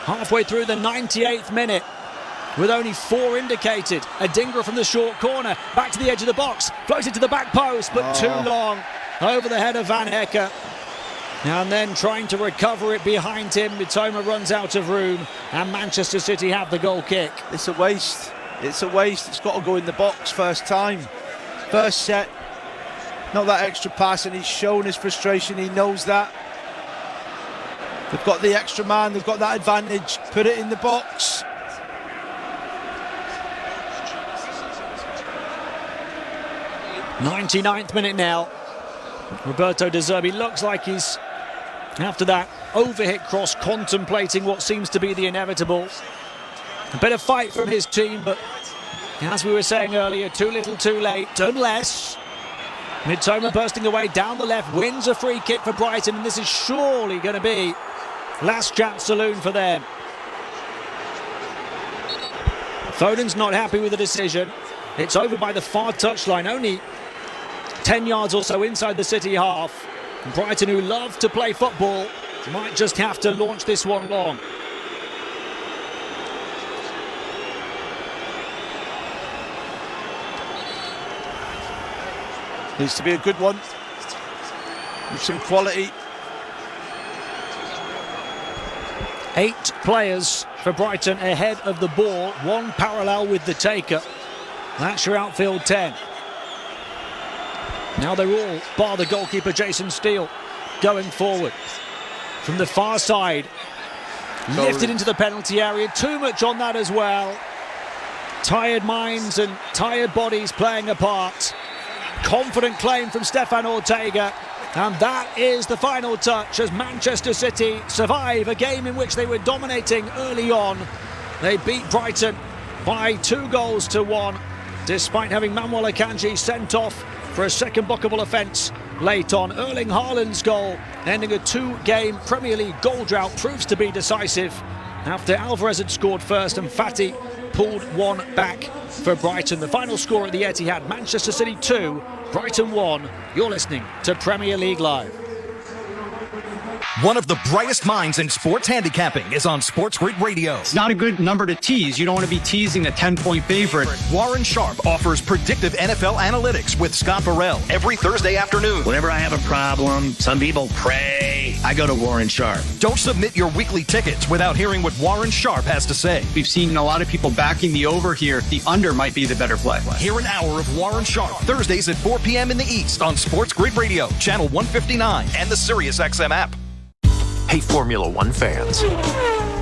halfway through the 98th minute, with only 4 indicated. Adingra from the short corner, back to the edge of the box, floated to the back post, but too long over the head of Van Hecker. And then trying to recover it behind him, Mitoma runs out of room, and Manchester City have the goal kick. It's a waste. It's a waste. It's got to go in the box first time. First set. Not that extra pass, and he's shown his frustration. He knows that. They've got the extra man. They've got that advantage. Put it in the box. '99th minute now. Roberto De Zerbi looks like he's, after that overhit cross, contemplating what seems to be the inevitable. A bit of fight from his team, but as we were saying earlier, too little too late, unless Mitoma bursting away down the left, wins a free kick for Brighton, and this is surely going to be last chance saloon for them. Foden's not happy with the decision. It's over by the far touchline, only 10 yards or so inside the City half. And Brighton, who love to play football, might just have to launch this one long. Needs to be a good one. With some quality. 8 players for Brighton ahead of the ball, 1 parallel with the taker. That's your outfield 10. Now they're all, bar the goalkeeper Jason Steele, going forward. From the far side, lifted into the penalty area. Too much on that as well. Tired minds and tired bodies playing a part. Confident claim from Stefan Ortega. And that is the final touch as Manchester City survive a game in which they were dominating early on. They beat Brighton by 2-1, despite having Manuel Akanji sent off for a second bookable offence late on. Erling Haaland's goal, ending a 2-game Premier League goal drought, proves to be decisive after Alvarez had scored first and Fati pulled one back for Brighton. The final score at the Etihad, Manchester City 2, Brighton 1. You're listening to Premier League Live. One of the brightest minds in sports handicapping is on Sports Grid Radio. It's not a good number to tease. You don't want to be teasing a 10-point favorite. Warren Sharp offers predictive NFL analytics with Scott Burrell every Thursday afternoon. Whenever I have a problem, some people pray, I go to Warren Sharp. Don't submit your weekly tickets without hearing what Warren Sharp has to say. We've seen a lot of people backing the over here. The under might be the better play. Hear an hour of Warren Sharp Thursdays at 4 p.m. in the East on Sports Grid Radio, channel 159, and the SiriusXM app. Hey, Formula One fans.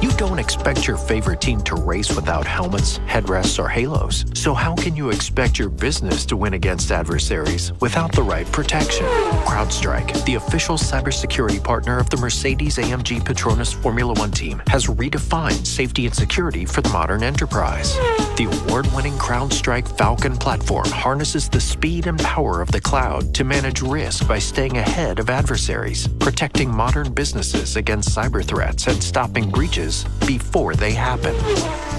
You don't expect your favorite team to race without helmets, headrests, or halos. So how can you expect your business to win against adversaries without the right protection? CrowdStrike, the official cybersecurity partner of the Mercedes-AMG Petronas Formula One team, has redefined safety and security for the modern enterprise. The award-winning CrowdStrike Falcon platform harnesses the speed and power of the cloud to manage risk by staying ahead of adversaries, protecting modern businesses against cyber threats and stopping breaches before they happen.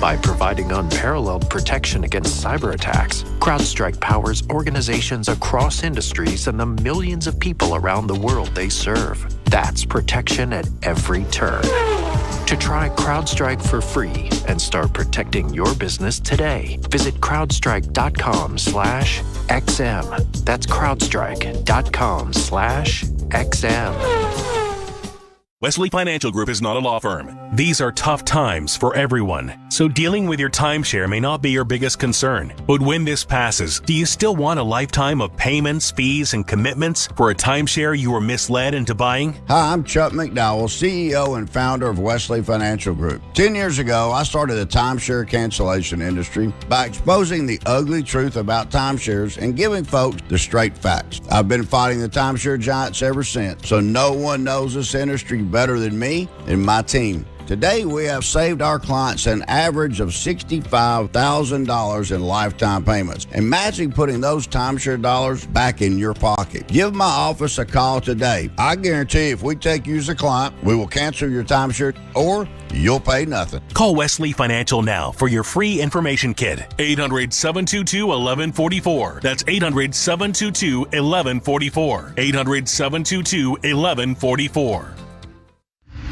By providing unparalleled protection against cyber attacks, CrowdStrike powers organizations across industries and the millions of people around the world they serve. That's protection at every turn. To try CrowdStrike for free and start protecting your business today, visit crowdstrike.com/XM. That's crowdstrike.com/XM. Wesley Financial Group is not a law firm. These are tough times for everyone, so dealing with your timeshare may not be your biggest concern. But when this passes, do you still want a lifetime of payments, fees, and commitments for a timeshare you were misled into buying? Hi, I'm Chuck McDowell, CEO and founder of Wesley Financial Group. 10 years ago, I started the timeshare cancellation industry by exposing the ugly truth about timeshares and giving folks the straight facts. I've been fighting the timeshare giants ever since, so no one knows this industry better than me and my team. Today, we have saved our clients an average of $65,000 in lifetime payments. Imagine putting those timeshare dollars back in your pocket. Give my office a call today. I guarantee if we take you as a client, we will cancel your timeshare or you'll pay nothing. Call Wesley Financial now for your free information kit. 800-722-1144. That's 800-722-1144. 800-722-1144.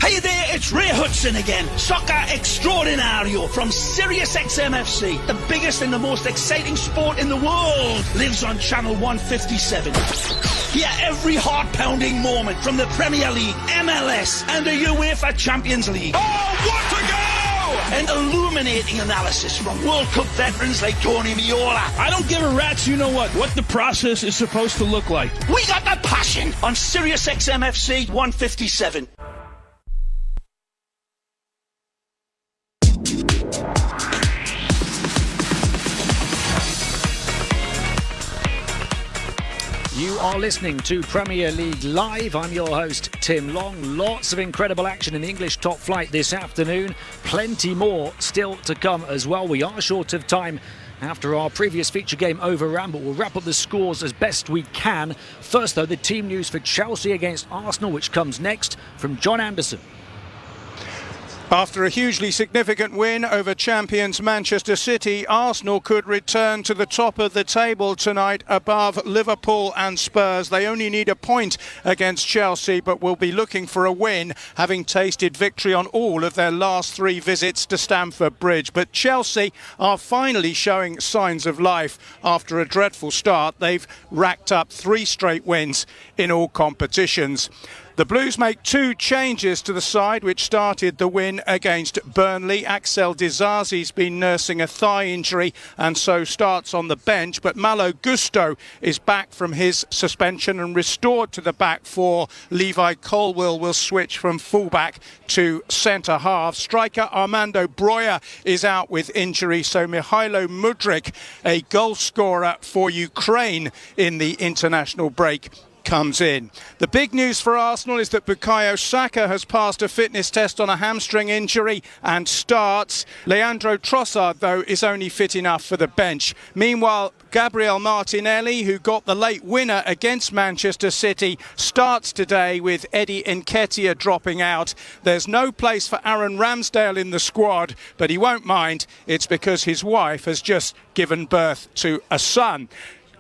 Hey there, it's it's Ray Hudson again. Soccer extraordinario from Sirius XMFC. The biggest and the most exciting sport in the world lives on channel 157. Hear every heart-pounding moment from the Premier League, MLS and the UEFA Champions League. Oh, what a goal! And illuminating analysis from World Cup veterans like Tony Meola. I don't give a rat's what the process is supposed to look like. We got the passion on Sirius XMFC 157. You are listening to Premier League Live. I'm your host, Tim Long. Lots of incredible action in the English top flight this afternoon. Plenty more still to come as well. We are short of time after our previous feature game overran, but we'll wrap up the scores as best we can. First, though, the team news for Chelsea against Arsenal, which comes next from John Anderson. After a hugely significant win over champions Manchester City, Arsenal could return to the top of the table tonight above Liverpool and Spurs. They only need a point against Chelsea, but will be looking for a win, having tasted victory on all of their last 3 visits to Stamford Bridge. But Chelsea are finally showing signs of life after a dreadful start. They've racked up 3 straight wins in all competitions. The Blues make 2 changes to the side, which started the win against Burnley. Axel Disasi's been nursing a thigh injury and so starts on the bench, but Malo Gusto is back from his suspension and restored to the back 4. Levi Colwill will switch from fullback to centre half. Striker Armando Broja is out with injury, so Mihailo Mudryk, a goal scorer for Ukraine in the international break, comes in. The big news for Arsenal is that Bukayo Saka has passed a fitness test on a hamstring injury and starts. Leandro Trossard, though, is only fit enough for the bench. Meanwhile, Gabriel Martinelli, who got the late winner against Manchester City, starts today with Eddie Nketiah dropping out. There's no place for Aaron Ramsdale in the squad, but he won't mind. It's because his wife has just given birth to a son.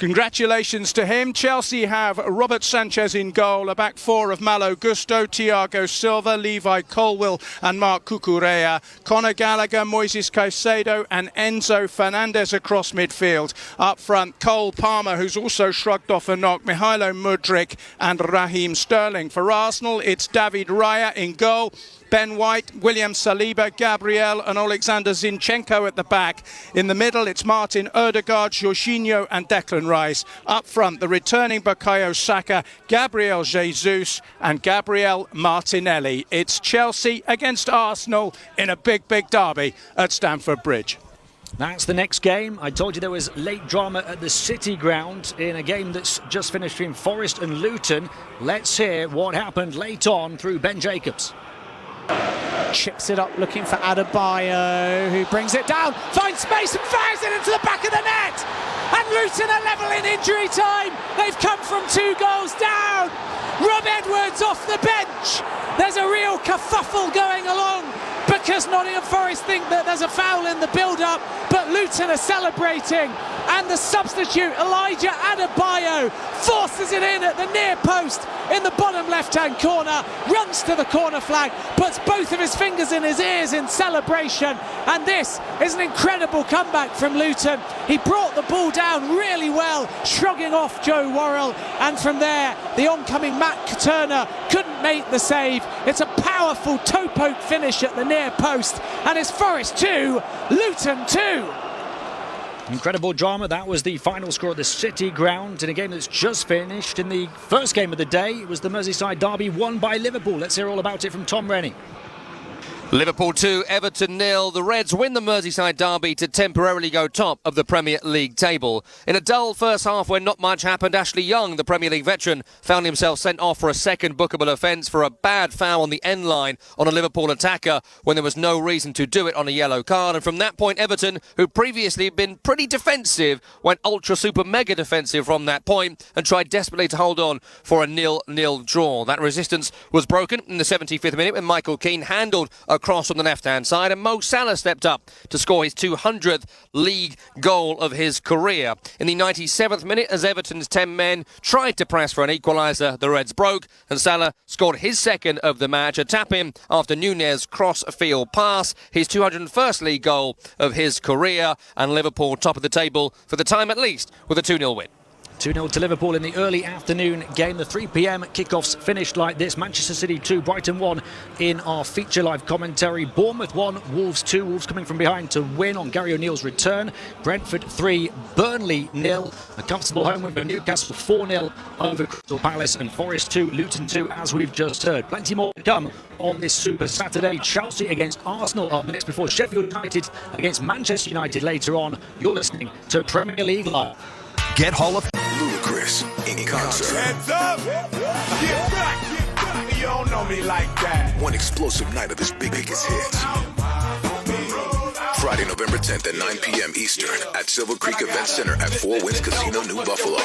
Congratulations to him. Chelsea have Robert Sanchez in goal, a back 4 of Malo Gusto, Thiago Silva, Levi Colwill and Marc Cucurella, Conor Gallagher, Moises Caicedo and Enzo Fernandez across midfield. Up front, Cole Palmer, who's also shrugged off a knock, Mihailo Mudryk and Raheem Sterling. For Arsenal, it's David Raya in goal, Ben White, William Saliba, Gabriel and Alexander Zinchenko at the back. In the middle, it's Martin Odegaard, Jorginho and Declan Rice. Up front, the returning Bukayo Saka, Gabriel Jesus and Gabriel Martinelli. It's Chelsea against Arsenal in a big, big derby at Stamford Bridge. That's the next game. I told you there was late drama at the City Ground in a game that's just finished between Forest and Luton. Let's hear what happened late on through Ben Jacobs. Chips it up looking for Adebayo, who brings it down, finds space and fires it into the back of the net. And Luton are level in injury time. They've come from 2 goals down. Rob Edwards off the bench. There's a real kerfuffle going along because Nottingham Forest think that there's a foul in the build-up, but Luton are celebrating. And the substitute, Elijah Adebayo, forces it in at the near post in the bottom left-hand corner, runs to the corner flag, puts both of his fingers in his ears in celebration. And this is an incredible comeback from Luton. He brought the ball down really well, shrugging off Joe Worrell. And from there, the oncoming Matt Turner couldn't make the save. It's a powerful toe poke finish at the near post. And it's Forest 2, Luton 2. Incredible drama. That was the final score at the City Ground in a game that's just finished. In the first game of the day, it was the Merseyside derby won by Liverpool. Let's hear all about it from Tom Rennie. Liverpool 2, Everton 0. The Reds win the Merseyside derby to temporarily go top of the Premier League table. In a dull first half when not much happened, Ashley Young, the Premier League veteran, found himself sent off for a second bookable offence for a bad foul on the end line on a Liverpool attacker when there was no reason to do it on a yellow card. And from that point, Everton, who previously had been pretty defensive, went ultra super mega defensive from that point and tried desperately to hold on for a 0-0 draw. That resistance was broken in the 75th minute when Michael Keane handled a cross on the left-hand side, and Mo Salah stepped up to score his 200th league goal of his career. In the 97th minute, as Everton's 10 men tried to press for an equaliser, the Reds broke, and Salah scored his second of the match, a tap-in after Nunez' cross-field pass, his 201st league goal of his career, and Liverpool top of the table, for the time at least, with a 2-0 win. 2-0 to Liverpool in the early afternoon game. The 3 p.m. kickoffs finished like this. Manchester City 2, Brighton 1 in our feature live commentary. Bournemouth 1, Wolves 2. Wolves coming from behind to win on Gary O'Neill's return. Brentford 3, Burnley 0. A comfortable home win for Newcastle 4-0 over Crystal Palace, and Forest 2, Luton 2, as we've just heard. Plenty more to come on this Super Saturday. Chelsea against Arsenal up next before Sheffield United against Manchester United later on. You're listening to Premier League Live. Get Hall of Ludacris in concert. Hands up! Get back! You don't know me like that. One explosive night of his biggest hits. Friday, November 10th at 9 p.m. Eastern at Silver Creek Event Center at Four Winds Casino, New Buffalo.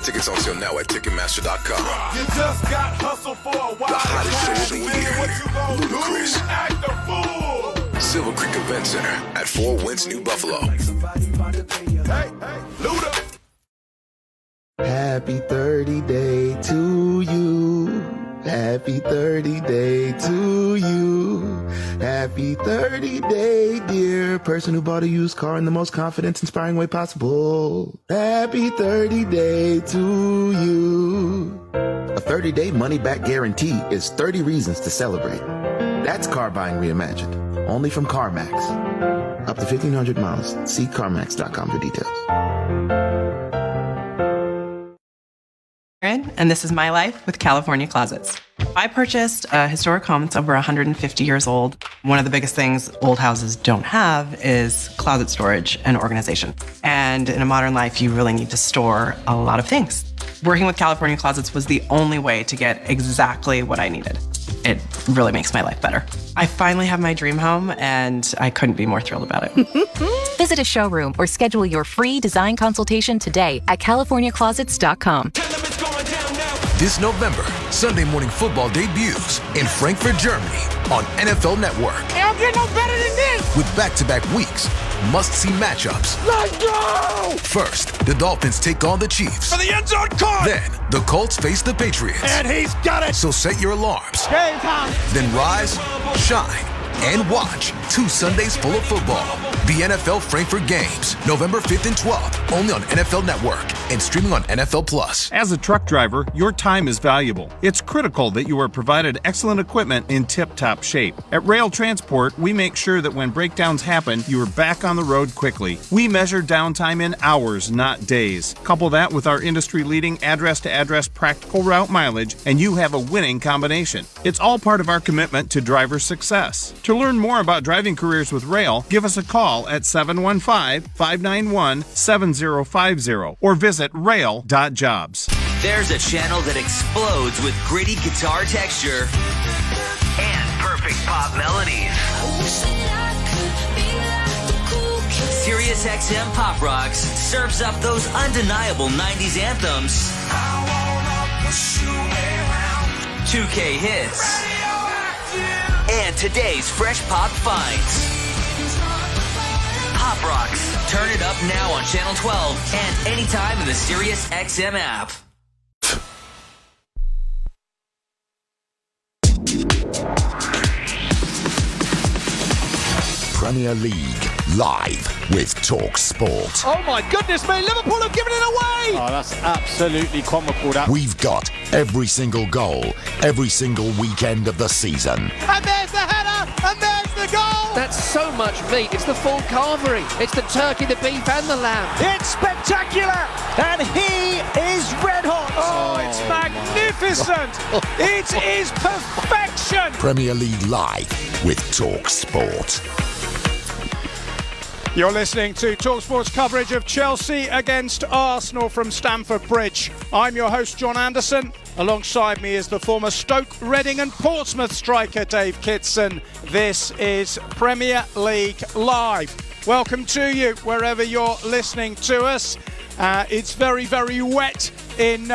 Tickets on sale now at Ticketmaster.com. You just got hustled for a while. The hottest show of the year. Ludacris. Act a fool. Silver Creek Event Center at Four Winds, New Buffalo. Luda. Happy 30 day to you. Happy 30 day to you. Happy 30 day, dear person who bought a used car in the most confidence inspiring way possible. Happy 30 day to you. A 30 day money back guarantee is 30 reasons to celebrate. That's car buying reimagined. Only from CarMax. Up to 1,500 miles. See CarMax.com for details. And this is my life with California Closets. I purchased a historic home that's over 150 years old. One of the biggest things old houses don't have is closet storage and organization. And in a modern life, you really need to store a lot of things. Working with California Closets was the only way to get exactly what I needed. It really makes my life better. I finally have my dream home, and I couldn't be more thrilled about it. Visit a showroom or schedule your free design consultation today at CaliforniaClosets.com. This November, Sunday Morning Football debuts in Frankfurt, Germany on NFL Network. Hey, I'm getting no better than this. With back-to-back weeks, must-see matchups. Let's go! First, the Dolphins take on the Chiefs. For the end zone caught! Then, the Colts face the Patriots. And he's got it! So set your alarms. Game time! Then rise, shine, and watch 2 Sundays full of football. The NFL Frankfurt Games, November 5th and 12th, only on NFL Network and streaming on NFL Plus. As a truck driver, your time is valuable. It's critical that you are provided excellent equipment in tip-top shape. At Rail Transport, we make sure that when breakdowns happen, you are back on the road quickly. We measure downtime in hours, not days. Couple that with our industry-leading address-to-address practical route mileage, and you have a winning combination. It's all part of our commitment to driver success. To learn more about driving careers with Rail, give us a call at 715-591-7050 or visit rail.jobs. There's a channel that explodes with gritty guitar texture and perfect pop melodies. Sirius XM Pop Rocks serves up those undeniable 90s anthems, 2K hits, and today's fresh pop finds. Pop Rocks. Turn it up now on Channel 12 and anytime in the Sirius XM app. Premier League live with Talk Sport. Oh my goodness me, Liverpool have given it away! Oh, that's absolutely comical. We've got every single goal, every single weekend of the season. And there's the header, and there's the goal! That's so much meat. It's the full carvery. It's the turkey, the beef, and the lamb. It's spectacular, and he is red hot. Oh, it's magnificent. It is perfection. Premier League live with Talk Sport. You're listening to TalkSport's coverage of Chelsea against Arsenal from Stamford Bridge. I'm your host, John Anderson. Alongside me is the former Stoke, Reading and Portsmouth striker, Dave Kitson. This is Premier League Live. Welcome to you wherever you're listening to us. It's very, very wet in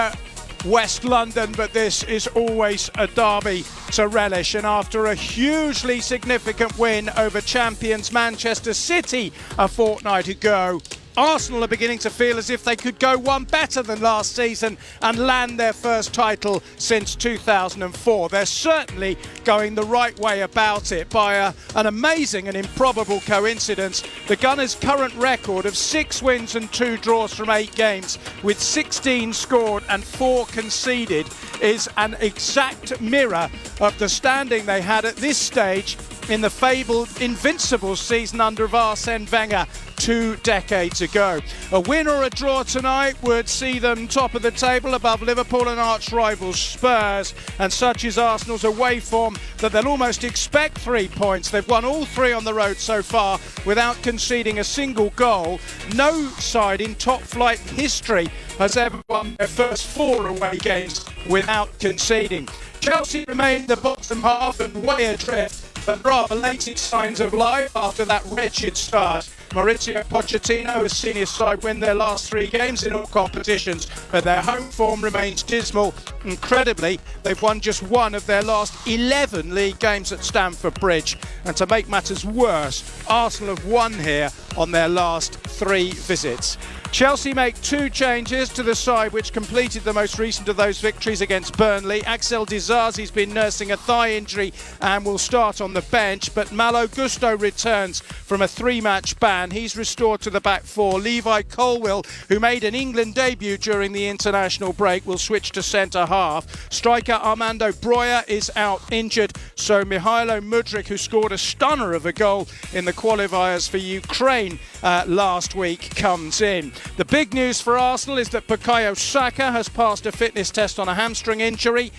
West London, but this is always a derby to relish. And after a hugely significant win over champions Manchester City a fortnight ago, Arsenal are beginning to feel as if they could go one better than last season and land their first title since 2004. They're certainly going the right way about it. By an amazing and improbable coincidence, the Gunners' current record of 6 wins and 2 draws from 8 games, with 16 scored and 4 conceded, is an exact mirror of the standing they had at this stage in the fabled invincible season under Arsene Wenger 2 decades ago. A win or a draw tonight would see them top of the table above Liverpool and arch rivals Spurs, and such is Arsenal's away form that they'll almost expect 3 points. They've won all 3 on the road so far without conceding a single goal. No side in top flight history has ever won their first 4 away games without conceding. Chelsea remain the bottom half and way adrift, but rather belated signs of life after that wretched start. Mauricio Pochettino has seen his side win their last 3 games in all competitions, but their home form remains dismal. Incredibly, they've won just 1 of their last 11 league games at Stamford Bridge. And to make matters worse, Arsenal have won here on their last 3 visits. Chelsea make 2 changes to the side, which completed the most recent of those victories against Burnley. Axel Disasi's been nursing a thigh injury and will start on the bench, but Malo Gusto returns from a 3-match ban. He's restored to the back 4. Levi Colwill, who made an England debut during the international break, will switch to centre-half. Striker Armando Broja is out injured, so Mihailo Mudryk, who scored a stunner of a goal in the qualifiers for Ukraine last week, comes in. The big news for Arsenal is that Bukayo Saka has passed a fitness test on a hamstring injury.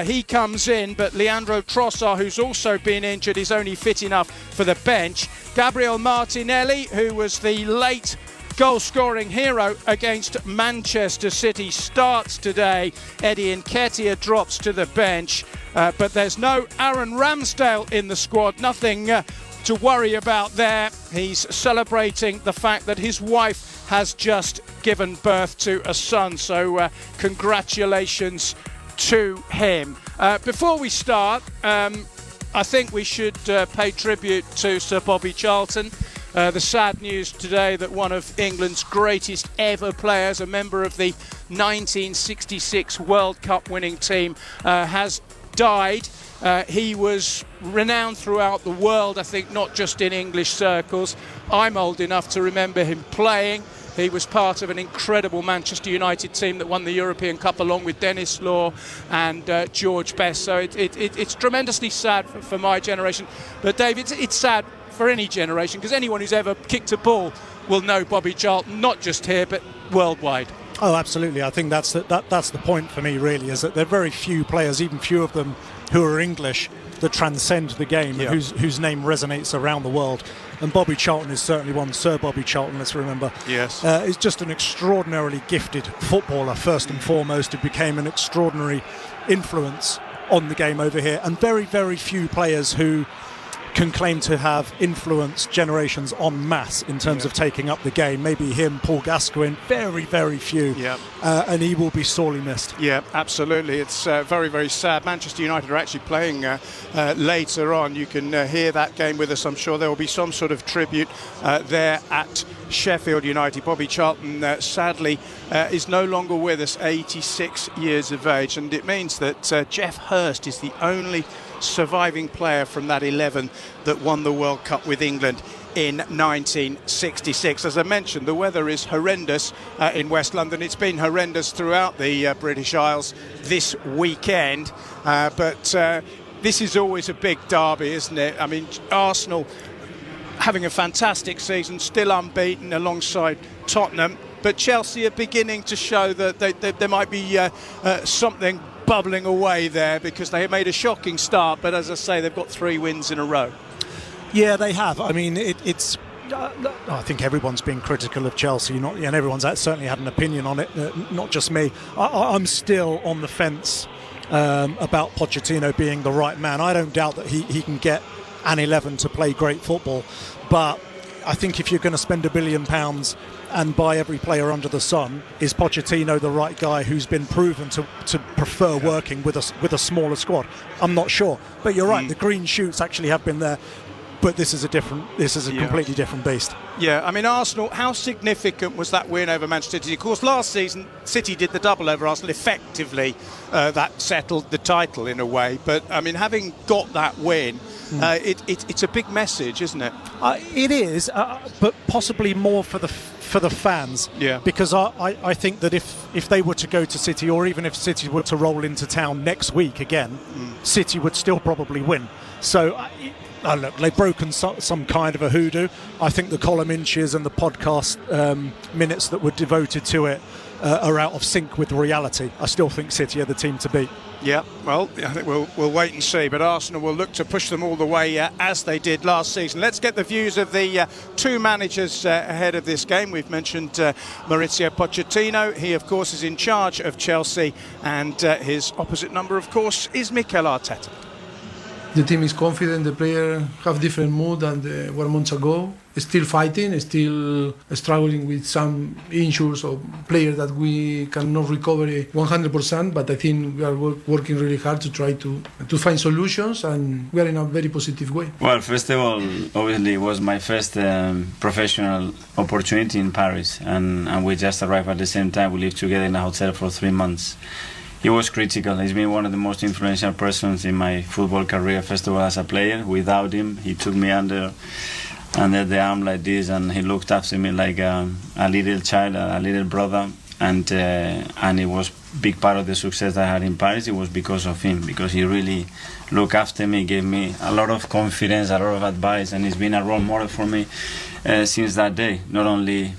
He comes in, but Leandro Trossard, who's also been injured, is only fit enough for the bench. Gabriel Martinelli, who was the late goal-scoring hero against Manchester City, starts today. Eddie Nketiah drops to the bench, but there's no Aaron Ramsdale in the squad. Nothing to worry about there. He's celebrating the fact that his wife has just given birth to a son, so congratulations to him. Before we start, I think we should pay tribute to Sir Bobby Charlton. The sad news today that one of England's greatest ever players, a member of the 1966 World Cup winning team, has died. He was renowned throughout the world, I think, not just in English circles. I'm old enough to remember him playing. He was part of an incredible Manchester United team that won the European Cup along with Dennis Law and George Best. So it's tremendously sad for my generation. But Dave, it's sad for any generation, because anyone who's ever kicked a ball will know Bobby Charlton, not just here but worldwide. Oh, absolutely. I think that's the point for me, really, is that there are very few players, even few of them who are English, that transcend the game, and whose name resonates around the world. And Bobby Charlton is certainly one. Sir Bobby Charlton, let's remember. Yes. Is just an extraordinarily gifted footballer, first and foremost. He became an extraordinary influence on the game over here. And very, very few players who can claim to have influenced generations en masse in terms of taking up the game. Maybe him, Paul Gascoigne, very, very few. And he will be sorely missed. Yeah, absolutely. It's very, very sad. Manchester United are actually playing later on. You can hear that game with us. I'm sure there will be some sort of tribute there at Sheffield United. Bobby Charlton, sadly, is no longer with us, 86 years of age. And it means that Geoff Hurst is the only surviving player from that 11 that won the World Cup with England in 1966. As I mentioned, the weather is horrendous in West London. It's been horrendous throughout the British Isles this weekend, but this is always a big derby, isn't it? I mean, Arsenal having a fantastic season, still unbeaten alongside Tottenham, but Chelsea are beginning to show that there might be something bubbling away there, because they made a shocking start, but as I say, they've got 3 wins in a row. Yeah, they have. I mean, it's I think everyone's been critical of Chelsea, and everyone's certainly had an opinion on it, not just me. I'm still on the fence about Pochettino being the right man. I don't doubt that he can get an 11 to play great football, but I think if you're going to spend £1 billion and buy every player under the sun, is Pochettino the right guy who's been proven to prefer working with a smaller squad? I'm not sure, but you're right. The green shoots actually have been there, but this is a completely different beast. Yeah, I mean, Arsenal, how significant was that win over Manchester City? Of course, last season, City did the double over Arsenal. Effectively, that settled the title in a way. But, I mean, having got that win, it's a big message, isn't it? It is, but possibly more for the fans. Yeah. Because I think that if they were to go to City, or even if City were to roll into town next week again, City would still probably win. So... look, they've broken some kind of a hoodoo. I think the column inches and the podcast minutes that were devoted to it are out of sync with reality. I still think City are the team to beat. Yeah, well, I think we'll wait and see. But Arsenal will look to push them all the way as they did last season. Let's get the views of the two managers ahead of this game. We've mentioned Mauricio Pochettino. He, of course, is in charge of Chelsea. And his opposite number, of course, is Mikel Arteta. The team is confident, the players have different mood than they were months ago. Still fighting, still struggling with some injuries or players that we cannot recover 100%, but I think we are working really hard to try to find solutions, and we are in a very positive way. Well, first of all, obviously it was my first professional opportunity in Paris, and we just arrived at the same time. We lived together in a hotel for 3 months. He was critical. He's been one of the most influential persons in my football career, first of all as a player. Without him, he took me under the arm like this, and he looked after me like a little child, a little brother. And it was a big part of the success I had in Paris. It was because of him, because he really looked after me, gave me a lot of confidence, a lot of advice, and he's been a role model for me since that day. Not only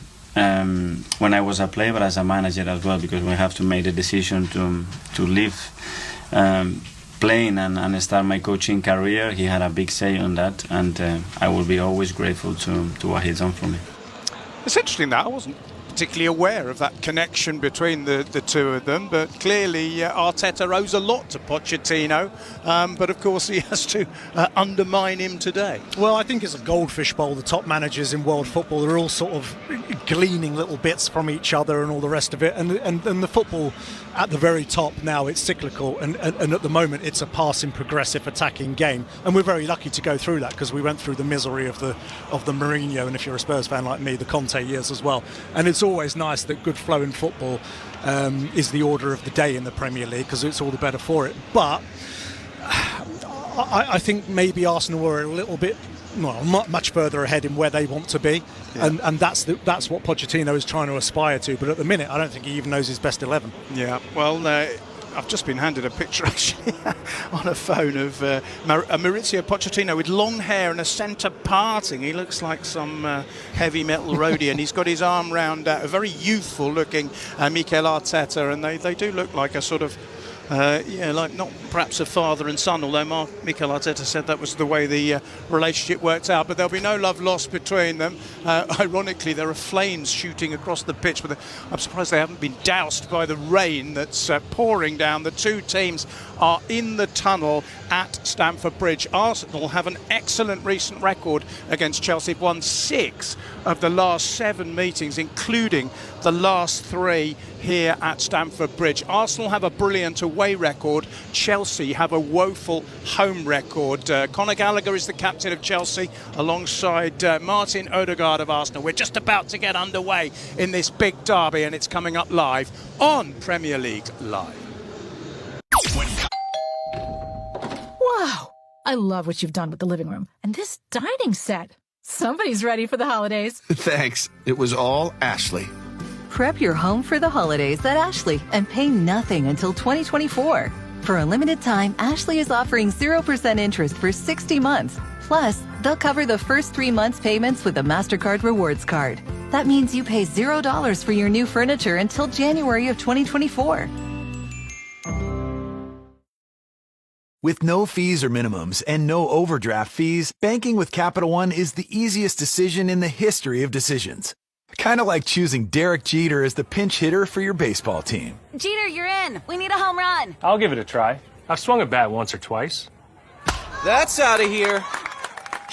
when I was a player, but as a manager as well, because we have to make the decision to leave playing and start my coaching career. He had a big say on that, and I will be always grateful to what he's done for me. It's interesting that I wasn't particularly aware of that connection between the two of them, but clearly Arteta owes a lot to Pochettino, but of course he has to undermine him today. Well, I think it's a goldfish bowl. The top managers in world football, they're all sort of gleaning little bits from each other and all the rest of it, and the football at the very top now, it's cyclical, and at the moment it's a passing, progressive, attacking game, and we're very lucky to go through that, because we went through the misery of the Mourinho, and if you're a Spurs fan like me, the Conte years as well. And it's always nice that good flowing football is the order of the day in the Premier League, because it's all the better for it. But I think maybe Arsenal were a little bit much further ahead in where they want to be, and that's what Pochettino is trying to aspire to. But at the minute, I don't think he even knows his best 11. Yeah, well, I've just been handed a picture actually on a phone of Mauricio Pochettino with long hair and a centre parting. He looks like some heavy metal roadie, and he's got his arm round a very youthful looking Mikel Arteta, and they do look like a sort of like not perhaps a father and son, although Mikel Arteta said that was the way the relationship worked out. But there'll be no love lost between them. Ironically, there are flames shooting across the pitch, but I'm surprised they haven't been doused by the rain that's pouring down. The two teams are in the tunnel at Stamford Bridge. Arsenal have an excellent recent record against Chelsea. They've won 6 of the last 7 meetings, including the last 3 here at Stamford Bridge. Arsenal have a brilliant away record. Chelsea have a woeful home record. Conor Gallagher is the captain of Chelsea alongside Martin Odegaard of Arsenal. We're just about to get underway in this big derby, and it's coming up live on Premier League Live. Wow, I love what you've done with the living room. And this dining set. Somebody's ready for the holidays. Thanks. It was all Ashley. Prep your home for the holidays at Ashley and pay nothing until 2024. For a limited time, Ashley is offering 0% interest for 60 months. Plus, they'll cover the first 3 months' payments with a MasterCard Rewards card. That means you pay $0 for your new furniture until January of 2024. With no fees or minimums and no overdraft fees, banking with Capital One is the easiest decision in the history of decisions. Kind of like choosing Derek Jeter as the pinch hitter for your baseball team. Jeter, you're in. We need a home run. I'll give it a try. I've swung a bat once or twice. That's out of here.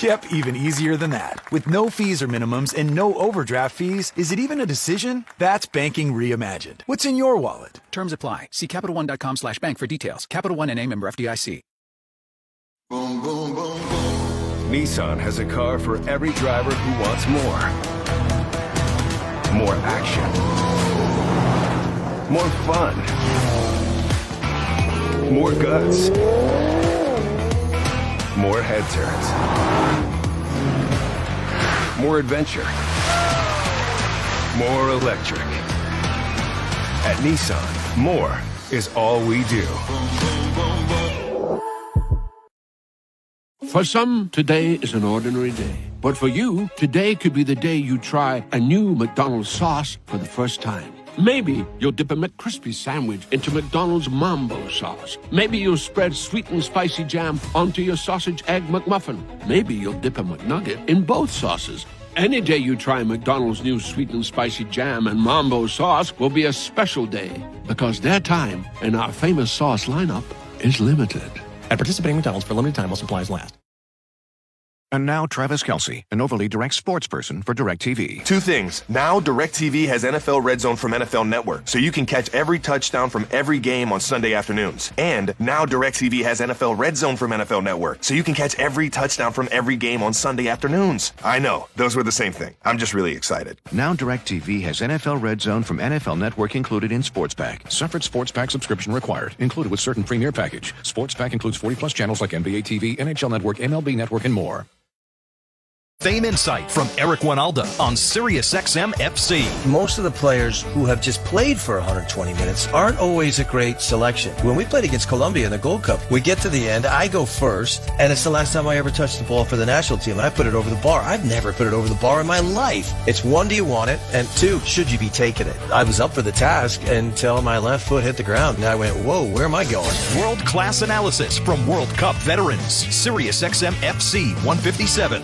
Yep, even easier than that. With no fees or minimums and no overdraft fees, is it even a decision? That's banking reimagined. What's in your wallet? Terms apply. See CapitalOne.com/bank for details. Capital One N.A. member FDIC. Boom, boom, boom, boom. Nissan has a car for every driver who wants more. More action. More fun. More guts. More head turns. More adventure. More electric. At Nissan, more is all we do. For some, today is an ordinary day. But for you, today could be the day you try a new McDonald's sauce for the first time. Maybe you'll dip a McCrispy sandwich into McDonald's Mambo sauce. Maybe you'll spread sweet and spicy jam onto your sausage egg McMuffin. Maybe you'll dip a McNugget in both sauces. Any day you try McDonald's new sweet and spicy jam and Mambo sauce will be a special day, because their time in our famous sauce lineup is limited. At participating McDonald's for limited time while supplies last. And now Travis Kelce, an overly direct sports person for DirecTV. Two things. Now DirecTV has NFL Red Zone from NFL Network, so you can catch every touchdown from every game on Sunday afternoons. And now DirecTV has NFL Red Zone from NFL Network, so you can catch every touchdown from every game on Sunday afternoons. I know, those were the same thing. I'm just really excited. Now DirecTV has NFL Red Zone from NFL Network included in Sports Pack. Separate Sports Pack subscription required. Included with certain Premier package. Sports Pack includes 40-plus channels like NBA TV, NHL Network, MLB Network, and more. Fame Insight from Eric Winalda on SiriusXM FC. Most of the players who have just played for 120 minutes aren't always a great selection. When we played against Colombia in the Gold Cup, we get to the end, I go first, and it's the last time I ever touched the ball for the national team, and I put it over the bar. I've never put it over the bar in my life. It's one, do you want it? And two, should you be taking it? I was up for the task until my left foot hit the ground, and I went, whoa, where am I going? World-class analysis from World Cup veterans. SiriusXM FC 157.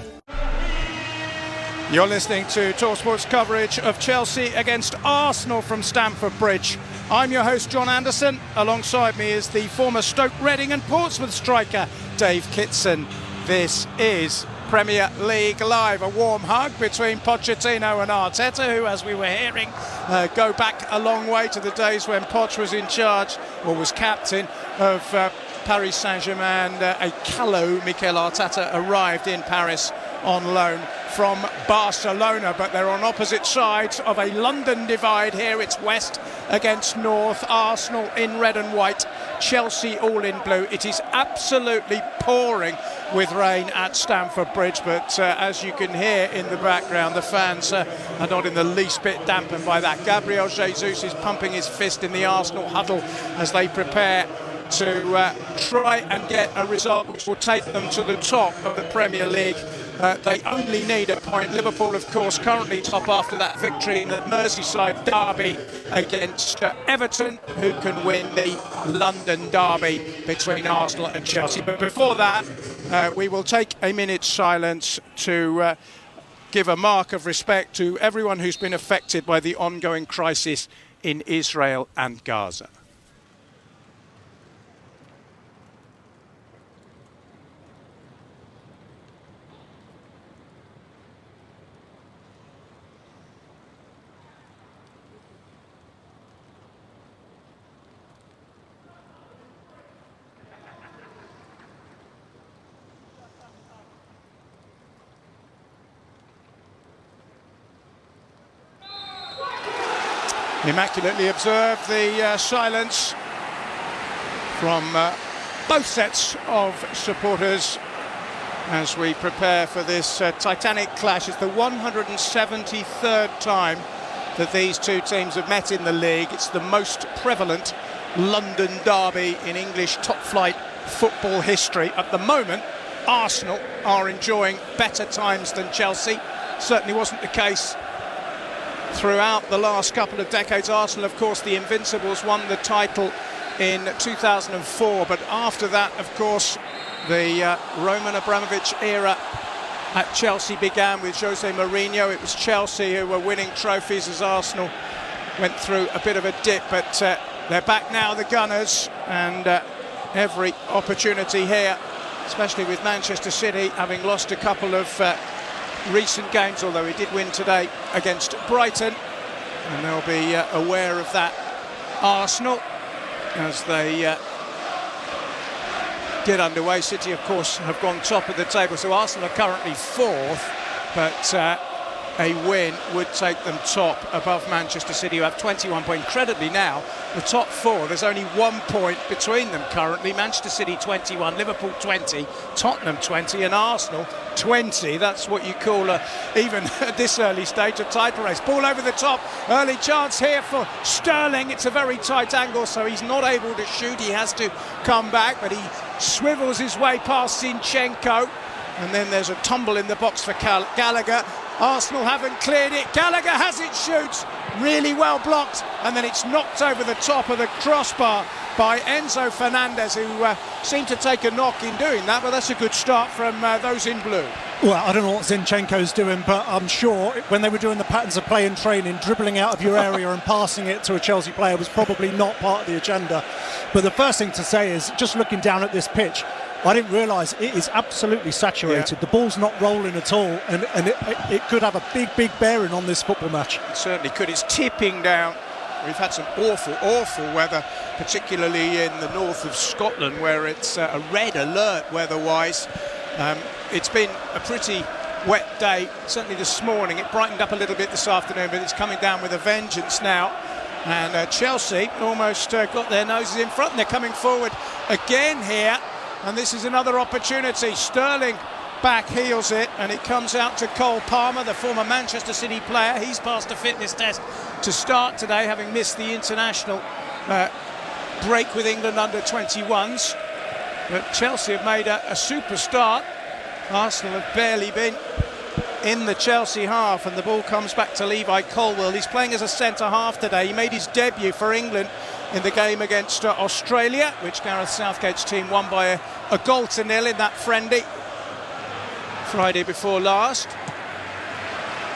You're listening to TalkSport's coverage of Chelsea against Arsenal from Stamford Bridge. I'm your host, John Anderson. Alongside me is the former Stoke, Reading and Portsmouth striker, Dave Kitson. This is Premier League Live. A warm hug between Pochettino and Arteta, who, as we were hearing, go back a long way to the days when Poch was in charge, or was captain, of Paris Saint-Germain. A callow Mikel Arteta arrived in Paris on loan from Barcelona, but they're on opposite sides of a London divide here. It's west against north, Arsenal in red and white, Chelsea all in blue. It is absolutely pouring with rain at Stamford Bridge, but as you can hear in the background, the fans are not in the least bit dampened by that. Gabriel Jesus is pumping his fist in the Arsenal huddle as they prepare to try and get a result which will take them to the top of the Premier League. They only need a point. Liverpool, of course, currently top after that victory in the Merseyside derby against Everton, who can win the London derby between Arsenal and Chelsea. But before that, we will take a minute's silence to give a mark of respect to everyone who's been affected by the ongoing crisis in Israel and Gaza. Immaculately observed the silence from both sets of supporters as we prepare for this titanic clash. It's the 173rd time that these two teams have met in the league. It's the most prevalent London derby in English top-flight football history. At the moment, Arsenal are enjoying better times than Chelsea. Certainly wasn't the case throughout the last couple of decades. Arsenal, of course, the Invincibles, won the title in 2004, but after that, of course, the Roman Abramovich era at Chelsea began with Jose Mourinho. It was Chelsea who were winning trophies as Arsenal went through a bit of a dip, but they're back now, the Gunners, and every opportunity here especially with Manchester City having lost a couple of recent games, although he did win today against Brighton, and they'll be aware of that. Arsenal, as they get underway. City, of course, have gone top of the table, so Arsenal are currently 4th, but a win would take them top above Manchester City, who have 21 points. Incredibly now, the top 4, there's only 1 point between them currently. Manchester City 21, Liverpool 20, Tottenham 20 and Arsenal 20. That's what you call, even at this early stage, a title race. Ball over the top, early chance here for Sterling. It's a very tight angle, so he's not able to shoot. He has to come back, but he swivels his way past Zinchenko. And then there's a tumble in the box for Gallagher. Arsenal haven't cleared it. Gallagher has it, shoots. Really well blocked. And then it's knocked over the top of the crossbar by Enzo Fernandez, who seemed to take a knock in doing that. But that's a good start from those in blue. Well, I don't know what Zinchenko's doing, but I'm sure when they were doing the patterns of play in training, dribbling out of your area and passing it to a Chelsea player was probably not part of the agenda. But the first thing to say is, just looking down at this pitch, I didn't realise it is absolutely saturated. Yeah. The ball's not rolling at all, and it could have a big bearing on this football match. It certainly could. It's tipping down. We've had some awful weather, particularly in the north of Scotland, where it's a red alert weather-wise. It's been a pretty wet day, certainly this morning. It brightened up a little bit this afternoon, but it's coming down with a vengeance now. And Chelsea almost got their noses in front, and they're coming forward again here. And this is another opportunity. Sterling back heels it, and it comes out to Cole Palmer, the former Manchester City player. He's passed a fitness test to start today, having missed the international break with England under-21s. But Chelsea have made a super start. Arsenal have barely been in the Chelsea half, and the ball comes back to Levi Colwill. He's playing as a centre-half today. He made his debut for England in the game against Australia, which Gareth Southgate's team won by a 1-0 in that friendly Friday before last.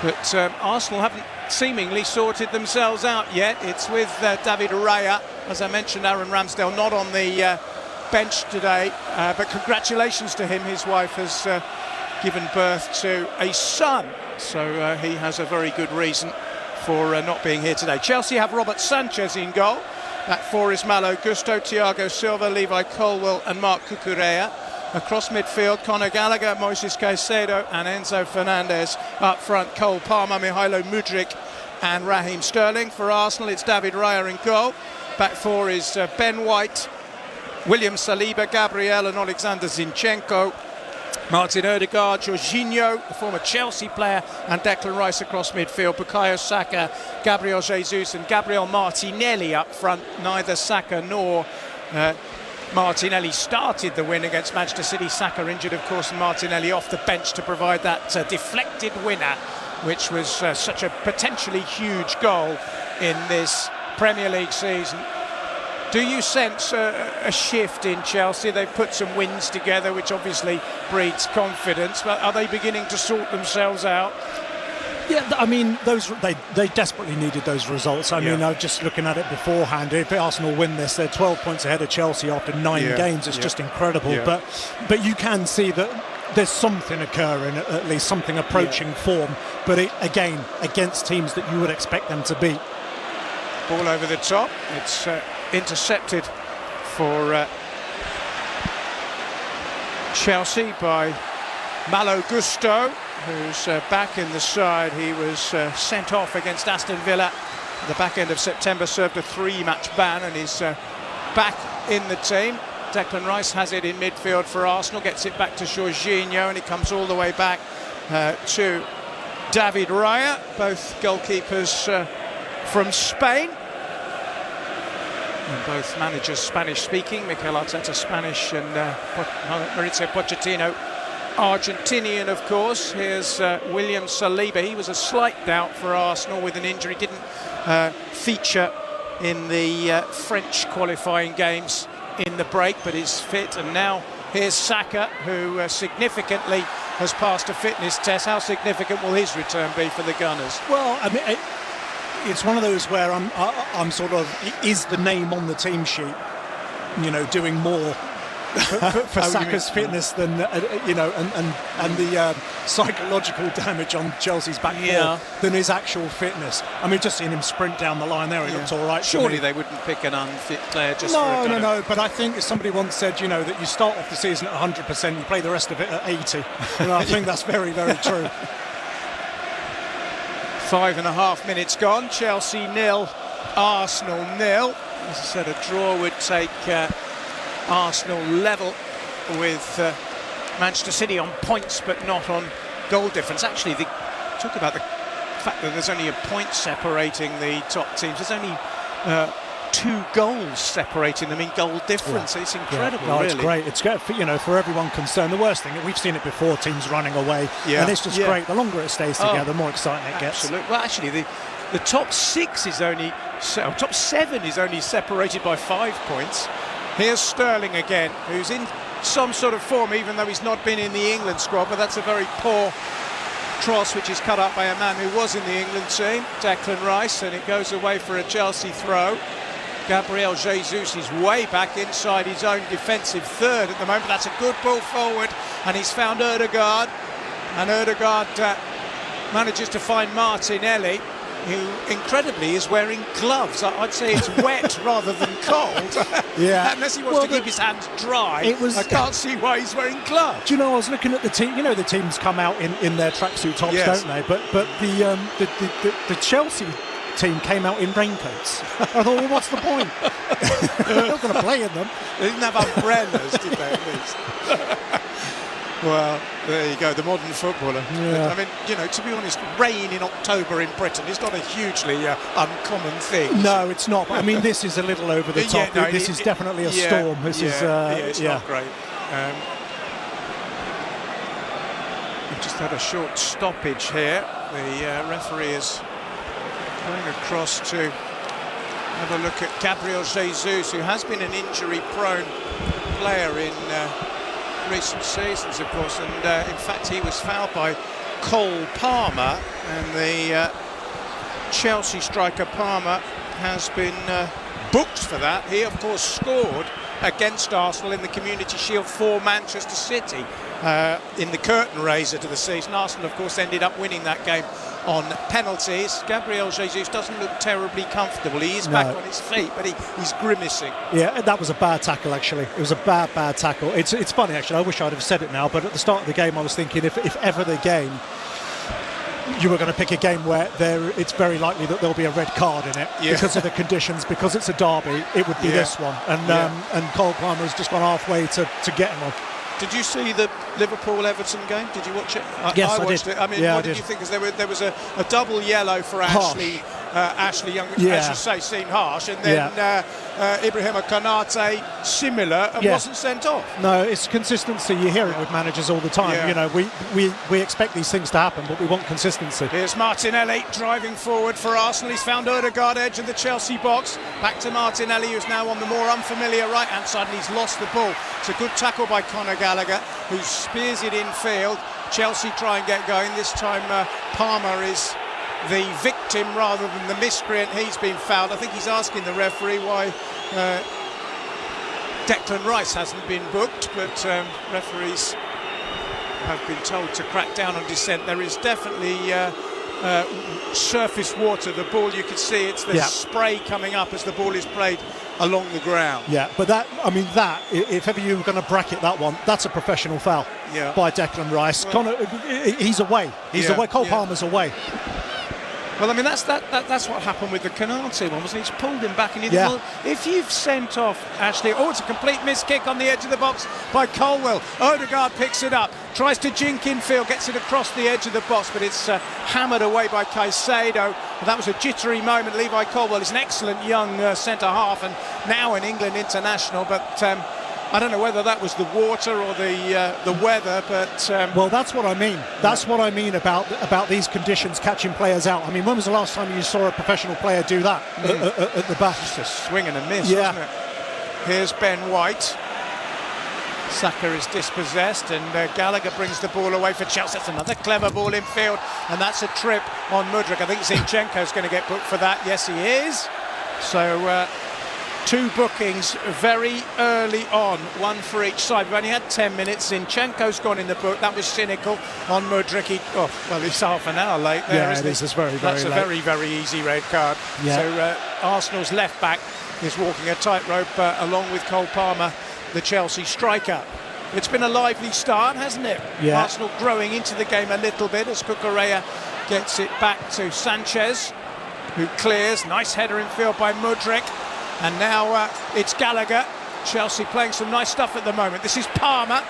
But Arsenal haven't seemingly sorted themselves out yet. It's with David Raya. As I mentioned, Aaron Ramsdale not on the bench today, but congratulations to him. His wife has given birth to a son, so he has a very good reason for not being here today. Chelsea have Robert Sanchez in goal. Back 4 is Malo Gusto, Thiago Silva, Levi Colwill and Marc Cucurella. Across midfield, Conor Gallagher, Moises Caicedo and Enzo Fernandez. Up front, Cole Palmer, Mihailo Mudryk and Raheem Sterling. For Arsenal, it's David Raya in goal. Back 4 is Ben White, William Saliba, Gabriel and Alexander Zinchenko. Martin Odegaard, Jorginho, the former Chelsea player, and Declan Rice across midfield. Bukayo Saka, Gabriel Jesus and Gabriel Martinelli up front. Neither Saka nor Martinelli started the win against Manchester City. Saka injured, of course, and Martinelli off the bench to provide that deflected winner, which was such a potentially huge goal in this Premier League season. Do you sense a shift in Chelsea? They've put some wins together, which obviously breeds confidence, but are they beginning to sort themselves out? Yeah, I mean, they desperately needed those results. I mean, just looking at it beforehand, if Arsenal win this, they're 12 points ahead of Chelsea after 9 games. It's just incredible. Yeah. But you can see that there's something occurring, at least something approaching form. But again, against teams that you would expect them to beat. Ball over the top. It's intercepted for Chelsea by Malo Gusto, who's back in the side. He was sent off against Aston Villa at the back end of September, served a 3-match ban, and is back in the team. Declan Rice has it in midfield for Arsenal, gets it back to Jorginho, and it comes all the way back to David Raya, both goalkeepers from Spain. And both managers Spanish-speaking, Mikel Arteta Spanish and Mauricio Pochettino Argentinian, of course. Here's William Saliba. He was a slight doubt for Arsenal with an injury, didn't feature in the French qualifying games in the break, but is fit. And now here's Saka, who significantly has passed a fitness test. How significant will his return be for the Gunners? Well, I mean, it's one of those where I'm sort of, is the name on the team sheet, you know, doing more for Saka's fitness than you know, and the psychological damage on Chelsea's back four than his actual fitness. I mean, just seeing him sprint down the line there, he looked all right. Surely they wouldn't pick an unfit player just for No. But I think somebody once said, you know, that you start off the season at 100%, you play the rest of it at 80. And I think that's very, very true. 5.5 minutes gone. Chelsea 0, Arsenal 0. As I said, a draw would take Arsenal level with Manchester City on points but not on goal difference. Actually, talk about the fact that there's only a point separating the top teams. There's only 2 goals separating them in goal difference. It's incredible, no, really. It's great. It's great for, you know, for everyone concerned. The worst thing, we've seen it before, teams running away, and it's just great. The longer it stays together, the more exciting it gets. Absolutely. Well, actually, the top 6 is only, top 7 is only separated by 5 points. Here's Sterling again, who's in some sort of form, even though he's not been in the England squad, but that's a very poor cross which is cut up by a man who was in the England team, Declan Rice, and it goes away for a Chelsea throw. Gabriel Jesus is way back inside his own defensive third at the moment. That's a good ball forward, and he's found Ødegaard, and Ødegaard manages to find Martinelli, who incredibly is wearing gloves. I'd say it's wet rather than cold. Unless he wants to keep his hands dry. I can't see why he's wearing gloves. Do you know, I was looking at the team. You know, the teams come out in their tracksuit tops, don't they? But the Chelsea team came out in raincoats. I thought, well, what's the point? They're not going to play in them. They didn't have umbrellas, did they, at least? Well, there you go, the modern footballer. I mean, you know, to be honest, rain in October in Britain is not a hugely uncommon thing. No, it's not. But, I mean, this is a little over the top. This is definitely a storm. This is it's not great. We've just had a short stoppage here. The referee is going across to have a look at Gabriel Jesus, who has been an injury-prone player in recent seasons, of course, and in fact he was fouled by Cole Palmer, and the Chelsea striker Palmer has been booked for that. He, of course, scored against Arsenal in the Community Shield for Manchester City in the curtain raiser to the season. Arsenal, of course, ended up winning that game on penalties. Gabriel Jesus doesn't look terribly comfortable. He is back on his feet, but he's grimacing. Yeah, that was a bad tackle, actually. It was a bad tackle. It's funny, actually. I wish I'd have said it now, but at the start of the game I was thinking if ever the game you were going to pick a game where it's very likely that there'll be a red card in it because of the conditions, because it's a derby, it would be this one. And Cole Palmer has just gone halfway to getting one. Did you see the Liverpool-Everton game? Did you watch it? Yes, I watched it. I mean, what did you think? Because there was a double yellow for Ashley Young, as you say, seemed harsh, and then Ibrahima Konate similar and wasn't sent off. No, it's consistency. You hear it with managers all the time. You know, we expect these things to happen, but we want consistency. Here's Martinelli driving forward for Arsenal. He's found Ødegaard edge of the Chelsea box. Back to Martinelli, who's now on the more unfamiliar right-hand side, and he's lost the ball. It's a good tackle by Conor Gallagher, who spears it infield. Chelsea try and get going. This time Palmer is the victim rather than the miscreant. He's been fouled. I think he's asking the referee why Declan Rice hasn't been booked, but referees have been told to crack down on dissent. There is definitely surface water. The ball, you can see it's the spray coming up as the ball is played along the ground. Yeah, but if ever you were going to bracket that one, that's a professional foul by Declan Rice. Well, he's away. He's away. Cole Palmer's away. Well, I mean, that's what happened with the Konate one, wasn't it? He's pulled him back, and well, if you've sent off Ashley, it's a complete miss kick on the edge of the box by Colwell. Ødegaard picks it up, tries to jink infield, gets it across the edge of the box, but it's hammered away by Caicedo. That was a jittery moment. Levi Colwell is an excellent young centre-half, and now an England international, but I don't know whether that was the water or the weather, but well, that's what I mean. That's what I mean about these conditions catching players out. I mean, when was the last time you saw a professional player do that at the back? Just a swing and a miss, wasn't it? Here's Ben White. Saka is dispossessed, and Gallagher brings the ball away for Chelsea. That's another clever ball in field, and that's a trip on Mudryk. I think Zinchenko's going to get booked for that. Yes, he is. So Two bookings very early on, one for each side. We've only had 10 minutes. Zinchenko's gone in the book. That was cynical on Mudryk. He's half an hour late there, isn't he? It's very, very That's late. a very, very easy red card. Yeah. So Arsenal's left back is walking a tightrope along with Cole Palmer, the Chelsea striker. It's been a lively start, hasn't it? Yeah. Arsenal growing into the game a little bit as Cucurella gets it back to Sanchez, who clears. Nice header in field by Mudryk. And now it's Gallagher. Chelsea playing some nice stuff at the moment. This is Palmer.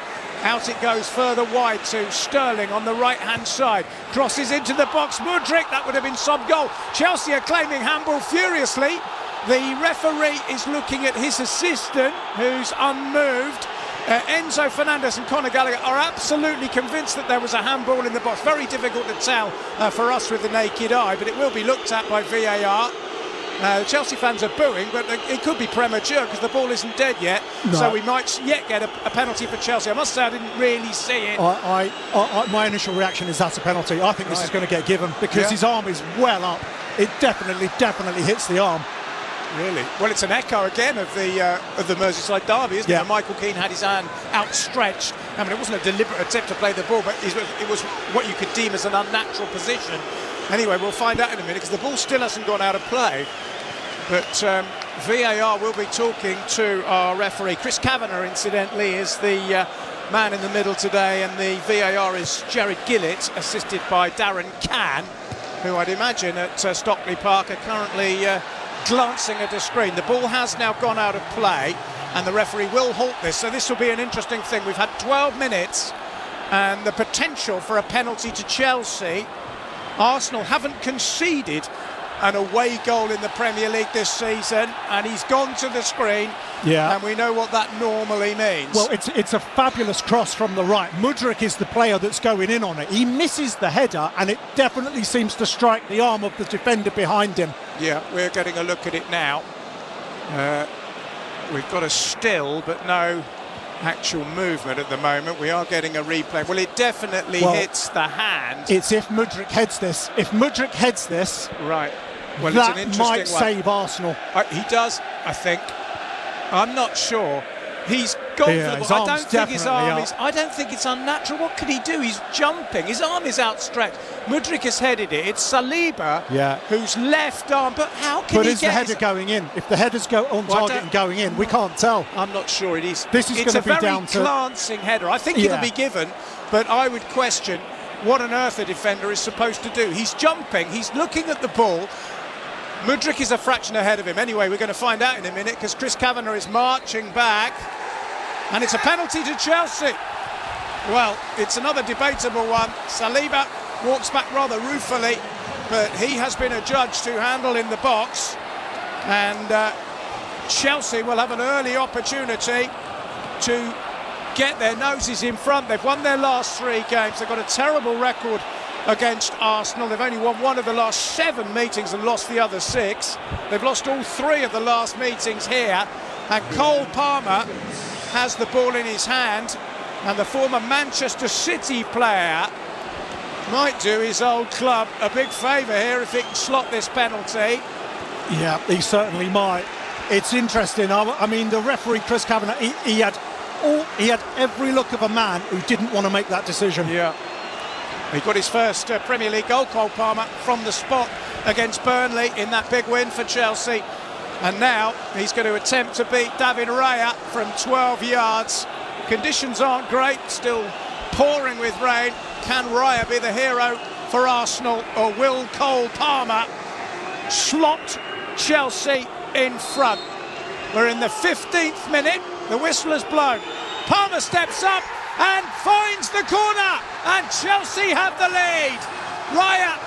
Out it goes further wide to Sterling on the right-hand side. Crosses into the box. Mudryk, that would have been some goal. Chelsea are claiming handball furiously. The referee is looking at his assistant, who's unmoved. Enzo Fernandez and Conor Gallagher are absolutely convinced that there was a handball in the box. Very difficult to tell for us with the naked eye, but it will be looked at by VAR. Chelsea fans are booing, but it could be premature because the ball isn't dead yet. No. So we might yet get a penalty for Chelsea. I must say I didn't really see it. My initial reaction is that's a penalty. I think this is going to get given because his arm is well up. It definitely hits the arm. Really? Well, it's an echo again of the Merseyside derby, isn't it? And Michael Keane had his hand outstretched. I mean, it wasn't a deliberate attempt to play the ball, but it was what you could deem as an unnatural position. Anyway, we'll find out in a minute because the ball still hasn't gone out of play. But VAR will be talking to our referee. Chris Kavanagh, incidentally, is the man in the middle today, and the VAR is Jared Gillett, assisted by Darren Cann, who I'd imagine at Stockley Park are currently glancing at a screen. The ball has now gone out of play, and the referee will halt this. So this will be an interesting thing. We've had 12 minutes, and the potential for a penalty to Chelsea. Arsenal haven't conceded an away goal in the Premier League this season, and he's gone to the screen, and we know what that normally means. Well, it's a fabulous cross from the right. Mudryk is the player that's going in on it. He misses the header, and it definitely seems to strike the arm of the defender behind him. Yeah, we're getting a look at it now. We've got a still, but no actual movement at the moment. We are getting a replay. Well, it definitely hits the hand. It's if Mudryk heads this. If Mudryk heads this, right. Well, that it's an interesting might save Arsenal. He does, I think. I'm not sure. He's gone for the ball. I don't think it's unnatural. What could he do? He's jumping. His arm is outstretched. Mudryk has headed it. It's Saliba whose left arm. But how can he get? But is the header going in? If the headers go on target and going in, we can't tell. I'm not sure it is. This is going to be down to... It's a very glancing header. I think it'll be given, but I would question what on earth a defender is supposed to do. He's jumping. He's looking at the ball. Mudryk is a fraction ahead of him. Anyway, we're going to find out in a minute because Chris Kavanagh is marching back. And it's a penalty to Chelsea. Well, it's another debatable one. Saliba walks back rather ruefully, but he has been adjudged to handle in the box. And Chelsea will have an early opportunity to get their noses in front. They've won their last 3 games. They've got a terrible record against Arsenal. They've only won 1 of the last 7 meetings and lost the other 6. They've lost all 3 of the last meetings here. And Cole Palmer has the ball in his hand, and the former Manchester City player might do his old club a big favour here if he can slot this penalty. Yeah, he certainly might. It's interesting. I mean, the referee Chris Kavanagh, he had every look of a man who didn't want to make that decision. Yeah. He got his first Premier League goal, Cole Palmer, from the spot against Burnley in that big win for Chelsea. And now he's going to attempt to beat David Raya from 12 yards. Conditions aren't great, still pouring with rain. Can Raya be the hero for Arsenal, or will Cole Palmer slot Chelsea in front? We're in the 15th minute. The whistle has blown. Palmer steps up and finds the corner, and Chelsea have the lead. Raya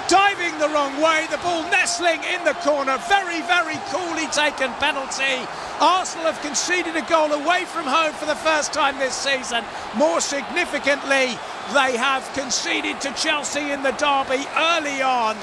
diving the wrong way, the ball nestling in the corner. Very, very coolly taken penalty. Arsenal have conceded a goal away from home for the first time this season. More significantly, they have conceded to Chelsea in the derby early on.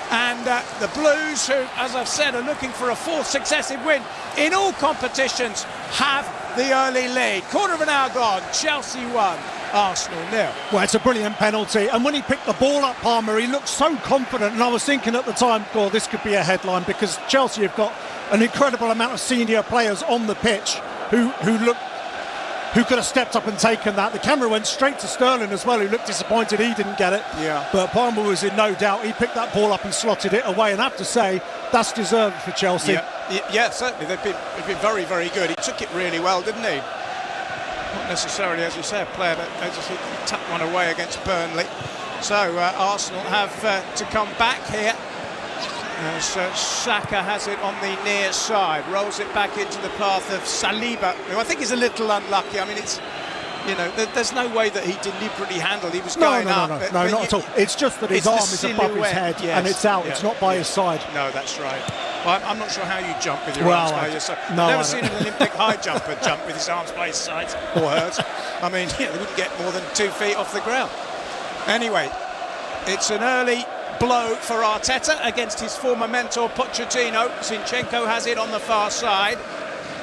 And the Blues, who, as I've said, are looking for a 4th successive win in all competitions, have the early lead. Quarter of an hour gone, Chelsea 1, Arsenal 0. Well, it's a brilliant penalty, and when he picked the ball up, Palmer, he looked so confident, and I was thinking at the time, oh, this could be a headline, because Chelsea have got an incredible amount of senior players on the pitch who could have stepped up and taken that. The camera went straight to Sterling as well, who looked disappointed he didn't get it. Yeah. But Palmer was in no doubt. He picked that ball up and slotted it away, and I have to say, that's deserved for Chelsea. Yeah, certainly. They've been very, very good. He took it really well, didn't he? Not necessarily, as you say, a player that just tucked one away against Burnley. So Arsenal have to come back here. As Saka has it on the near side, rolls it back into the path of Saliba, who I think is a little unlucky. I mean, it's, you know, there's no way that he deliberately handled. He was going up. No, not at all. It's just that his arm is above his head, and it's out. Yeah, it's not by his side. No, that's right. Well, I'm not sure how you jump with your arms by your side. I've never seen an Olympic high jumper jump with his arms by his sides or hers. I mean, they wouldn't get more than 2 feet off the ground. Anyway, it's an early blow for Arteta against his former mentor Pochettino. Zinchenko has it on the far side.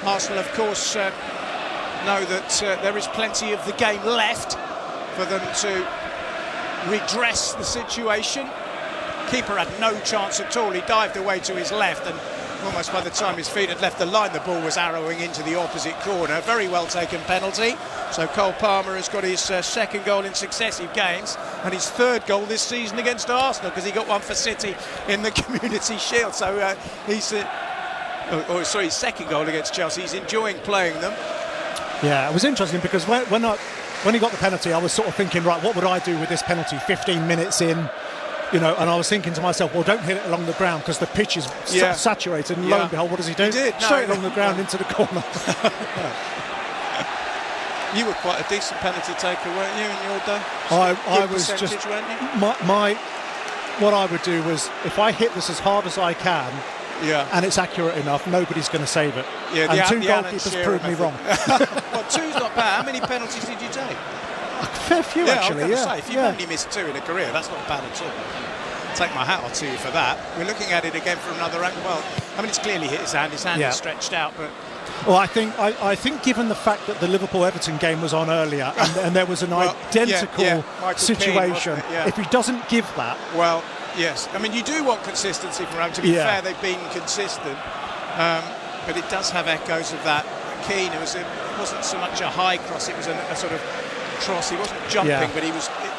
Arsenal, of course, know that there is plenty of the game left for them to redress the situation. Keeper had no chance at all. He dived away to his left, and almost by the time his feet had left the line, the ball was arrowing into the opposite corner. Very well taken penalty. So Cole Palmer has got his second goal in successive games, and his third goal this season against Arsenal, because he got one for City in the Community Shield. So his second goal against Chelsea. He's enjoying playing them. Yeah, it was interesting, because when he got the penalty, I was sort of thinking, right, what would I do with this penalty 15 minutes in? You know, and I was thinking to myself, well, don't hit it along the ground, because the pitch is saturated, and lo and behold, what does he do? He did. Straight along the ground into the corner. You were quite a decent penalty taker, weren't you, in your day? I was just, weren't you? What I would do was, if I hit this as hard as I can, and it's accurate enough, nobody's going to save it. Yeah, and two goalkeepers proved me wrong. Well, two's not bad. How many penalties did you take? A fair few, actually. I was say, if you've only missed 2 in a career, that's not bad at all. Take my hat off to you for that. We're looking at it again from another angle. Well, I mean, it's clearly hit his hand. His hand is stretched out, but. Well, I think given the fact that the Liverpool-Everton game was on earlier, and there was an identical situation, if he doesn't give that... Well, yes. I mean, you do want consistency from him. To be fair, they've been consistent. But it does have echoes of that. Keane, it wasn't so much a high cross, it was a sort of cross. He wasn't jumping, but he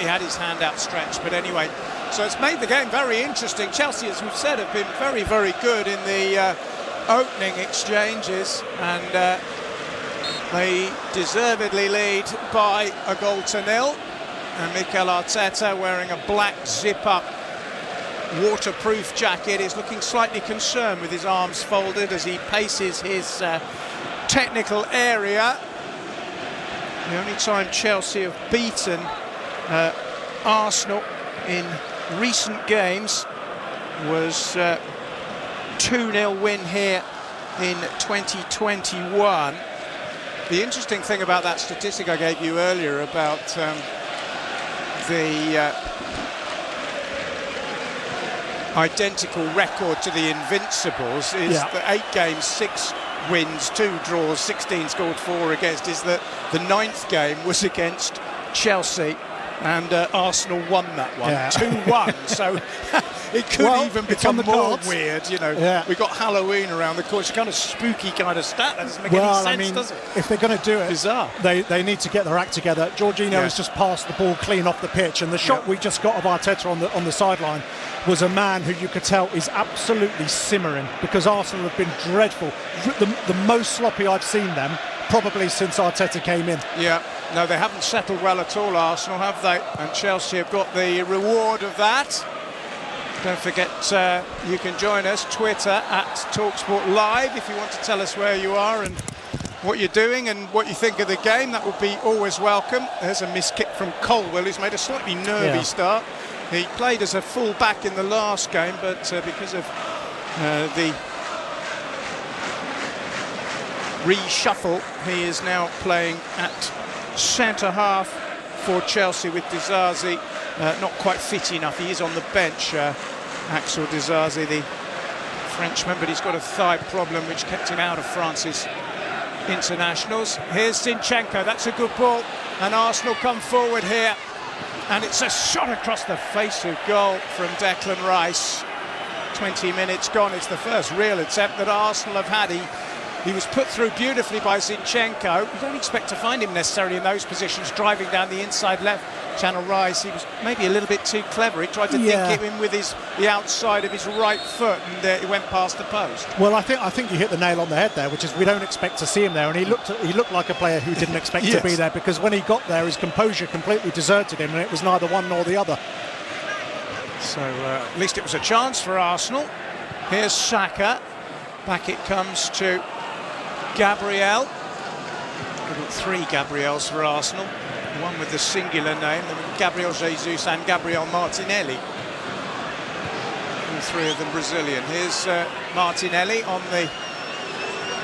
had his hand outstretched. But anyway, so it's made the game very interesting. Chelsea, as we've said, have been very, very good in the opening exchanges, and they deservedly lead by a 1-0. And Mikel Arteta, wearing a black zip-up waterproof jacket, is looking slightly concerned with his arms folded as he paces his technical area. The only time Chelsea have beaten Arsenal in recent games was 2-0 win here in 2021. The interesting thing about that statistic I gave you earlier about the identical record to the Invincibles is that 8 games, 6 wins, 2 draws, 16 scored, 4 against, is that the 9th game was against Chelsea, and Arsenal won that one 2-1. So it could even become more weird, you know. We've got Halloween around the corner. It's a kind of spooky kind of stat. That doesn't make any sense, does it? If they're going to do it, bizarre. They need to get their act together. Jorginho has just passed the ball clean off the pitch, and the shot we just got of Arteta on the sideline was a man who you could tell is absolutely simmering, because Arsenal have been dreadful. The most sloppy I've seen them probably since Arteta came in. Yeah. No, they haven't settled well at all, Arsenal, have they? And Chelsea have got the reward of that. Don't forget, you can join us, Twitter @TalkSport Live, if you want to tell us where you are and what you're doing and what you think of the game. That would be always welcome. There's a missed kick from Colwell, who's made a slightly nervy start. He played as a full-back in the last game, but because of the reshuffle, he is now playing at centre-half for Chelsea with Disasi not quite fit enough. He is on the bench, Axel Disasi, the Frenchman, but he's got a thigh problem which kept him out of France's internationals. Here's Zinchenko, that's a good ball. and Arsenal come forward here, and it's a shot across the face of goal from Declan Rice. 20 minutes gone. It's the first real attempt that Arsenal have had. He was put through beautifully by Zinchenko. You don't expect to find him necessarily in those positions, driving down the inside left channel. Rice, he was maybe a little bit too clever. He tried to think it in with the outside of his right foot, and he went past the post. Well, I think you hit the nail on the head there, which is we don't expect to see him there, and he looked like a player who didn't expect to be there, because when he got there, his composure completely deserted him, and it was neither one nor the other. So at least it was a chance for Arsenal. Here's Saka. Back it comes to Gabriel. We've got 3 Gabriels for Arsenal. One with the singular name, Gabriel Jesus and Gabriel Martinelli. All 3 of them Brazilian. Here's Martinelli on the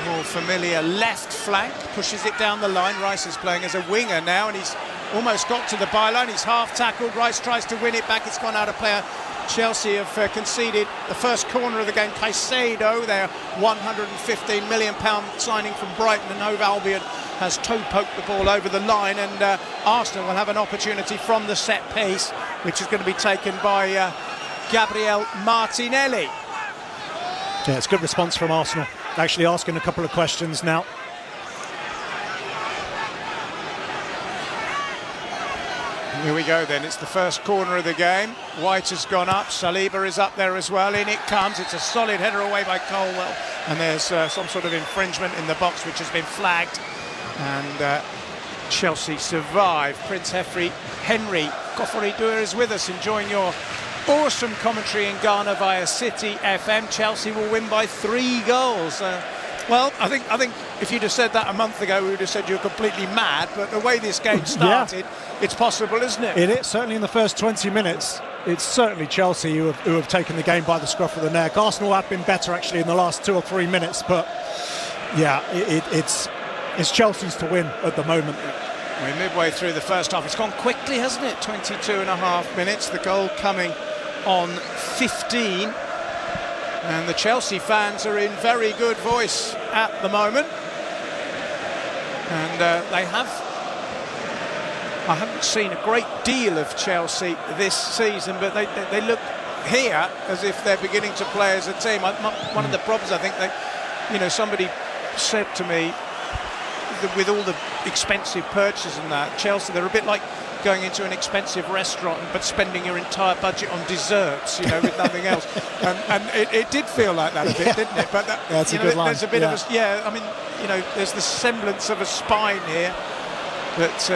more familiar left flank. Pushes it down the line. Rice is playing as a winger now, and he's almost got to the byline. He's half tackled. Rice tries to win it back. It's gone out of play. Chelsea have conceded the first corner of the game. Caicedo, their £115 million signing from Brighton and Hove Albion, has toe-poked the ball over the line, and Arsenal will have an opportunity from the set piece, which is going to be taken by Gabriel Martinelli. Yeah, it's a good response from Arsenal. Actually asking a couple of questions now. Here we go then, it's the first corner of the game. White has gone up, Saliba is up there as well. In it comes, it's a solid header away by Colwell, and there's some sort of infringement in the box which has been flagged, and Chelsea survive. Prince Henry Koforidua is with us, enjoying your awesome commentary in Ghana via City FM. Chelsea will win by 3 goals. Well, I think if you'd have said that a month ago, we would have said you're completely mad. But the way this game started, it's possible, isn't it? It is, certainly in the first 20 minutes. It's certainly Chelsea who have taken the game by the scruff of the neck. Arsenal have been better actually in the last 2 or 3 minutes, but yeah, it's Chelsea's to win at the moment. We're midway through the first half. It's gone quickly, hasn't it? 22.5 minutes. The goal coming on 15. And the Chelsea fans are in very good voice at the moment. And I haven't seen a great deal of Chelsea this season, but they look here as if they're beginning to play as a team. One of the problems, I think, somebody said to me, with all the expensive purchases and that, Chelsea, they're a bit like going into an expensive restaurant but spending your entire budget on desserts, with nothing else. And it did feel like that a bit, didn't it? But that's a good line. There's a bit of a, there's the semblance of a spine here. But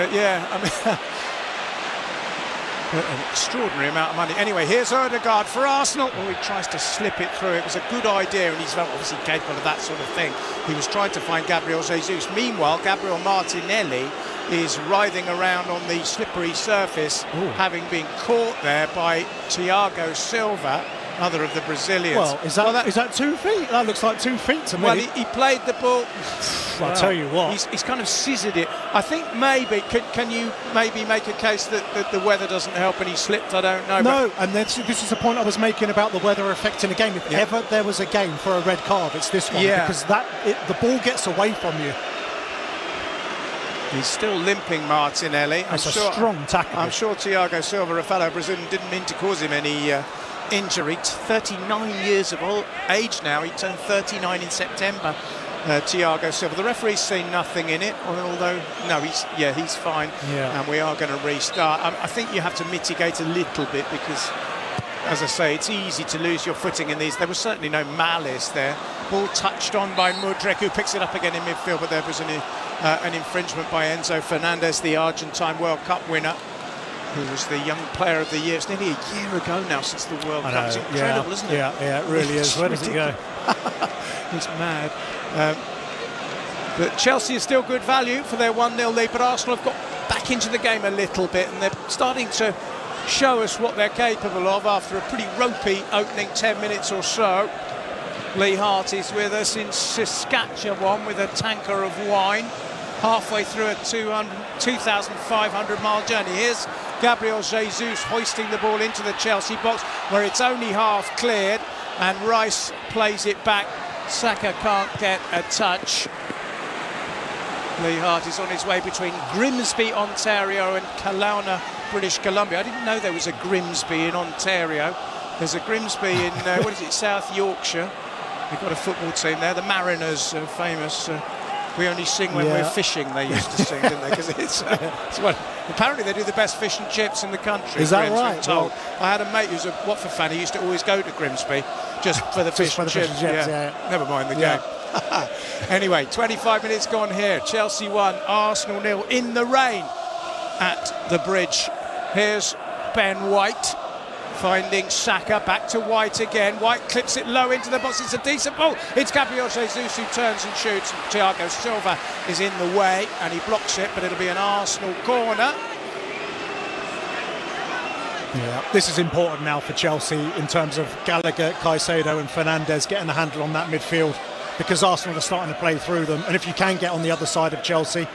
an extraordinary amount of money. Anyway, here's Odegaard for Arsenal. Oh, he tries to slip it through. It was a good idea, and he's obviously capable of that sort of thing. He was trying to find Gabriel Jesus. Meanwhile, Gabriel Martinelli is writhing around on the slippery surface, having been caught there by Thiago Silva, another of the Brazilians. Well, is that 2 feet? That looks like 2 feet to me. Well, he played the ball. I'll tell you what. He's kind of scissored it. I think maybe, can you maybe make a case that the weather doesn't help and he slipped? I don't know. No, and this is the point I was making about the weather affecting a game. If ever there was a game for a red card, it's this one. Yeah. Because the ball gets away from you. He's still limping, Martinelli. That's a strong tackle. I'm sure Thiago Silva, a fellow Brazilian, didn't mean to cause him any injury. 39 years of age now. He turned 39 in September. Thiago Silva. The referee's seen nothing in it, although no, he's fine. Yeah. And we are going to restart. I think you have to mitigate a little bit because, as I say, it's easy to lose your footing in these. There was certainly no malice there. Ball touched on by Mudryk, who picks it up again in midfield, but there was an infringement by Enzo Fernandez, the Argentine World Cup winner, who was the young player of the year. It's nearly a year ago now since the World Cup. It's incredible, isn't it? Yeah, it really is. Where does it go? It's mad. But Chelsea is still good value for their 1-0 lead, but Arsenal have got back into the game a little bit, and they're starting to show us what they're capable of after a pretty ropey opening 10 minutes or so. Lee Hart is with us in Saskatchewan with a tanker of wine, halfway through a 2,500 mile journey. Here's Gabriel Jesus hoisting the ball into the Chelsea box, where it's only half cleared, and Rice plays it back. Saka can't get a touch. Lee Hart is on his way between Grimsby, Ontario and Kelowna, British Columbia. I didn't know there was a Grimsby in Ontario. There's a Grimsby in, South Yorkshire. We've got a football team there. The Mariners are famous. We only sing when we're fishing, they used to sing, didn't they? Because it's apparently they do the best fish and chips in the country. Is that right? Well, I had a mate who's a Watford fan. He used to always go to Grimsby just for the fish and chips. Never mind the game. Anyway, 25 minutes gone here. Chelsea 1, Arsenal 0 in the rain at the Bridge. Here's Ben White finding Saka, back to White again. White clips it low into the box. It's a decent ball. It's Gabriel Jesus who turns and shoots. Thiago Silva is in the way and he blocks it, but it'll be an Arsenal corner. Yeah, this is important now for Chelsea in terms of Gallagher, Caicedo and Fernandes getting a handle on that midfield, because Arsenal are starting to play through them. And if you can get on the other side of Chelsea,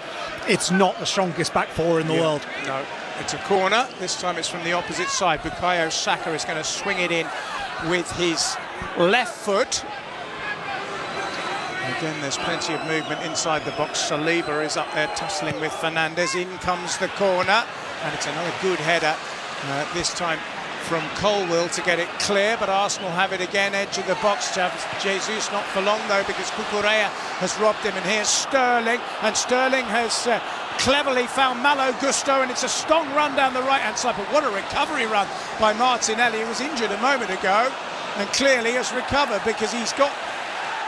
it's not the strongest back four in the world. No, it's a corner. This time it's from the opposite side. Bukayo Saka is going to swing it in with his left foot. Again, there's plenty of movement inside the box. Saliba is up there tussling with Fernandes. In comes the corner, and it's another good header. This time from Colwill to get it clear, but Arsenal have it again, edge of the box. Jesus not for long though, because Cucurella has robbed him, and here's Sterling, and Sterling has cleverly found Malo Gusto, and it's a strong run down the right hand side, but what a recovery run by Martinelli, who was injured a moment ago and clearly has recovered because he's got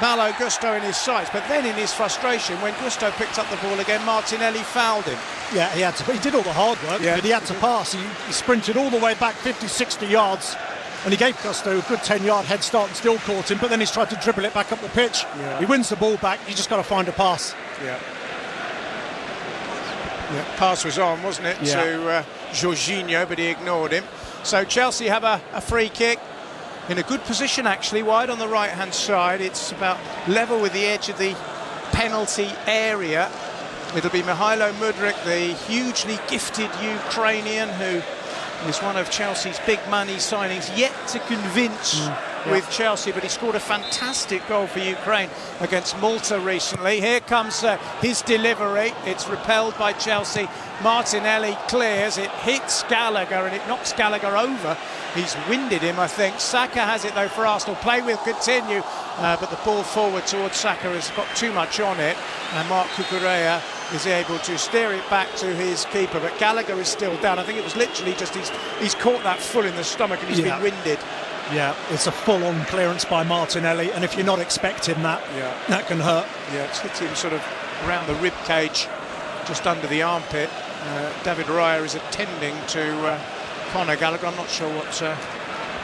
Malo Gusto in his sights. But then in his frustration, when Gusto picked up the ball again, Martinelli fouled him. Yeah, he did all the hard work, but he had to pass. He sprinted all the way back 50-60 yards, and he gave Gusto a good 10-yard head start and still caught him, but then he's tried to dribble it back up the pitch. He wins the ball back, you just got to find a pass. Pass was on, wasn't it, to Jorginho, but he ignored him. So Chelsea have a free kick in a good position, actually, wide on the right-hand side. It's about level with the edge of the penalty area. It'll be Mihailo Mudryk, the hugely gifted Ukrainian who is one of Chelsea's big money signings, yet to convince with Chelsea, but he scored a fantastic goal for Ukraine against Malta recently. Here comes his delivery. It's repelled by Chelsea. Martinelli clears, it hits Gallagher and it knocks Gallagher over. He's winded him, I think. Saka has it though for Arsenal. Play will continue, but the ball forward towards Saka has got too much on it, and Marc Cucurella is able to steer it back to his keeper, but Gallagher is still down. I think it was literally just he's caught that full in the stomach and he's been winded. Yeah, it's a full-on clearance by Martinelli, and if you're not expecting that, that can hurt. Yeah, it's hit him sort of around the rib cage, just under the armpit. David Raya is attending to Conor Gallagher. I'm not sure what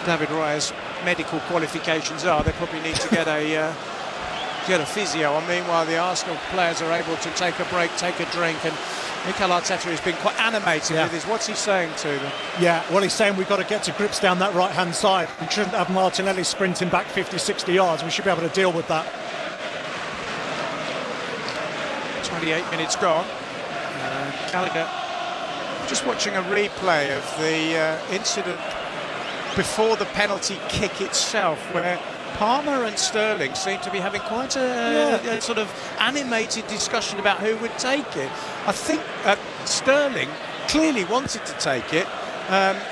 David Raya's medical qualifications are. They probably need to get a physio. And meanwhile, the Arsenal players are able to take a break, take a drink, and Mikel Arteta has been quite animated with his. What's he saying to them? Yeah, well, he's saying we've got to get to grips down that right-hand side. We shouldn't have Martinelli sprinting back 50-60 yards. We should be able to deal with that. 28 minutes gone. Gallagher just watching a replay of the incident before the penalty kick itself, where Palmer and Sterling seem to be having quite a sort of animated discussion about who would take it. I think Sterling clearly wanted to take it.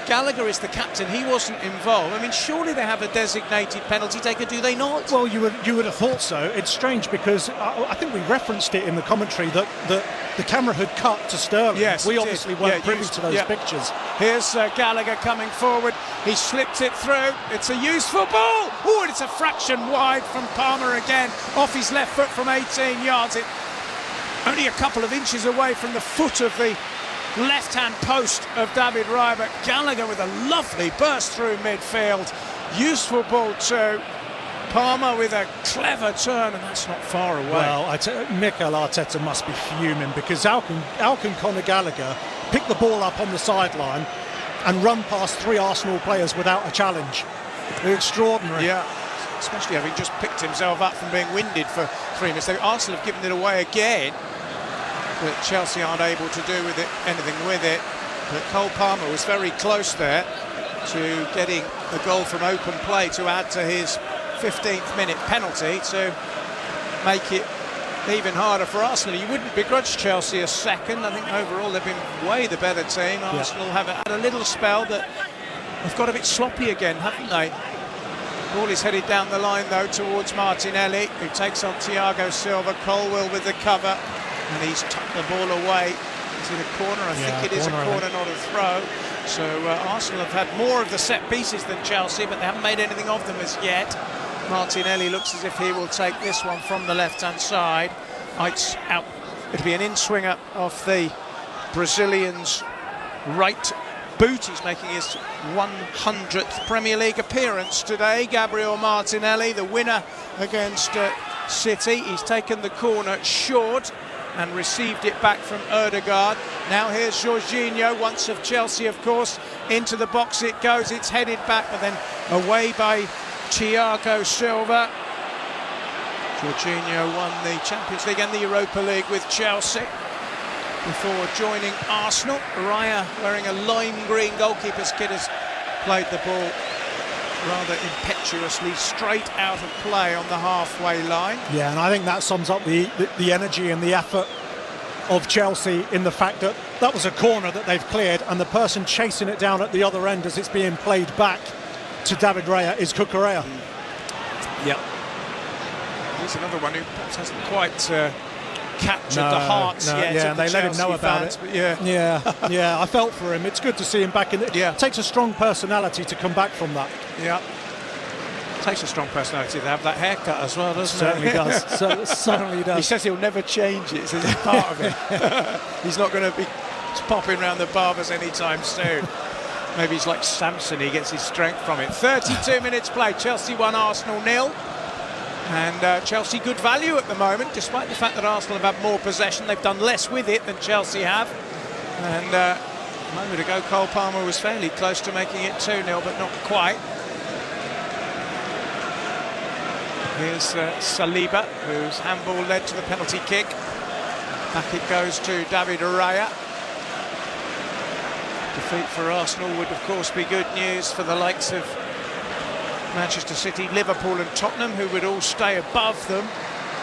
Gallagher is the captain. He wasn't involved. I mean, surely they have a designated penalty taker, do they not? Well, you would have thought so. It's strange because I think we referenced it in the commentary that the camera had cut to Sterling. Yes, we obviously weren't privy to those pictures. Here's Gallagher coming forward. He slipped it through. It's a useful ball. Oh, and it's a fraction wide from Palmer again, off his left foot from 18 yards. It only a couple of inches away from the foot of the left-hand post of David Raya, but Gallagher with a lovely burst through midfield. Useful ball too. Palmer with a clever turn, and that's not far away. Well, Mikel Arteta must be fuming, because how can Conor Gallagher pick the ball up on the sideline and run past three Arsenal players without a challenge? They're extraordinary. Yeah, especially having just picked himself up from being winded for 3 minutes. Arsenal have given it away again, but Chelsea aren't able to do anything with it. But Cole Palmer was very close there to getting a goal from open play to add to his 15th minute penalty to make it even harder for Arsenal. You wouldn't begrudge Chelsea a second. I think overall they've been way the better team. Arsenal have had a little spell, but they've got a bit sloppy again, haven't they? Ball is headed down the line though towards Martinelli, who takes on Thiago Silva. Colwill with the cover, and he's tucked the ball away. Is it a corner? I think it is a corner, not a throw. So Arsenal have had more of the set pieces than Chelsea, but they haven't made anything of them as yet. Martinelli looks as if he will take this one from the left-hand side. It's out. It'll be an in-swinger off the Brazilian's right boot. He's making his 100th Premier League appearance today. Gabriel Martinelli, the winner against City. He's taken the corner short and received it back from Ødegaard. Now here's Jorginho, once of Chelsea, of course. Into the box it goes. It's headed back, but then away by Thiago Silva. Jorginho won the Champions League and the Europa League with Chelsea before joining Arsenal. Raya, wearing a lime green goalkeeper's kit, has played the ball rather impetuously straight out of play on the halfway line. Yeah, and I think that sums up the energy and the effort of Chelsea in the fact that that was a corner that they've cleared, and the person chasing it down at the other end as it's being played back to David Raya is Cucurella. Yep. He's another one who perhaps hasn't quite captured the hearts yet. Yeah, of they the let him Chelsea know about fans, it. But Yeah, I felt for him. It's good to see him back in. It takes a strong personality to come back from that. Yeah. Takes a strong personality to have that haircut as well, doesn't Certainly it? does. Certainly does. He says he'll never change it, so it's part of it. He's not going to be popping around the barbers anytime soon. Maybe he's like Samson, he gets his strength from it. 32 minutes played, Chelsea 1, Arsenal 0. And Chelsea good value at the moment, despite the fact that Arsenal have had more possession. They've done less with it than Chelsea have. And a moment ago, Cole Palmer was fairly close to making it 2-0, but not quite. Here's Saliba, whose handball led to the penalty kick. Back it goes to David Raya. Defeat for Arsenal would, of course, be good news for the likes of Manchester City, Liverpool and Tottenham, who would all stay above them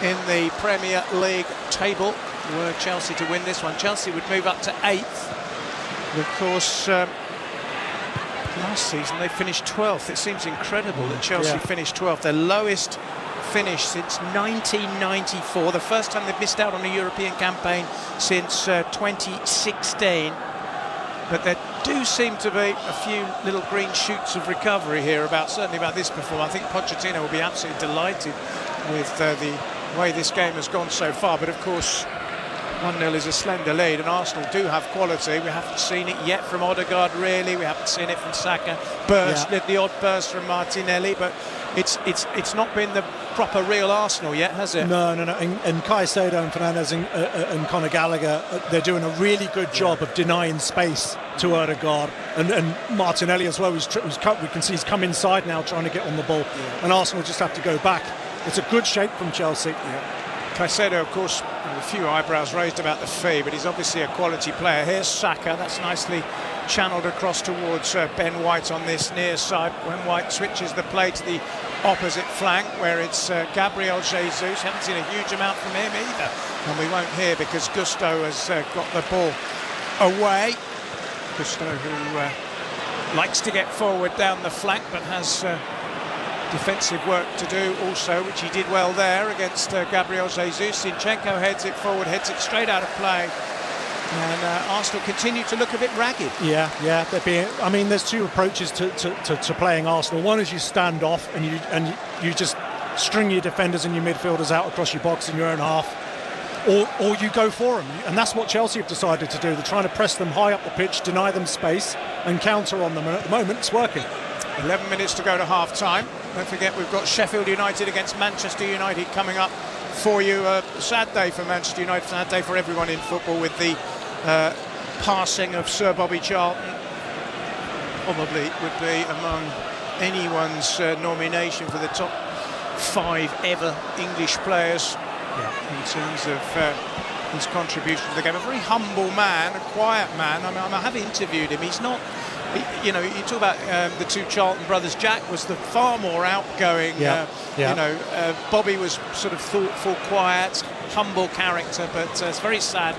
in the Premier League table. Were Chelsea to win this one, Chelsea would move up to 8th. Of course, last season they finished 12th. It seems incredible that Chelsea finished 12th. Their lowest finish since 1994, the first time they've missed out on a European campaign since 2016. But there do seem to be a few little green shoots of recovery here, certainly about this performance. I think Pochettino will be absolutely delighted with the way this game has gone so far. But of course, 1-0 is a slender lead, and Arsenal do have quality. We haven't seen it yet from Ødegaard, really. We haven't seen it from Saka. The odd burst from Martinelli, but it's not been the proper real Arsenal yet, has it? No. And Caicedo and Fernandes and Conor Gallagher, they're doing a really good job of denying space to Ødegaard. And Martinelli as well, we can see he's come inside now trying to get on the ball. And Arsenal just have to go back. It's a good shape from Chelsea. Caicedo, of course, with a few eyebrows raised about the fee, but he's obviously a quality player. Here's Saka, that's nicely channeled across towards Ben White on this near side. When White switches the play to the opposite flank, where it's Gabriel Jesus. Haven't seen a huge amount from him either, and we won't hear because Gusto has got the ball away. Gusto, who likes to get forward down the flank, but has defensive work to do also, which he did well there against Gabriel Jesus. Zinchenko heads it forward, heads it straight out of play. And Arsenal continue to look a bit ragged. Yeah. There's two approaches to playing Arsenal. One is you stand off and you just string your defenders and your midfielders out across your box in your own half, or you go for them. And that's what Chelsea have decided to do. They're trying to press them high up the pitch, deny them space, and counter on them. And at the moment, it's working. 11 minutes to go to half-time. Don't forget, we've got Sheffield United against Manchester United coming up for you. A sad day for Manchester United, sad day for everyone in football with the passing of Sir Bobby Charlton. Probably would be among anyone's nomination for the top 5 ever English players in terms of his contribution to the game. A very humble man, a quiet man. I have interviewed him. He's not You know, you talk about the two Charlton brothers. Jack was the far more outgoing. You know, Bobby was sort of thoughtful, quiet, humble character, but it's very sad.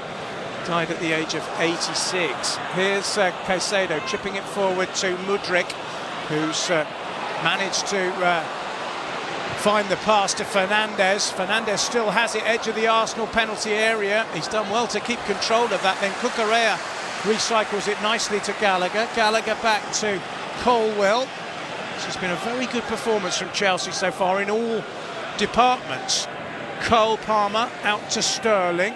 Died at the age of 86. Here's Caicedo chipping it forward to Mudryk, who's managed to find the pass to Fernandes. Fernandes still has it, edge of the Arsenal penalty area. He's done well to keep control of that. Then Cucurella recycles it nicely to Gallagher. Gallagher back to Colwill. This has been a very good performance from Chelsea so far in all departments. Cole Palmer out to Sterling.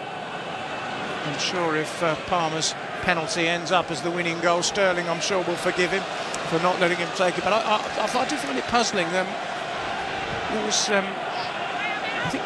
I'm sure if Palmer's penalty ends up as the winning goal, Sterling, I'm sure, will forgive him for not letting him take it. But I do find it puzzling. It was, I think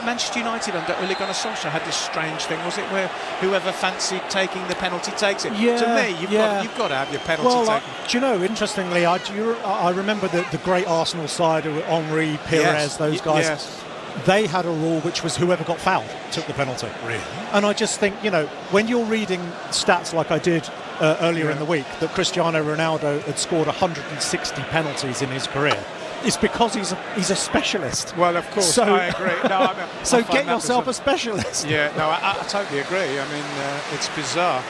Manchester United under Ole Gunnar Solskjaer had this strange thing, was it, where whoever fancied taking the penalty takes it? Yeah, to me, you've got to have your penalty taken. Do you know, interestingly, I remember the great Arsenal side, Henry, Pires, those guys. Yes. They had a rule which was whoever got fouled took the penalty. Really? And I just think, you know, when you're reading stats like I did earlier in the week, that Cristiano Ronaldo had scored 160 penalties in his career, it's because he's a specialist. Well, of course, so, I agree. No, so get yourself a specialist. Yeah, no, I totally agree. I mean, it's bizarre.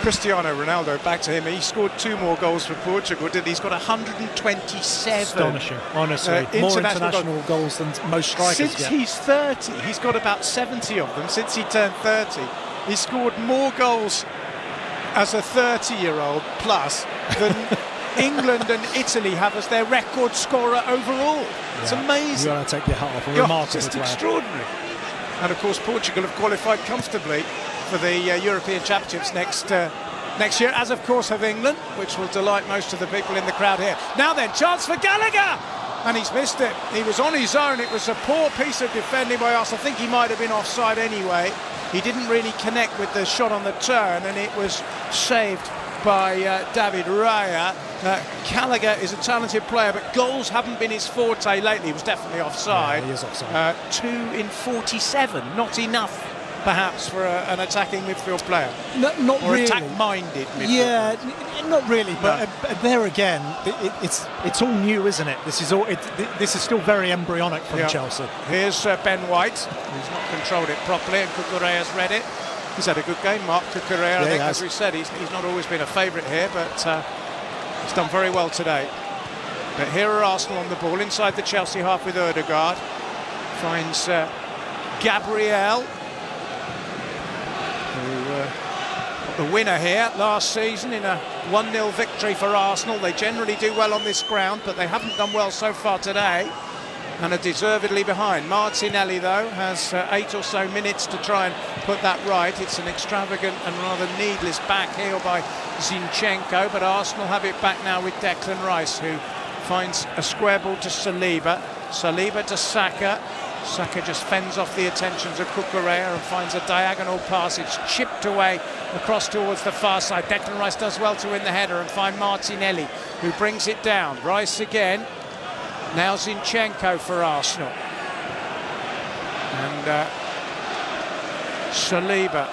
Cristiano Ronaldo, back to him, he scored 2 more goals for Portugal, didn't he? He's got 127. Astonishing, honestly. More international goals than most strikers Since get. he's 30, he's got about 70 of them since he turned 30. He scored more goals as a 30-year-old plus than England and Italy have as their record scorer overall. It's amazing. You've got to take your hat off. Remarkable. Just extraordinary. And of course, Portugal have qualified comfortably for the European Championships next year, as of course have England, which will delight most of the people in the crowd here. Now then, chance for Gallagher! And he's missed it. He was on his own. It was a poor piece of defending by us. I think he might have been offside anyway. He didn't really connect with the shot on the turn, and it was saved by David Raya. Gallagher is a talented player, but goals haven't been his forte lately. He was definitely offside. Yeah, he is offside. 2 in 47, not enough perhaps for an attacking midfield player. Not or really. Attack-minded midfield. Yeah, not really. But there again, it's all new, isn't it? This is still very embryonic from Chelsea. Here's Ben White, who's not controlled it properly, and Cucurella's read it. He's had a good game, Mark Cucurella. I think, as we said, he's not always been a favourite here, but he's done very well today. But here are Arsenal on the ball inside the Chelsea half with Ødegaard. Finds Gabriel, who got the winner here last season in a 1-0 victory for Arsenal. They generally do well on this ground, but they haven't done well so far today and are deservedly behind. Martinelli, though, has 8 or so minutes to try and put that right. It's an extravagant and rather needless back heel by Zinchenko, but Arsenal have it back now with Declan Rice, who finds a square ball to Saliba. Saliba to Saka. Saka just fends off the attentions of Cucurella and finds a diagonal pass. It's chipped away across towards the far side. Declan Rice does well to win the header and find Martinelli, who brings it down. Rice again. Now Zinchenko for Arsenal. And Saliba.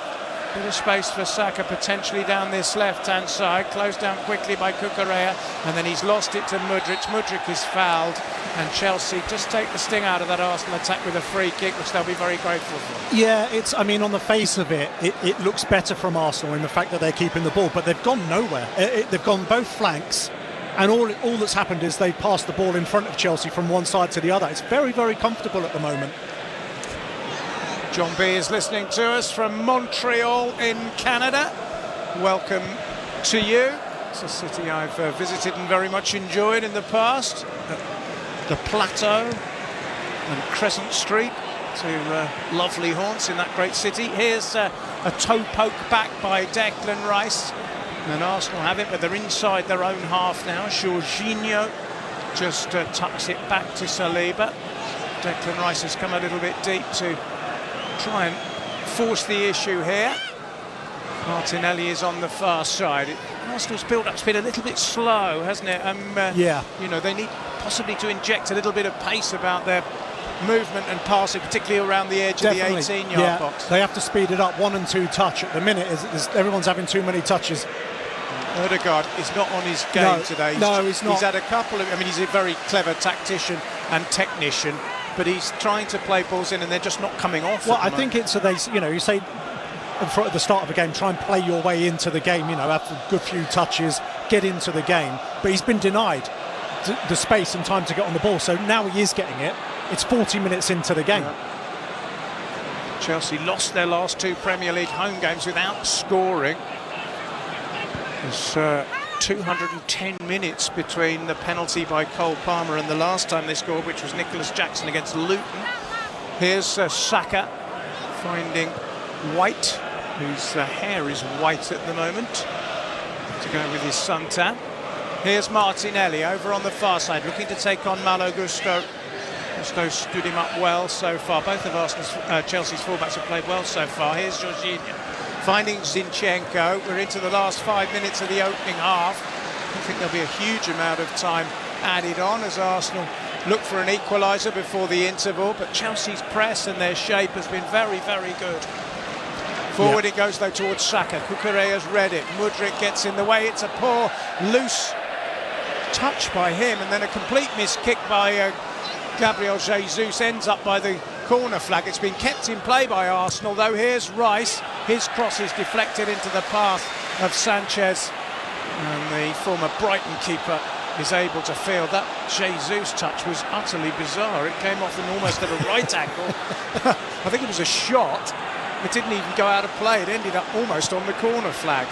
Bit of space for Saka potentially down this left-hand side. Closed down quickly by Cucurella. And then he's lost it to Mudryk. Mudryk is fouled. And Chelsea just take the sting out of that Arsenal attack with a free kick, which they'll be very grateful for. Yeah, I mean, on the face of it, it looks better from Arsenal in the fact that they're keeping the ball, but they've gone nowhere. They've gone both flanks. And all that's happened is they've passed the ball in front of Chelsea from one side to the other. It's very, very comfortable at the moment. John B is listening to us from Montreal in Canada. Welcome to you. It's a city I've visited and very much enjoyed in the past. The Plateau and Crescent Street, two lovely haunts in that great city. Here's a toe poke back by Declan Rice. And Arsenal have it, but they're inside their own half now. Jorginho just tucks it back to Saliba. Declan Rice has come a little bit deep to try and force the issue here. Martinelli is on the far side. Arsenal's build-up's been a little bit slow, hasn't it? Yeah. You know, they need possibly to inject a little bit of pace about their movement and passing, particularly around the edge of the 18-yard box. They have to speed it up. 1 and 2 touch at the minute. Everyone's having too many touches. Ødegaard is not on his game today. No, he's not. He's had a couple of... I mean, he's a very clever tactician and technician, but he's trying to play balls in and they're just not coming off. Well, I think it's you say at the start of a game, try and play your way into the game, have a good few touches, get into the game. But he's been denied the space and time to get on the ball, so now he is getting it. It's 40 minutes into the game. Yeah. Chelsea lost their last 2 Premier League home games without scoring. There's 210 minutes between the penalty by Cole Palmer and the last time they scored, which was Nicholas Jackson against Luton. Here's Saka finding White, whose hair is white at the moment, to go with his suntan. Here's Martinelli over on the far side, looking to take on Malo Gusto. Gusto stood him up well so far. Both of Chelsea's fullbacks have played well so far. Here's Jorginho finding Zinchenko. We're into the last 5 minutes of the opening half. I think there'll be a huge amount of time added on as Arsenal look for an equaliser before the interval, but Chelsea's press and their shape has been very, very good. Forward it goes though towards Saka. Cucurella's read it. Mudryk gets in the way. It's a poor loose touch by him, and then a complete miss kick by Gabriel Jesus ends up by the corner flag. It's been kept in play by Arsenal though. Here's Rice. His cross is deflected into the path of Sanchez, and the former Brighton keeper is able to feel that Jesus touch was utterly bizarre. It came off and almost at a right angle. I think it was a shot. It didn't even go out of play. It ended up almost on the corner flag.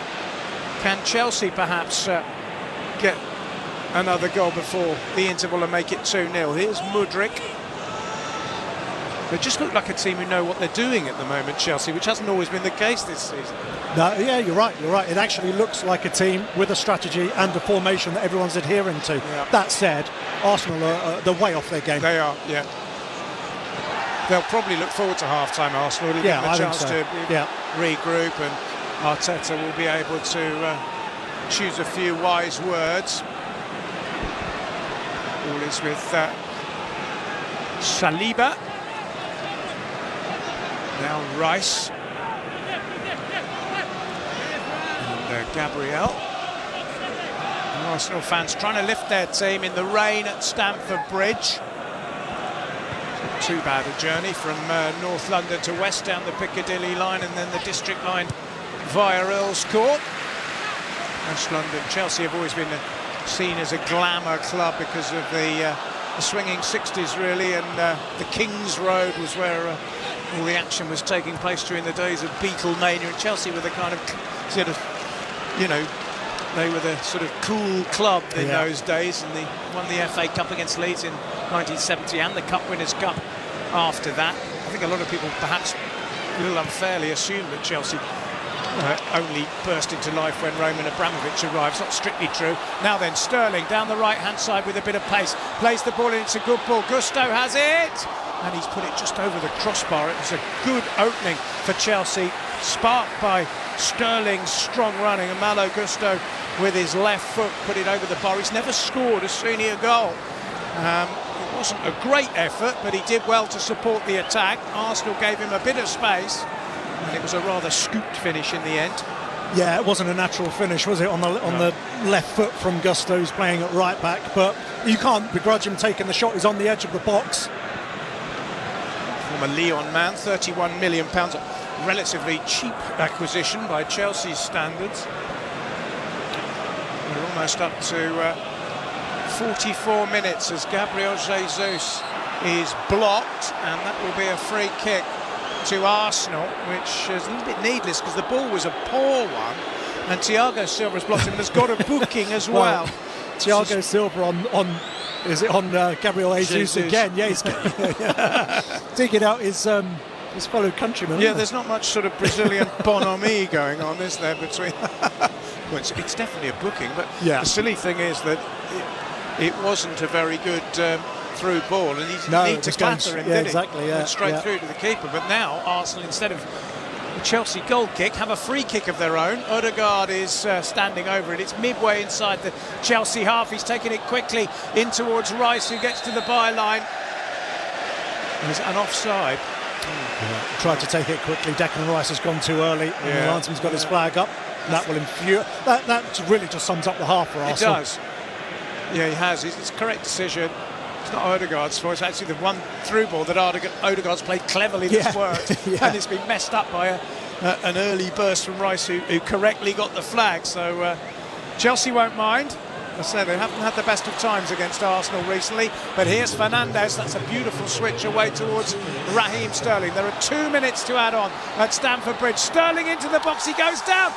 Can Chelsea perhaps get another goal before the interval and make it 2-0? Here's Mudryk. They just look like a team who know what they're doing at the moment, Chelsea, which hasn't always been the case this season. No, yeah, you're right. It actually looks like a team with a strategy and a formation that everyone's adhering to. Yeah. That said, Arsenal are way off their game. They are, yeah. They'll probably look forward to half-time, Arsenal. It'll give them a chance to regroup, and Arteta will be able to choose a few wise words. All is with Saliba. Now Rice. And Gabriel. Arsenal fans trying to lift their team in the rain at Stamford Bridge. Not too bad a journey from North London to West down the Piccadilly line and then the District line via Earls Court. West London. Chelsea have always been seen as a glamour club because of the swinging 60s really, and the King's Road was where all the action was taking place during the days of Beatlemania, and Chelsea were the kind of sort of, you know, they were the sort of cool club in those days, and they won the FA Cup against Leeds in 1970 and the Cup Winners' Cup after that. I think a lot of people perhaps a little unfairly assumed that Chelsea only burst into life when Roman Abramovich arrives. Not strictly true. Now then, Sterling down the right-hand side with a bit of pace. Plays the ball in, it's a good ball. Gusto has it! And he's put it just over the crossbar. It was a good opening for Chelsea, sparked by Sterling's strong running, and Malo Gusto with his left foot put it over the bar. He's never scored a senior goal. It wasn't a great effort, but he did well to support the attack. Arsenal gave him a bit of space, and it was a rather scooped finish in the end. Yeah, it wasn't a natural finish, was it, on the left foot from Gusto, who's playing at right back, but you can't begrudge him taking the shot. He's on the edge of the box. Former Lyon man, £31 million, a relatively cheap acquisition by Chelsea's standards. We're almost up to 44 minutes as Gabriel Jesus is blocked, and that will be a free kick to Arsenal, which is a little bit needless because the ball was a poor one, and Thiago Silva has blocked him and has got a booking as well. Thiago Silva on Gabriel Jesus again. Yeah, he's digging out his fellow countryman. Yeah, there's not much sort of Brazilian bonhomie going on, is there, between... Well, it's definitely a booking, but the silly thing is that it wasn't a very good through ball, and he didn't need to clatter him, did he? Exactly, went straight through to the keeper. But now Arsenal, instead of the Chelsea goal kick, have a free kick of their own. Ødegaard is standing over it. It's midway inside the Chelsea half. He's taking it quickly in towards Rice, who gets to the byline. There's an offside. Tried to take it quickly. Declan Rice has gone too early. And the linesman's got his flag up. That will infuriate. That really just sums up the half for Arsenal. It does. Yeah, he has. It's a correct decision. It's not Odegaard's fault. It's actually the one through ball that Odegaard's played cleverly that's worked. And it's been messed up by an early burst from Rice who correctly got the flag. So Chelsea won't mind. I said they haven't had the best of times against Arsenal recently, but here's Fernandes. That's a beautiful switch away towards Raheem Sterling. There are 2 minutes to add on at Stamford Bridge. Sterling into the box, he goes down.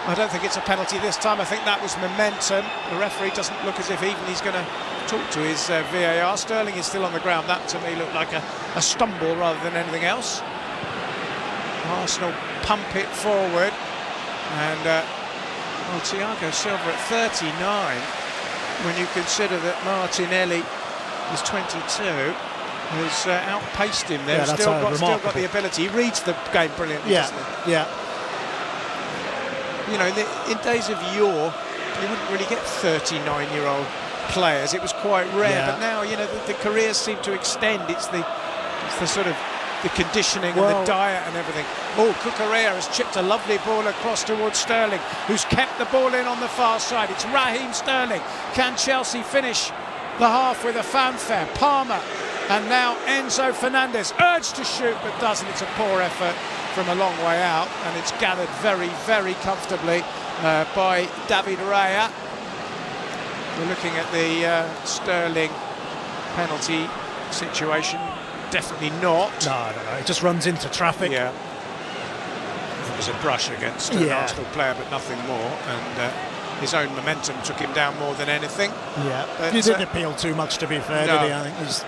I don't think it's a penalty this time. I think that was momentum. The referee doesn't look as if even he's going to talk to his VAR. Sterling is still on the ground. That to me looked like a stumble rather than anything else. Arsenal pump it forward, and Thiago Silva at 39, when you consider that Martinelli is 22, has outpaced him there. Still got the ability. He reads the game brilliantly, doesn't he? Yeah. You know, in days of yore, you wouldn't really get 39-year-old players. It was quite rare, but now, you know, the careers seem to extend. It's the sort of the conditioning and the diet and everything. Oh, Cucurella has chipped a lovely ball across towards Sterling, who's kept the ball in on the far side. It's Raheem Sterling. Can Chelsea finish the half with a fanfare? Palmer, and now Enzo Fernandez, urged to shoot but doesn't. It's a poor effort from a long way out, and it's gathered very, very comfortably by David Raya. We're looking at the Sterling penalty situation. Definitely not. No. It just runs into traffic. Yeah. It was a brush against an Arsenal player, but nothing more. And his own momentum took him down more than anything. Yeah. But he didn't appeal too much, to be fair, did he? I think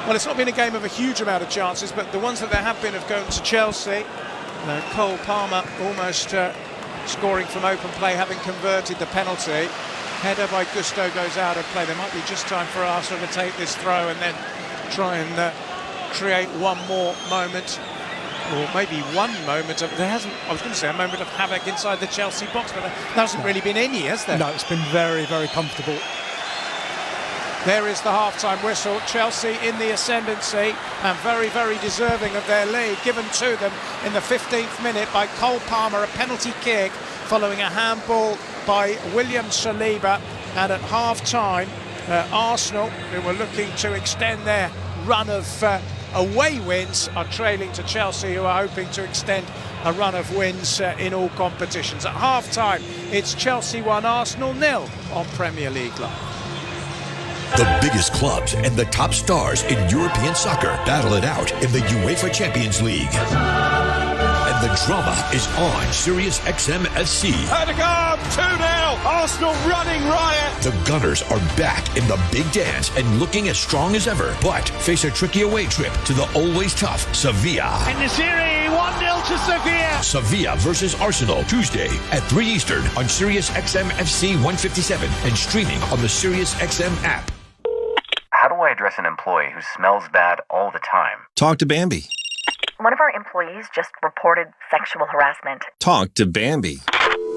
well, it's not been a game of a huge amount of chances, but the ones that there have been have gone to Chelsea. Cole Palmer almost scoring from open play, having converted the penalty. Header by Gusto goes out of play. There might be just time for Arsenal to take this throw and then try and create one more moment, or maybe one moment of, I was going to say a moment of havoc inside the Chelsea box, but there hasn't really been any, has there? No, it's been very, very comfortable. There is the half-time whistle. Chelsea in the ascendancy and very, very deserving of their lead, given to them in the 15th minute by Cole Palmer, a penalty kick following a handball by William Saliba. And at half-time, Arsenal, who were looking to extend their run of away wins, are trailing to Chelsea, who are hoping to extend a run of wins in all competitions. At half-time, it's Chelsea 1, Arsenal 0 on Premier League Live. The biggest clubs and the top stars in European soccer battle it out in the UEFA Champions League. And the drama is on Sirius XM FC. Odegaard, 2-0, Arsenal running riot. The Gunners are back in the big dance and looking as strong as ever, but face a tricky away trip to the always tough Sevilla. In the series, 1-0 to Sevilla. Sevilla versus Arsenal, Tuesday at 3 Eastern on Sirius XM FC 157 and streaming on the Sirius XM app. How do I address an employee who smells bad all the time? Talk to Bambi. One of our employees just reported sexual harassment. Talk to Bambi.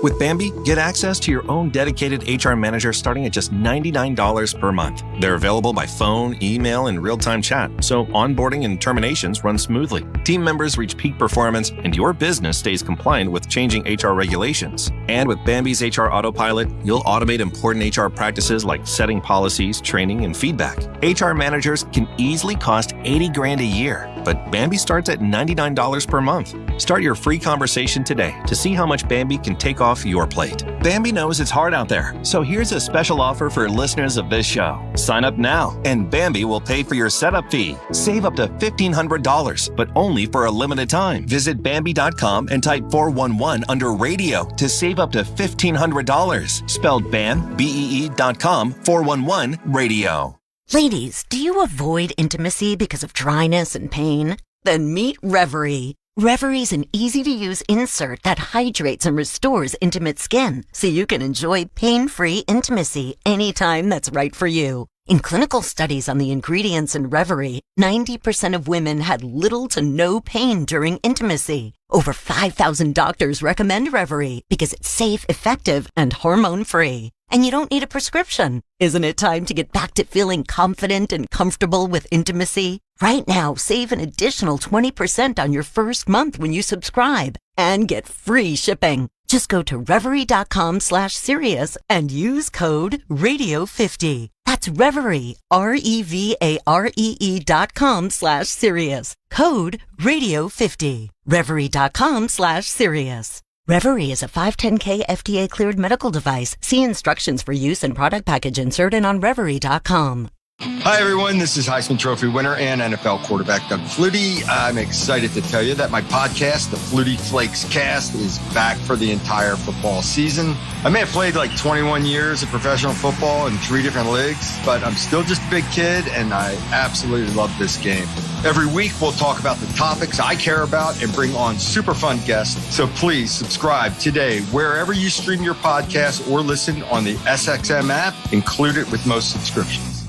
With Bambi, get access to your own dedicated HR manager starting at just $99 per month. They're available by phone, email, and real-time chat, so onboarding and terminations run smoothly. Team members reach peak performance, and your business stays compliant with changing HR regulations. And with Bambi's HR Autopilot, you'll automate important HR practices like setting policies, training, and feedback. HR managers can easily cost $80,000 a year, but Bambi starts at $99 per month. Start your free conversation today to see how much Bambi can take off your plate. Bambi knows it's hard out there, so here's a special offer for listeners of this show. Sign up now, and Bambi will pay for your setup fee. Save up to $1,500, but only for a limited time. Visit Bambi.com and type 411 under radio to save up to $1,500. Spelled BAM, BEE.com, 411 radio. Ladies, do you avoid intimacy because of dryness and pain? Then meet Reverie. Reverie's an easy-to-use insert that hydrates and restores intimate skin so you can enjoy pain-free intimacy anytime that's right for you. In clinical studies on the ingredients in Reverie, 90% of women had little to no pain during intimacy. Over 5,000 doctors recommend Reverie because it's safe, effective, and hormone-free. And you don't need a prescription. Isn't it time to get back to feeling confident and comfortable with intimacy? Right now, save an additional 20% on your first month when you subscribe and get free shipping. Just go to Reverie.com/Sirius and use code Radio50. That's Reverie, REVAREE.com/Sirius. Code Radio50. Reverie.com/Sirius. Reverie is a 510K FDA cleared medical device. See instructions for use and product package insert and on Reverie.com. Hi, everyone. This is Heisman Trophy winner and NFL quarterback Doug Flutie. I'm excited to tell you that my podcast, the Flutie Flakes Cast, is back for the entire football season. I may have played like 21 years of professional football in 3 different leagues, but I'm still just a big kid, and I absolutely love this game. Every week, we'll talk about the topics I care about and bring on super fun guests. So please subscribe today wherever you stream your podcast or listen on the SXM app, included with most subscriptions.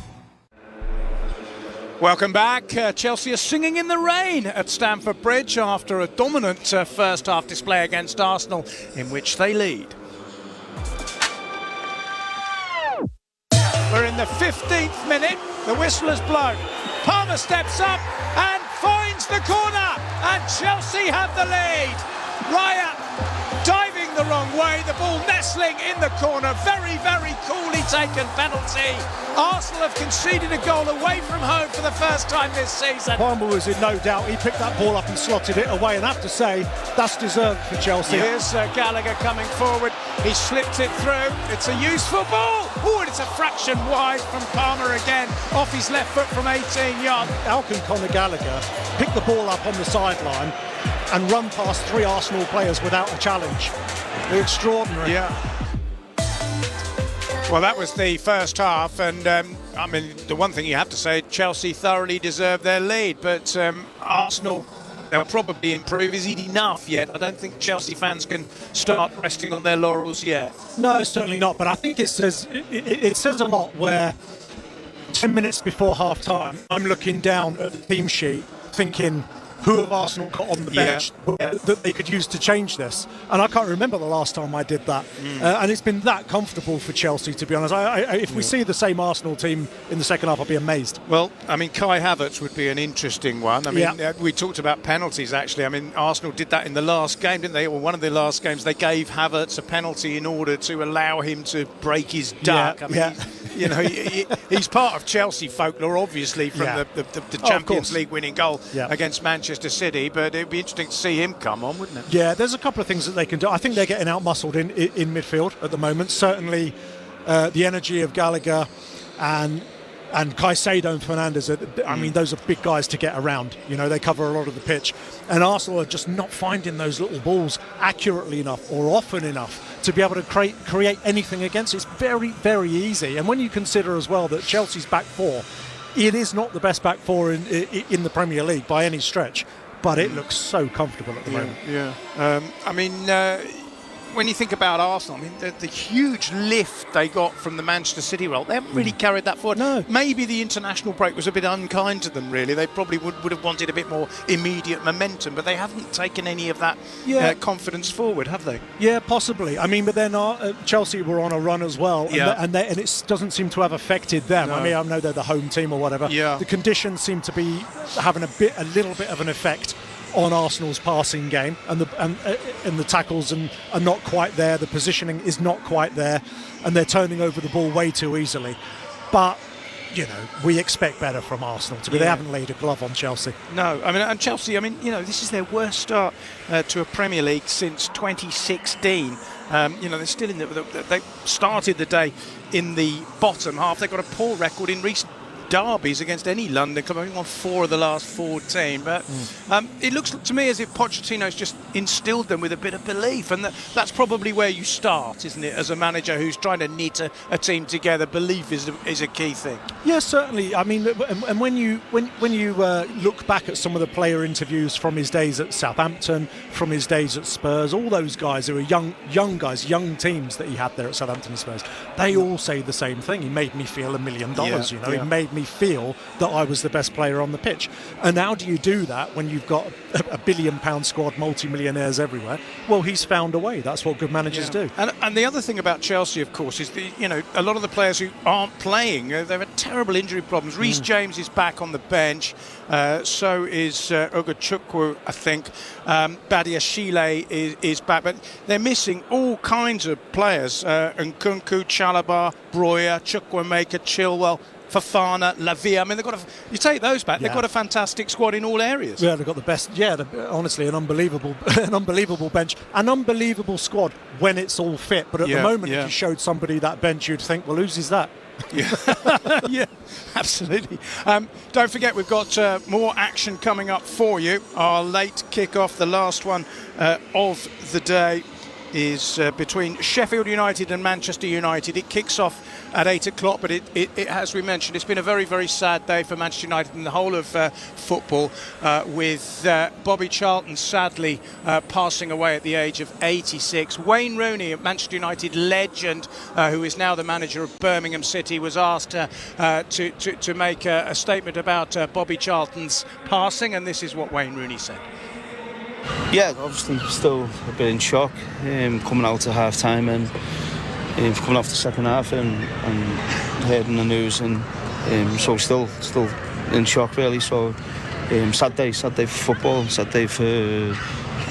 Welcome back. Chelsea are singing in the rain at Stamford Bridge after a dominant first half display against Arsenal, in which they lead. We're in the 15th minute. The whistle has blown. Palmer steps up and finds the corner, and Chelsea have the lead. Raya diving the wrong way, the ball nestling in the corner. Very, very coolly taken penalty. Arsenal have conceded a goal away from home for the first time this season. Palmer was in no doubt. He picked that ball up and slotted it away, and I have to say, that's deserved for Chelsea. Here's Gallagher coming forward. He slipped it through. It's a useful ball. Oh, and it's a fraction wide from Palmer again, off his left foot from 18 yards. How can Conor Gallagher pick the ball up on the sideline and run past 3 Arsenal players without a challenge? Extraordinary. Yeah. Well, that was the first half, and I mean, the one thing you have to say, Chelsea thoroughly deserved their lead, but Arsenal, they'll probably improve. Is it enough yet? I don't think Chelsea fans can start resting on their laurels yet. No, certainly not, but I think it says a lot where 10 minutes before half-time, I'm looking down at the team sheet thinking, who have Arsenal got on the bench that they could use to change this? And I can't remember the last time I did that. And it's been that comfortable for Chelsea, to be honest. If we see the same Arsenal team in the second half, I'll be amazed. Well, I mean, Kai Havertz would be an interesting one. I mean, we talked about penalties, actually. I mean, Arsenal did that in the last game, didn't they? Or one of the last games, they gave Havertz a penalty in order to allow him to break his duck. I mean, you know, he's part of Chelsea folklore, obviously, from the Champions League winning goal against Manchester City, but it'd be interesting to see him come on, wouldn't it? Yeah, there's a couple of things that they can do. I think they're getting out-muscled in midfield at the moment. Certainly the energy of Gallagher and Caicedo and Fernandes, I mean, those are big guys to get around. You know, they cover a lot of the pitch. And Arsenal are just not finding those little balls accurately enough or often enough to be able to create anything against it. It's very, very easy. And when you consider as well that Chelsea's back four, it is not the best back four in the Premier League by any stretch, but it looks so comfortable at the moment. Yeah. I mean, when you think about Arsenal, I mean, the huge lift they got from the Manchester City role, they haven't really carried that forward. No. Maybe the international break was a bit unkind to them, really. They probably would have wanted a bit more immediate momentum, but they haven't taken any of that confidence forward, have they? Yeah, possibly. I mean, but then Chelsea were on a run as well, and it doesn't seem to have affected them. No. I mean, I know they're the home team or whatever. Yeah. The conditions seem to be having a little bit of an effect on Arsenal's passing game, and the tackles are not quite there. The positioning is not quite there, and they're turning over the ball way too easily. But you know, we expect better from Arsenal. They haven't laid a glove on Chelsea. No, I mean, and Chelsea, I mean, you know, this is their worst start to a Premier League since 2016. You know, they're still in they started the day in the bottom half. They've got a poor record in recent derbies against any London club. I think on 4 of the last 14, but it looks to me as if Pochettino's just instilled them with a bit of belief, and that's probably where you start, isn't it, as a manager who's trying to knit a team together. Belief is a key thing. Yeah, certainly. I mean, and when you look back at some of the player interviews from his days at Southampton, from his days at Spurs, all those guys who are young guys, young teams that he had there at Southampton and Spurs, they all say the same thing. He made me feel $1 million. You know, he made me me feel that I was the best player on the pitch. And how do you do that when you've got a £1 billion squad, multi-millionaires everywhere? Well, he's found a way. That's what good managers do. And the other thing about Chelsea, of course, is a lot of the players who aren't playing, they've had terrible injury problems. Reece James is back on the bench. So is Ogachukwu, I think. Badiashile is back. But they're missing all kinds of players. Nkunku, Chalobah, Breuer, Chukwuemeka, Chilwell, Fofana, Lavia. I mean, you take those back, they've got a fantastic squad in all areas. Yeah, they've got the best. Yeah, honestly, an unbelievable bench, an unbelievable squad when it's all fit. But at the moment, if you showed somebody that bench, you'd think, well, whose is that? Yeah, absolutely. Don't forget, we've got more action coming up for you. Our late kick-off, the last one of the day, is between Sheffield United and Manchester United. It kicks off at 8 o'clock, but it as we mentioned, it's been a very, very sad day for Manchester United and the whole of football, with Bobby Charlton sadly passing away at the age of 86. Wayne Rooney, a Manchester United legend, who is now the manager of Birmingham City, was asked to make a statement about Bobby Charlton's passing, and this is what Wayne Rooney said. Yeah, obviously still a bit in shock, coming out to half time and coming off the second half and hearing the news, and so still in shock really. So sad day for football, sad day for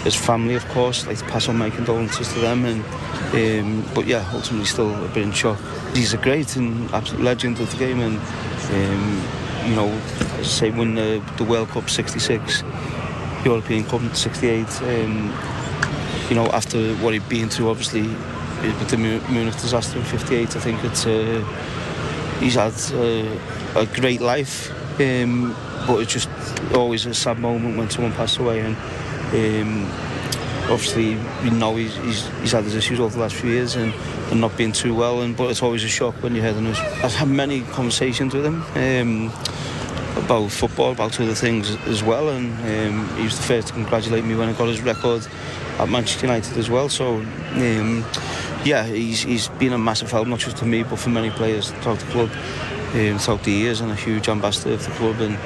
his family, of course. Like to pass on my condolences to them, and but yeah, ultimately still a bit in shock. He's a great and absolute legend of the game, and as I say, win the World Cup '66. European Cup in '68, after what he'd been through, obviously with the Munich disaster in '58, I think he's had a great life, but it's just always a sad moment when someone passed away, and obviously we know he's had his issues over the last few years and not been too well, but it's always a shock when you hear the news. I've had many conversations with him about football, about other things as well, and he was the first to congratulate me when I got his record at Manchester United as well. So he's been a massive help, not just to me but for many players throughout the club throughout the years, and a huge ambassador of the club, and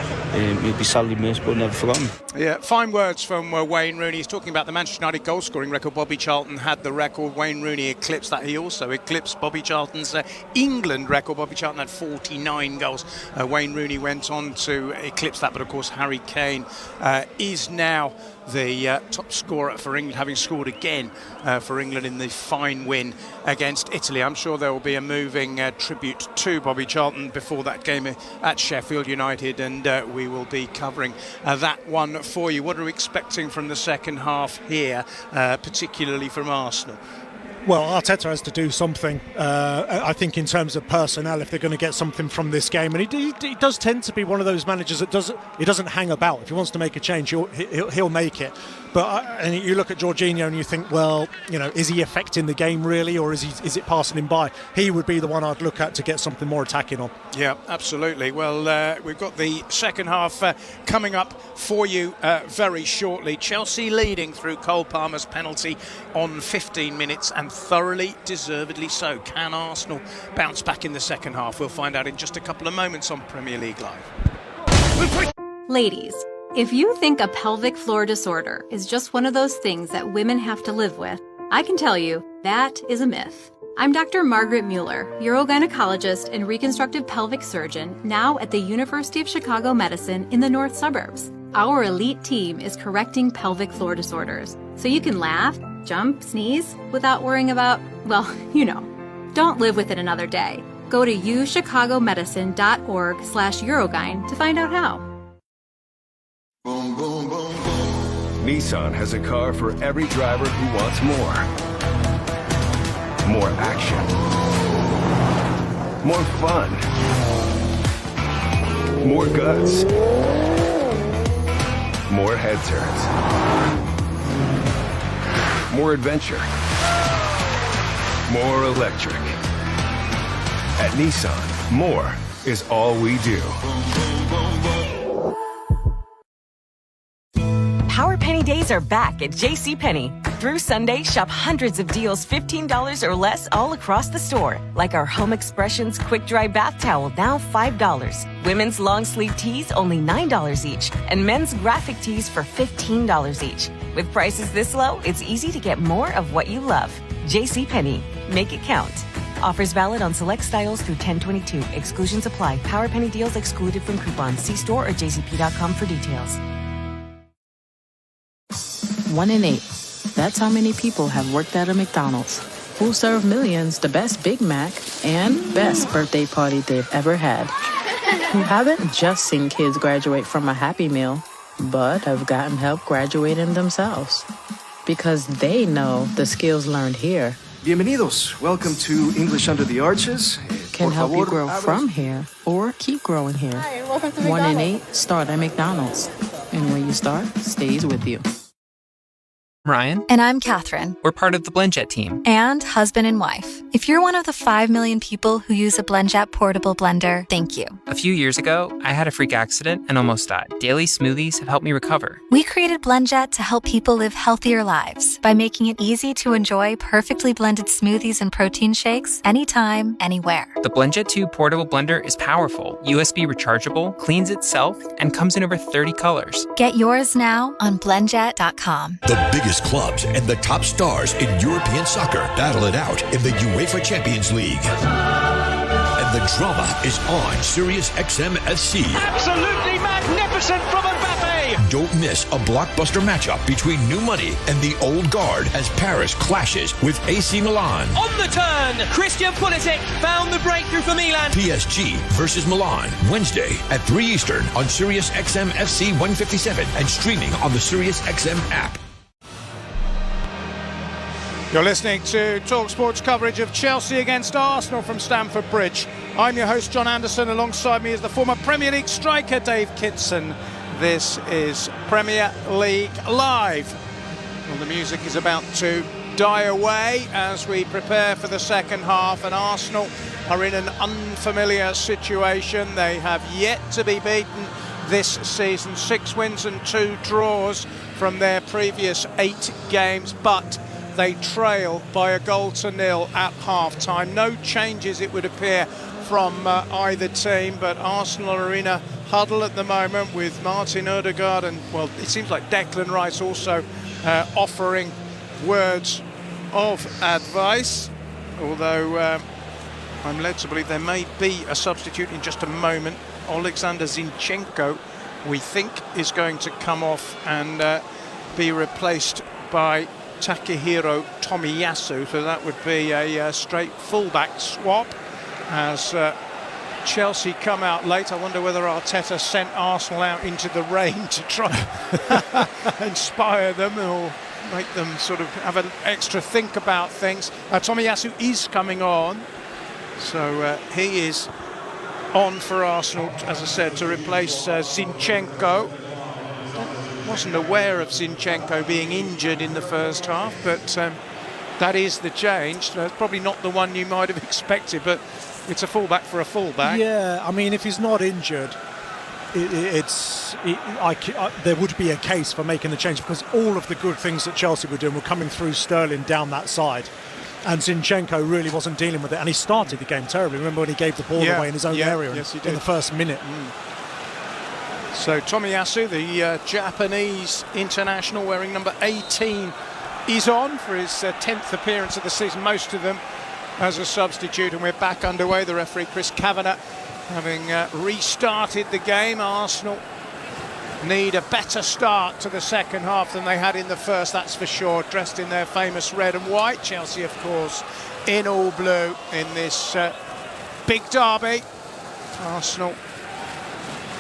he'll be sadly missed but never forgotten. Yeah, fine words from Wayne Rooney. He's talking about the Manchester United goal scoring record. Bobby Charlton had the record. Wayne Rooney eclipsed that. He also eclipsed Bobby Charlton's England record. Bobby Charlton had 49 goals. Wayne Rooney went on to eclipse that, but of course Harry Kane is now the top scorer for England, having scored again for England in the fine win against Italy. I'm sure there will be a moving tribute to Bobby Charlton before that game at Sheffield United, and we will be covering that one for you. What are we expecting from the second half here, particularly from Arsenal? Well, Arteta has to do something, I think, in terms of personnel, if they're going to get something from this game. And he does tend to be one of those managers that doesn't hang about. If he wants to make a change, he'll make it. But and you look at Jorginho and you think, well, is he affecting the game really, or is it passing him by? He would be the one I'd look at to get something more attacking on. Yeah, absolutely. Well, we've got the second half coming up for you very shortly. Chelsea leading through Cole Palmer's penalty on 15 minutes, and thoroughly deservedly so. Can Arsenal bounce back in the second half? We'll find out in just a couple of moments on Premier League Live. Ladies, if you think a pelvic floor disorder is just one of those things that women have to live with, I can tell you that is a myth. I'm Dr. Margaret Mueller, urogynecologist and reconstructive pelvic surgeon, now at the University of Chicago Medicine in the North Suburbs. Our elite team is correcting pelvic floor disorders, so you can laugh, jump, sneeze, without worrying about, don't live with it another day. Go to uchicagomedicine.org/urogyne to find out how. Boom, boom, boom, boom. Nissan has a car for every driver who wants more. More action. More fun. More guts. More head turns. More adventure. More electric. At Nissan, more is all we do. Power Penny days are back at JCPenney. Through Sunday, shop hundreds of deals $15 or less all across the store. Like our Home Expressions Quick Dry Bath Towel, now $5. Women's long sleeve tees, only $9 each. And men's graphic tees for $15 each. With prices this low, it's easy to get more of what you love. JCPenney. Make it count. Offers valid on select styles through 10/22. Exclusions apply. Power Penny deals excluded from coupons. See store or jcp.com for details. 1 in 8. That's how many people have worked at a McDonald's. Who serve millions the best Big Mac and best birthday party they've ever had. Who haven't just seen kids graduate from a Happy Meal, but have gotten help graduating themselves. Because they know the skills learned here Bienvenidos. Welcome to English Under the Arches. can help you grow from here or keep growing here. Hi, welcome to 1 in McDonald's. 8 start at McDonald's. And when you start, stays with you. Ryan. And I'm Catherine. We're part of the BlendJet team. And husband and wife. If you're one of the 5 million people who use a BlendJet portable blender, thank you. A few years ago, I had a freak accident and almost died. Daily smoothies have helped me recover. We created BlendJet to help people live healthier lives by making it easy to enjoy perfectly blended smoothies and protein shakes anytime, anywhere. The BlendJet 2 portable blender is powerful, USB rechargeable, cleans itself, and comes in over 30 colors. Get yours now on blendjet.com. The biggest clubs and the top stars in European soccer battle it out in the UEFA Champions League. And the drama is on Sirius XM FC. Absolutely magnificent from Mbappe! Don't miss a blockbuster matchup between new money and the old guard as Paris clashes with AC Milan. On the turn, Christian Pulisic found the breakthrough for Milan. PSG versus Milan, Wednesday at 3 Eastern on Sirius XM FC 157 and streaming on the Sirius XM app. You're listening to TalkSport's coverage of Chelsea against Arsenal from Stamford Bridge. I'm your host, John Anderson. Alongside me is the former Premier League striker, Dave Kitson. This is Premier League Live. Well, the music is about to die away as we prepare for the second half, and Arsenal are in an unfamiliar situation. They have yet to be beaten this season. 6 wins and 2 draws from their previous 8 games, but they trail by 1-0 at half-time. No changes, it would appear, from either team, but Arsenal are in a huddle at the moment with Martin Odegaard and, well, it seems like Declan Rice also offering words of advice, although I'm led to believe there may be a substitute in just a moment. Alexander Zinchenko, we think, is going to come off and be replaced by Takehiro Tomiyasu, so that would be a straight fullback swap as Chelsea come out late. I wonder whether Arteta sent Arsenal out into the rain to try and inspire them or make them sort of have an extra think about things. Tomiyasu is coming on, so he is on for Arsenal, as I said, to replace Zinchenko. Wasn't aware of Zinchenko being injured in the first half, but that is the change. Probably not the one you might have expected, but it's a fullback for a fullback. Yeah, I mean, if he's not injured, there would be a case for making the change, because all of the good things that Chelsea were doing were coming through Sterling down that side. And Zinchenko really wasn't dealing with it, and he started the game terribly. Remember when he gave the ball away in his own area in the first minute? So Tomiyasu, the Japanese international wearing number 18, is on for his 10th appearance of the season, most of them as a substitute, and we're back underway. The referee, Chris Kavanagh, having restarted the game. Arsenal need a better start to the second half than they had in the first, that's for sure, dressed in their famous red and white. Chelsea, of course, in all blue in this big derby. Arsenal,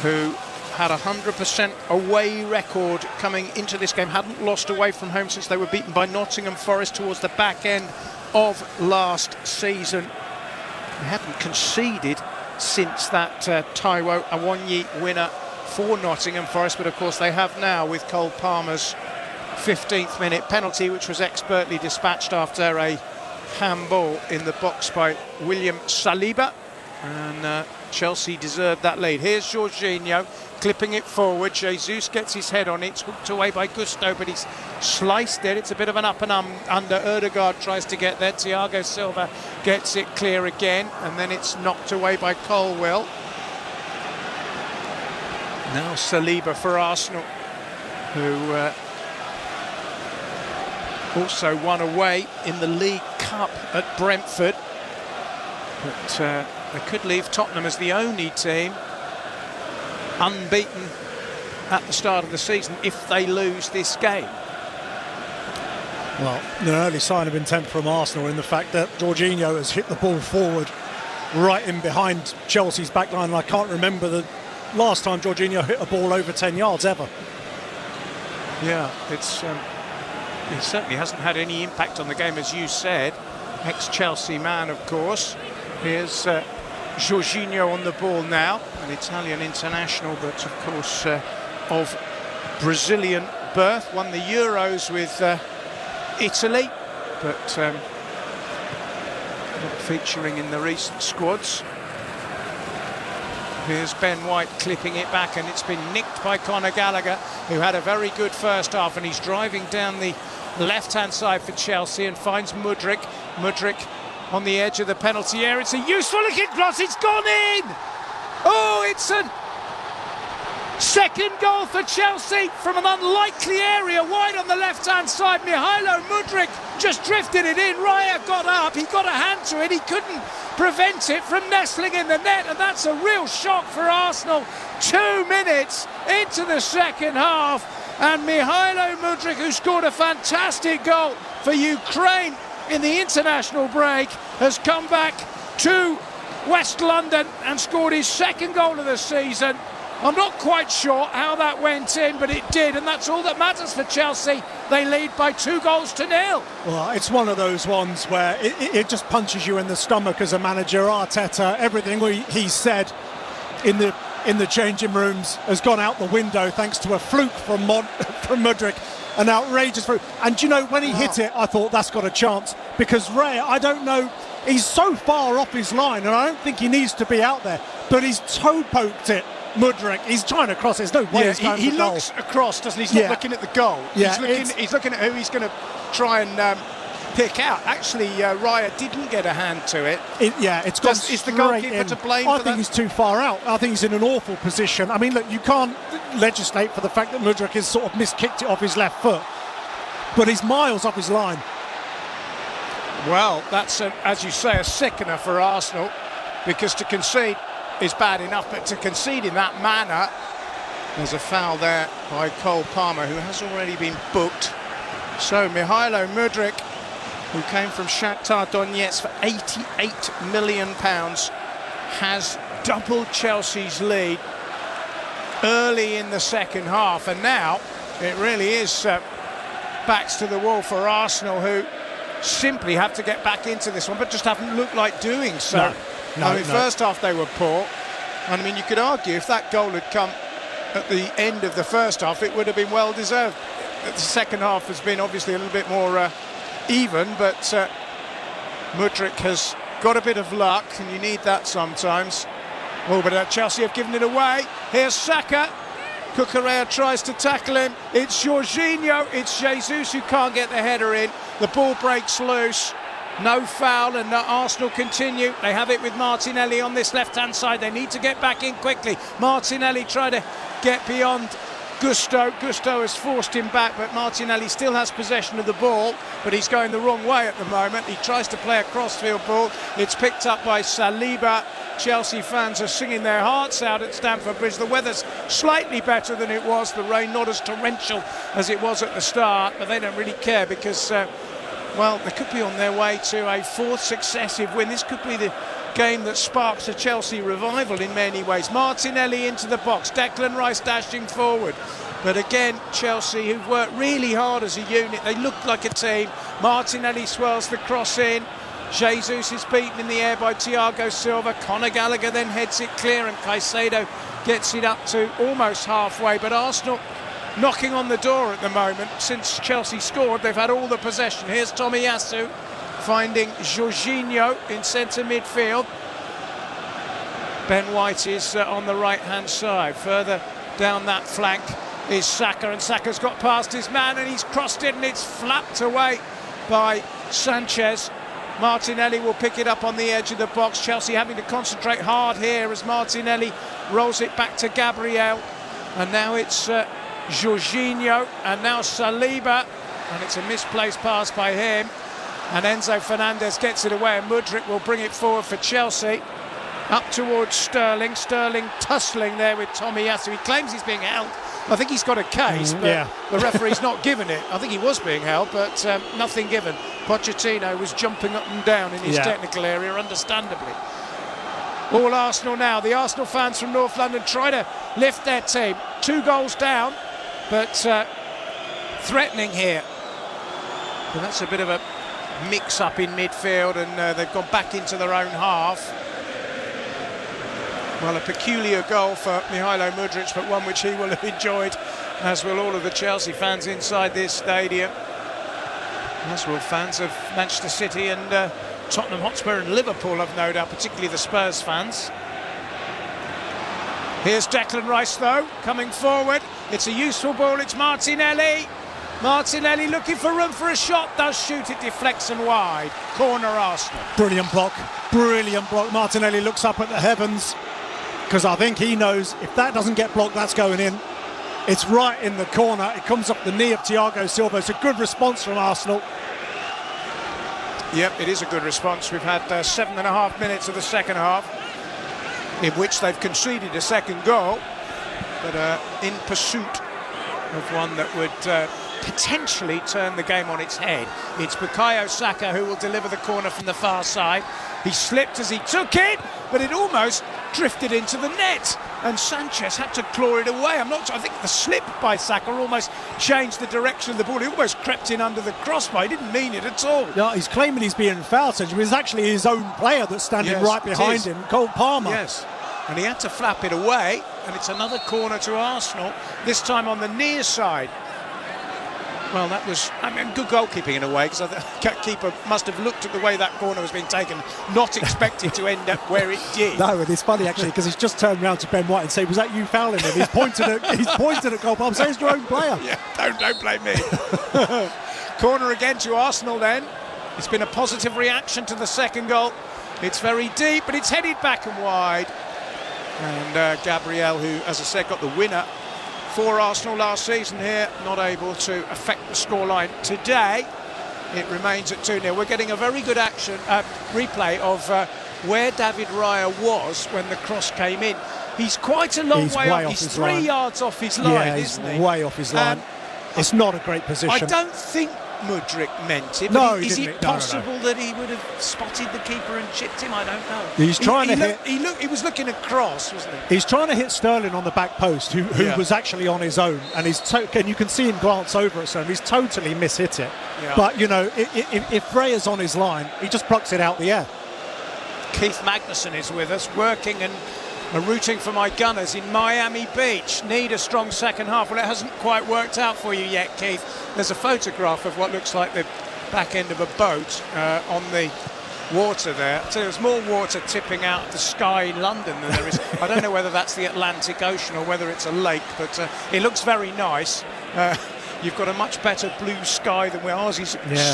who had a 100% away record coming into this game, hadn't lost away from home since they were beaten by Nottingham Forest towards the back end of last season. They haven't conceded since that Taiwo Awoniyi winner for Nottingham Forest, but of course they have now with Cole Palmer's 15th minute penalty, which was expertly dispatched after a handball in the box by William Saliba. And Chelsea deserved that lead. Here's Jorginho clipping it forward. Jesus gets his head on it. It's hooked away by Gusto, but he's sliced it. It's a bit of an up and under. Ødegaard tries to get there. Thiago Silva gets it clear again, and then it's knocked away by Colwill. Now Saliba for Arsenal, who also won away in the League Cup at Brentford. But they could leave Tottenham as the only team unbeaten at the start of the season if they lose this game. Well, an early sign of intent from Arsenal in the fact that Jorginho has hit the ball forward right in behind Chelsea's back line. And I can't remember the last time Jorginho hit a ball over 10 yards ever. Yeah, it's he certainly hasn't had any impact on the game, as you said. Ex-Chelsea man, of course. Here's Jorginho on the ball now, an Italian international, but of course of Brazilian birth. Won the Euros with Italy, but not featuring in the recent squads. Here's Ben White clipping it back, and it's been nicked by Conor Gallagher, who had a very good first half, and he's driving down the left-hand side for Chelsea and finds Mudryk. Mudryk on the edge of the penalty area. It's a useful looking cross. It's gone in. Oh, it's a second goal for Chelsea from an unlikely area wide on the left-hand side. Mihailo Mudryk just drifted it in. Raya got up. He got a hand to it. He couldn't prevent it from nestling in the net, and that's a real shock for Arsenal. 2 minutes into the second half, and Mihailo Mudryk, who scored a fantastic goal for Ukraine in the international break, has come back to West London and scored his second goal of the season. I'm not quite sure how that went in, but it did, and that's all that matters for Chelsea. They lead by 2-0. Well, it's one of those ones where it just punches you in the stomach as a manager. Arteta, everything he said in the changing rooms has gone out the window thanks to a fluke from Mudryk. An outrageous fluke. And you know, when he hit it, I thought that's got a chance, because Raya, I don't know, he's so far off his line, and I don't think he needs to be out there, but he's toe poked it. Mudryk, he's trying to cross. There's no way he looks across, doesn't he? He's not looking at the goal. Yeah, he's looking at who he's going to try and pick out. Actually, Raya didn't get a hand to it. It's gone Is the goalkeeper in. to blame I for think that? he's too far out. I think he's in an awful position. I mean, look, you can't legislate for the fact that Mudryk has sort of miskicked it off his left foot, but he's miles off his line. Well, that's, as you say, a sickener for Arsenal, because to concede is bad enough, but to concede in that manner, there's a foul there by Cole Palmer, who has already been booked. So Mihailo Mudryk, who came from Shakhtar Donetsk for £88 million, has doubled Chelsea's lead early in the second half, and now it really is backs to the wall for Arsenal, who simply have to get back into this one, but just haven't looked like doing so. First half they were poor, and I mean, you could argue if that goal had come at the end of the first half, it would have been well deserved. The second half has been obviously a little bit more even, but Mudryk has got a bit of luck, and you need that sometimes. Oh, but Chelsea have given it away. Here's Saka. Cucurella tries to tackle him. It's Jorginho. It's Jesus who can't get the header in. The ball breaks loose. No foul, and Arsenal continue. They have it with Martinelli on this left-hand side. They need to get back in quickly. Martinelli trying to get beyond Gusto. Gusto has forced him back, but Martinelli still has possession of the ball, but he's going the wrong way at the moment. He tries to play a crossfield ball. It's picked up by Saliba. Chelsea fans are singing their hearts out at Stamford Bridge. The weather's slightly better than it was. The rain not as torrential as it was at the start, but they don't really care because, well, they could be on their way to a fourth successive win. This could be the game that sparks a Chelsea revival in many ways. Martinelli into the box. Declan Rice dashing forward. But again, Chelsea, who've worked really hard as a unit, they look like a team. Martinelli swirls the cross in. Jesus is beaten in the air by Thiago Silva. Conor Gallagher then heads it clear, and Caicedo gets it up to almost halfway. But Arsenal knocking on the door at the moment. Since Chelsea scored, they've had all the possession. Here's Tomiyasu finding Jorginho in centre midfield. Ben White is on the right-hand side. Further down that flank is Saka, and Saka's got past his man and he's crossed it and it's flapped away by Sanchez. Martinelli will pick it up on the edge of the box. Chelsea having to concentrate hard here as Martinelli rolls it back to Gabriel. And now it's Jorginho, and now Saliba, and it's a misplaced pass by him. And Enzo Fernandez gets it away, and Mudryk will bring it forward for Chelsea. Up towards Sterling. Sterling tussling there with Tomiyasu. He claims he's being held. I think he's got a case, but the referee's not given it. I think he was being held, but nothing given. Pochettino was jumping up and down in his technical area, understandably. All Arsenal now. The Arsenal fans from North London try to lift their team. 2 goals down, but threatening here. But that's a bit of a mix-up in midfield, and they've gone back into their own half. Well, a peculiar goal for Mihailo Mudryk, but one which he will have enjoyed, as will all of the Chelsea fans inside this stadium. As will fans of Manchester City and Tottenham Hotspur and Liverpool, I've no doubt, particularly the Spurs fans. Here's Declan Rice, though, coming forward. It's a useful ball, it's Martinelli. Martinelli looking for room for a shot, does shoot, it deflects and wide. Corner Arsenal. Brilliant block, brilliant block. Martinelli looks up at the heavens, because I think he knows if that doesn't get blocked, that's going in. It's right in the corner. It comes off the knee of Thiago Silva. It's a good response from Arsenal. Yep, it is a good response. We've had 7.5 minutes of the second half, in which they've conceded a second goal, but in pursuit of one that would potentially turn the game on its head. It's Bukayo Saka who will deliver the corner from the far side. He slipped as he took it, but it almost drifted into the net, and Sanchez had to claw it away. I think the slip by Saka almost changed the direction of the ball. He almost crept in under the crossbar. He didn't mean it at all. Yeah, he's claiming he's being fouled, but it's actually his own player that's standing right behind him, Cole Palmer. Yes, and he had to flap it away, and it's another corner to Arsenal, this time on the near side. Well, that was, good goalkeeping in a way, because the keeper must have looked at the way that corner was being taken, not expected to end up where it did. No, and it's funny actually, because he's just turned around to Ben White and said, "Was that you fouling him?" He's pointed at Cole Palmer, saying, "It's your own player." Yeah, don't blame me. Corner again to Arsenal then. It's been a positive reaction to the second goal. It's very deep, but it's headed back and wide. And Gabriel, who, as I said, got the winner for Arsenal last season here, not able to affect the scoreline today. It remains at 2-0. We're getting a very good replay of where David Raya was when the cross came in. He's quite a long way off. He's 3 yards off his line, isn't he? Way off his line. It's not a great position. I don't think Mudryk meant it. No, is it possible that he would have spotted the keeper and chipped him? I don't know. He's trying to hit. He was looking across, wasn't he? He's trying to hit Sterling on the back post, who was actually on his own, and and you can see him glance over at Sterling. He's totally mishit it. Yeah. But if Raya's on his line, he just plucks it out the air. Keith Magnuson is with us, working and rooting for my Gunners in Miami Beach. Need a strong second half. Well, it hasn't quite worked out for you yet, Keith. There's a photograph of what looks like the back end of a boat on the water there. So there's more water tipping out of the sky in London than there is. I don't know whether that's the Atlantic Ocean or whether it's a lake, but it looks very nice. You've got a much better blue sky than ours is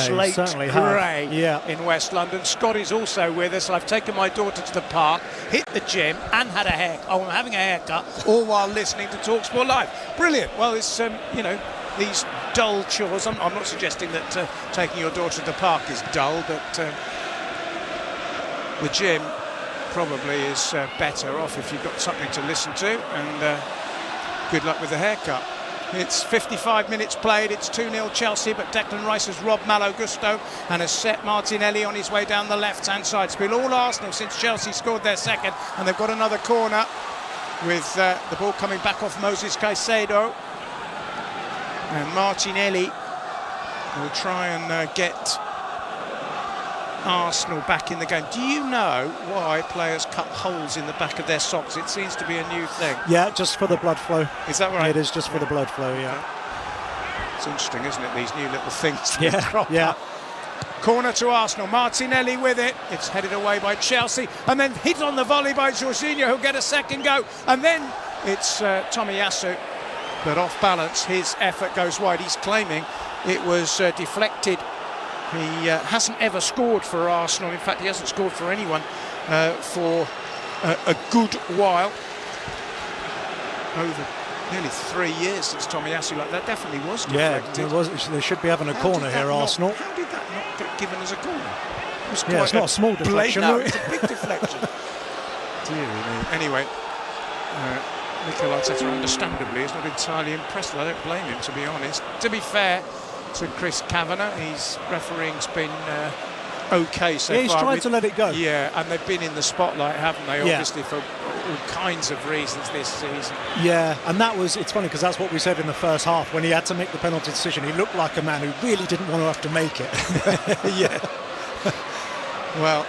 slate grey in West London. Scott is also with us. I've taken my daughter to the park, hit the gym and had a haircut. I'm having a haircut, all while listening to TalkSport Live. Brilliant. Well, it's, these dull chores. I'm not suggesting that taking your daughter to the park is dull, but the gym probably is better off if you've got something to listen to, and good luck with the haircut. It's 55 minutes played, it's 2-0 Chelsea, but Declan Rice has robbed Malo Gusto and has set Martinelli on his way down the left-hand side. It's been all Arsenal since Chelsea scored their second, and they've got another corner with the ball coming back off Moses Caicedo. And Martinelli will try and get Arsenal back in the game. Do you know why players cut holes in the back of their socks? It seems to be a new thing. Yeah, just for the blood flow. Is that right? It is just for the blood flow, yeah. It's interesting, isn't it, these new little things crop up. Corner to Arsenal. Martinelli with it. It's headed away by Chelsea and then hit on the volley by Jorginho, who'll get a second go. And then it's Tomiyasu, but off balance. His effort goes wide. He's claiming it was deflected. He hasn't ever scored for Arsenal. In fact, he hasn't scored for anyone for a good while. Over nearly 3 years since Tomiyasu, like that definitely was deflected. Yeah, they should be having a corner here, Arsenal. How did that not get given as a corner? It was it's not a small deflection. No, it's a big deflection. Dear me. Anyway, Mikel Arteta understandably is not entirely impressed. I don't blame him, to be honest. To be fair to Chris Kavanagh, his refereeing's been okay so far. He's tried to let it go. Yeah, and they've been in the spotlight, haven't they? Obviously for all kinds of reasons this season. Yeah, and it's funny because that's what we said in the first half when he had to make the penalty decision. He looked like a man who really didn't want to have to make it. Yeah. Well,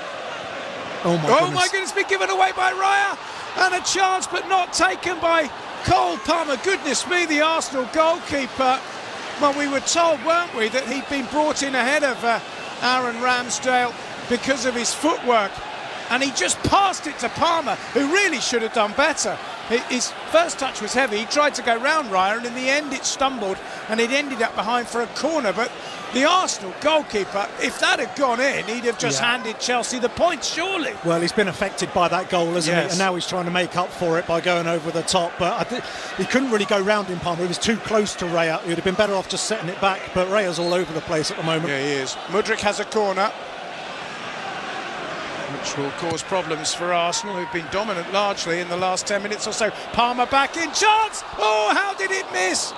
oh my goodness, been given away by Raya, and a chance but not taken by Cole Palmer. Goodness me, the Arsenal goalkeeper. Well, we were told, weren't we, that he'd been brought in ahead of Aaron Ramsdale because of his footwork, and he just passed it to Palmer, who really should have done better. His first touch was heavy. He tried to go round Raya, and in the end it stumbled and it ended up behind for a corner. But the Arsenal goalkeeper, if that had gone in, he'd have just handed Chelsea the points, surely. Well, he's been affected by that goal, hasn't he? And now he's trying to make up for it by going over the top. But I think he couldn't really go round him, Palmer. He was too close to Raya. He would have been better off just setting it back. But Raya's all over the place at the moment. Yeah, he is. Mudryk has a corner, which will cause problems for Arsenal, who've been dominant largely in the last 10 minutes or so. Palmer back in, chance! Oh, how did it miss?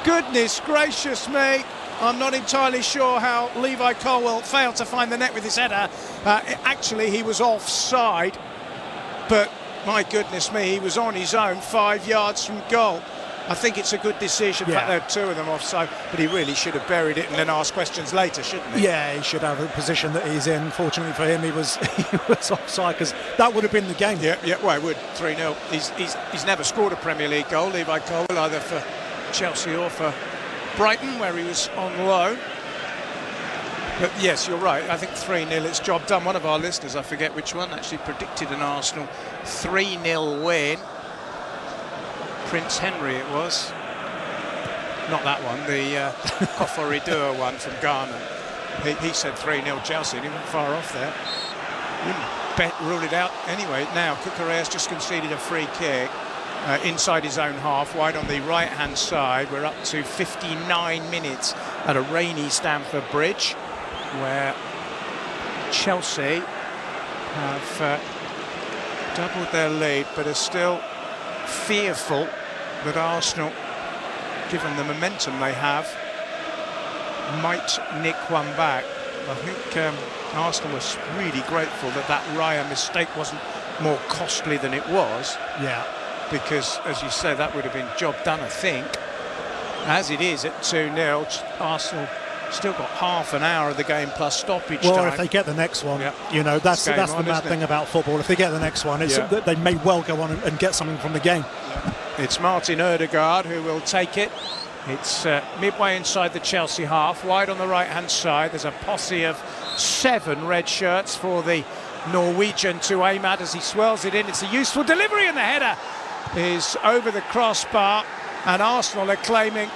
Goodness gracious me. I'm not entirely sure how Levi Colwill failed to find the net with his header. Actually, he was offside, but my goodness me, he was on his own 5 yards from goal. I think it's a good decision. In fact, there are 2 of them offside, but he really should have buried it and then asked questions later, shouldn't he? Yeah, he should have the position that he's in. Fortunately for him, he was offside, because that would have been the game. Yeah, well, it would. 3-0. He's never scored a Premier League goal, Levi Colwill, either for Chelsea or for Brighton, where he was on loan. But yes, you're right. I think 3-0, it's job done. One of our listeners, I forget which one, actually predicted an Arsenal 3-0 win. Prince Henry it was. Not that one, the Koforidua one from Ghana. He said 3-0 Chelsea, and he went far off there. Wouldn't rule it out anyway. Now, Cucurella's just conceded a free kick inside his own half, wide on the right-hand side. We're up to 59 minutes at a rainy Stamford Bridge, where Chelsea have doubled their lead, but are still fearful that Arsenal, given the momentum they have, might nick one back. I think Arsenal was really grateful that Raya mistake wasn't more costly than it was. Yeah. Because, as you say, that would have been job done, I think. As it is, at 2-0, Arsenal still got half an hour of the game plus stoppage time. Well, if they get the next one, you know, that's the mad thing about football. If they get the next one, they may well go on and get something from the game. It's Martin Ødegaard who will take it. It's midway inside the Chelsea half, wide on the right-hand side. There's a posse of 7 red shirts for the Norwegian to aim at as he swirls it in. It's a useful delivery, and the header is over the crossbar, and Arsenal are claiming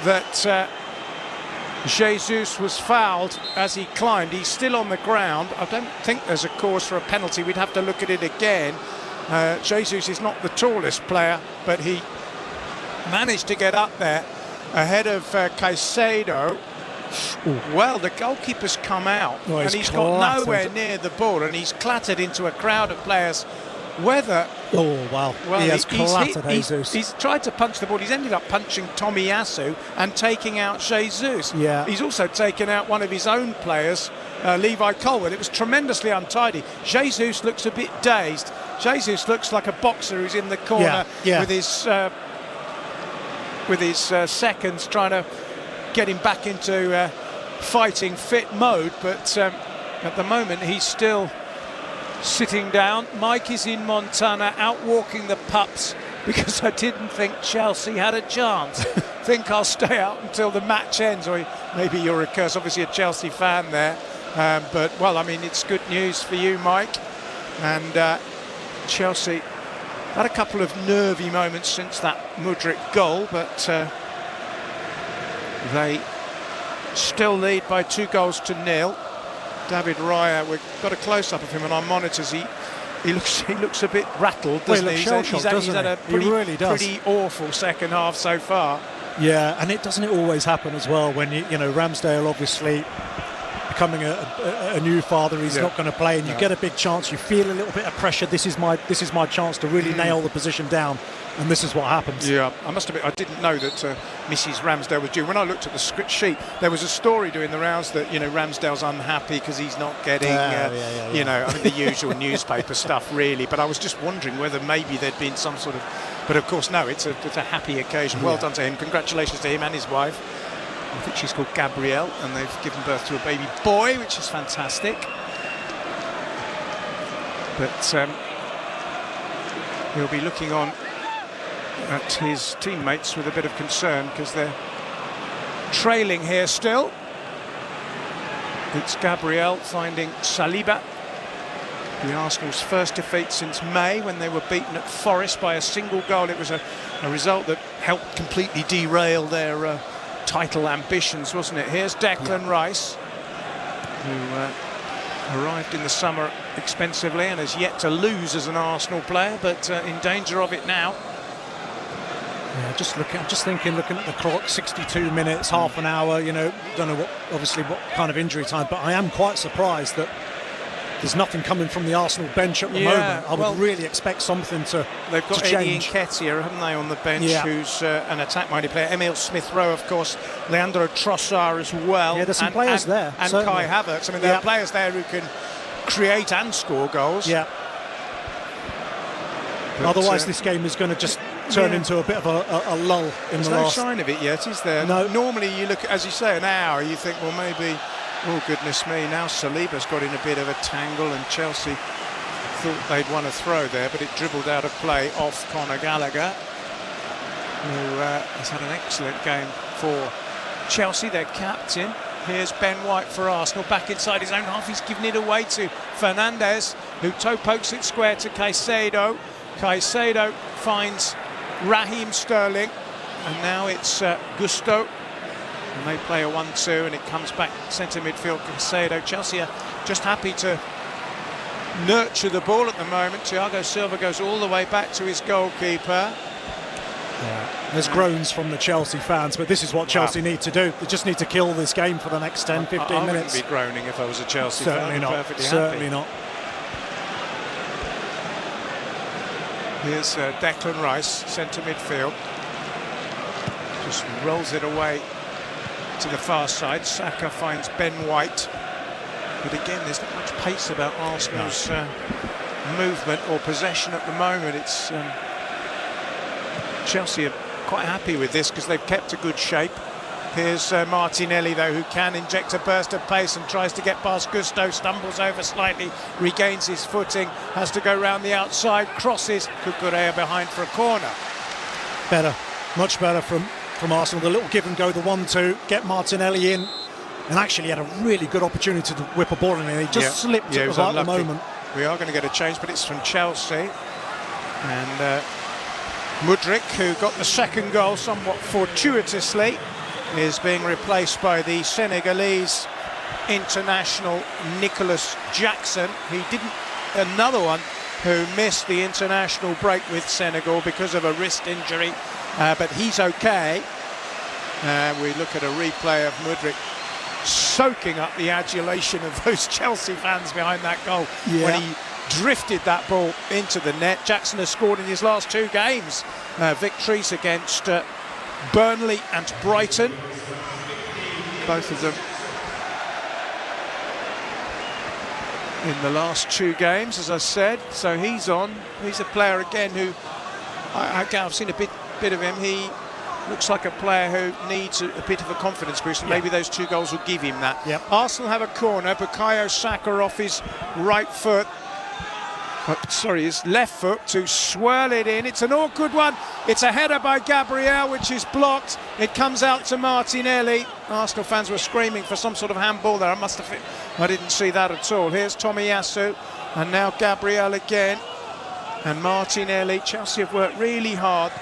that Jesus was fouled as he climbed. He's still on the ground. I don't think there's a cause for a penalty. We'd have to look at it again. Jesus is not the tallest player, but he managed to get up there ahead of Caicedo. Well, the goalkeeper's come out, and he's got nowhere near the ball, and he's clattered into a crowd of players. Whether... Oh, wow. Well, he has clattered Jesus. He's tried to punch the ball. He's ended up punching Tomiyasu and taking out Jesus. Yeah. He's also taken out one of his own players, Levi Colwill. It was tremendously untidy. Jesus looks a bit dazed. Jesus looks like a boxer who's in the corner with his seconds, trying to get him back into fighting fit mode. But at the moment, he's still sitting down. Mike is in Montana, out walking the pups, because I didn't think Chelsea had a chance. Think I'll stay out until the match ends. Or maybe you're obviously a Chelsea fan there. But, well, I mean, it's good news for you, Mike. And Chelsea had a couple of nervy moments since that Mudryk goal, but they still lead by 2-0. David Raya, we've got a close-up of him on our monitors. He looks a bit rattled, doesn't he? He's had a pretty awful second half so far. Yeah, and doesn't it always happen as well when you know Ramsdale obviously becoming a new father, he's not going to play, and you get a big chance, you feel a little bit of pressure. This is my chance to really nail the position down, and this is what happens. Yeah, I must admit I didn't know that Mrs. Ramsdale was due. When I looked at the script sheet, there was a story doing the rounds that Ramsdale's unhappy because he's not getting the usual newspaper stuff really. But I was just wondering whether maybe there'd been some sort of. But of course, no. It's a happy occasion. Well done to him. Congratulations to him and his wife. I think she's called Gabrielle, and they've given birth to a baby boy, which is fantastic. But he'll be looking on at his teammates with a bit of concern because they're trailing here still. It's Gabrielle finding Saliba. The Arsenal's first defeat since May when they were beaten at Forest by a single goal. It was a result that helped completely derail their title ambitions, wasn't it? Here's Declan Rice, who arrived in the summer expensively and has yet to lose as an Arsenal player, but in danger of it now. Yeah, looking at the clock, 62 minutes, half an hour, don't know what kind of injury time, but I am quite surprised that there's nothing coming from the Arsenal bench at the moment. I would really expect something to They've got Eddie Nketiah, haven't they, on the bench, who's an attack-minded player. Emile Smith-Rowe, of course, Leandro Trossard as well. Yeah, there's some players there. And Kai Havertz. I mean, there are players there who can create and score goals. Yeah. But otherwise, this game is going to just turn into a bit of a lull in the last. There's no sign of it yet, is there? No. Normally, you look, as you say, an hour, you think, well, maybe. Oh, goodness me, now Saliba's got in a bit of a tangle and Chelsea thought they'd won a throw there, but it dribbled out of play off Conor Gallagher, who has had an excellent game for Chelsea, their captain. Here's Ben White for Arsenal, back inside his own half. He's given it away to Fernandes, who toe pokes it square to Caicedo. Caicedo finds Raheem Sterling, and now it's Gusto. And they play a 1-2 and it comes back centre midfield. Caicedo. Chelsea are just happy to nurture the ball at the moment. Thiago Silva goes all the way back to his goalkeeper. Yeah. There's groans from the Chelsea fans, but this is what Chelsea need to do. They just need to kill this game for the next 10, 15 minutes. I wouldn't be groaning if I was a Chelsea fan. Certainly not. Here's Declan Rice, centre midfield. Just rolls it away to the far side. Saka finds Ben White, but again there's not much pace about Arsenal's movement or possession at the moment. It's Chelsea are quite happy with this because they've kept a good shape. Here's Martinelli though, who can inject a burst of pace and tries to get past Gusto, stumbles over slightly, regains his footing, has to go round the outside, crosses, Cucurella behind for a corner. Better, much better from Arsenal. The little give and go, the 1-2, get Martinelli in, and actually had a really good opportunity to whip a ball in there. He just slipped at the right moment. We are going to get a change, but it's from Chelsea. And Mudryk, who got the second goal somewhat fortuitously, is being replaced by the Senegalese international Nicholas Jackson. He didn't, another one who missed the international break with Senegal because of a wrist injury. But he's okay. We look at a replay of Mudryk soaking up the adulation of those Chelsea fans behind that goal when he drifted that ball into the net. Jackson has scored in his last 2 games, victories against Burnley and Brighton. Both of them in the last 2 games, as I said. So he's on. He's a player again who I've seen a bit of him. He looks like a player who needs a bit of a confidence boost, and maybe those 2 goals will give him that. Arsenal have a corner. Bukayo Saka off his right foot. his left foot to swirl it in. It's an awkward one. It's a header by Gabriel, which is blocked. It comes out to Martinelli. Arsenal fans were screaming for some sort of handball there. I didn't see that at all. Here's Tomiyasu, and now Gabriel again. And Martinelli. Chelsea have worked really hard.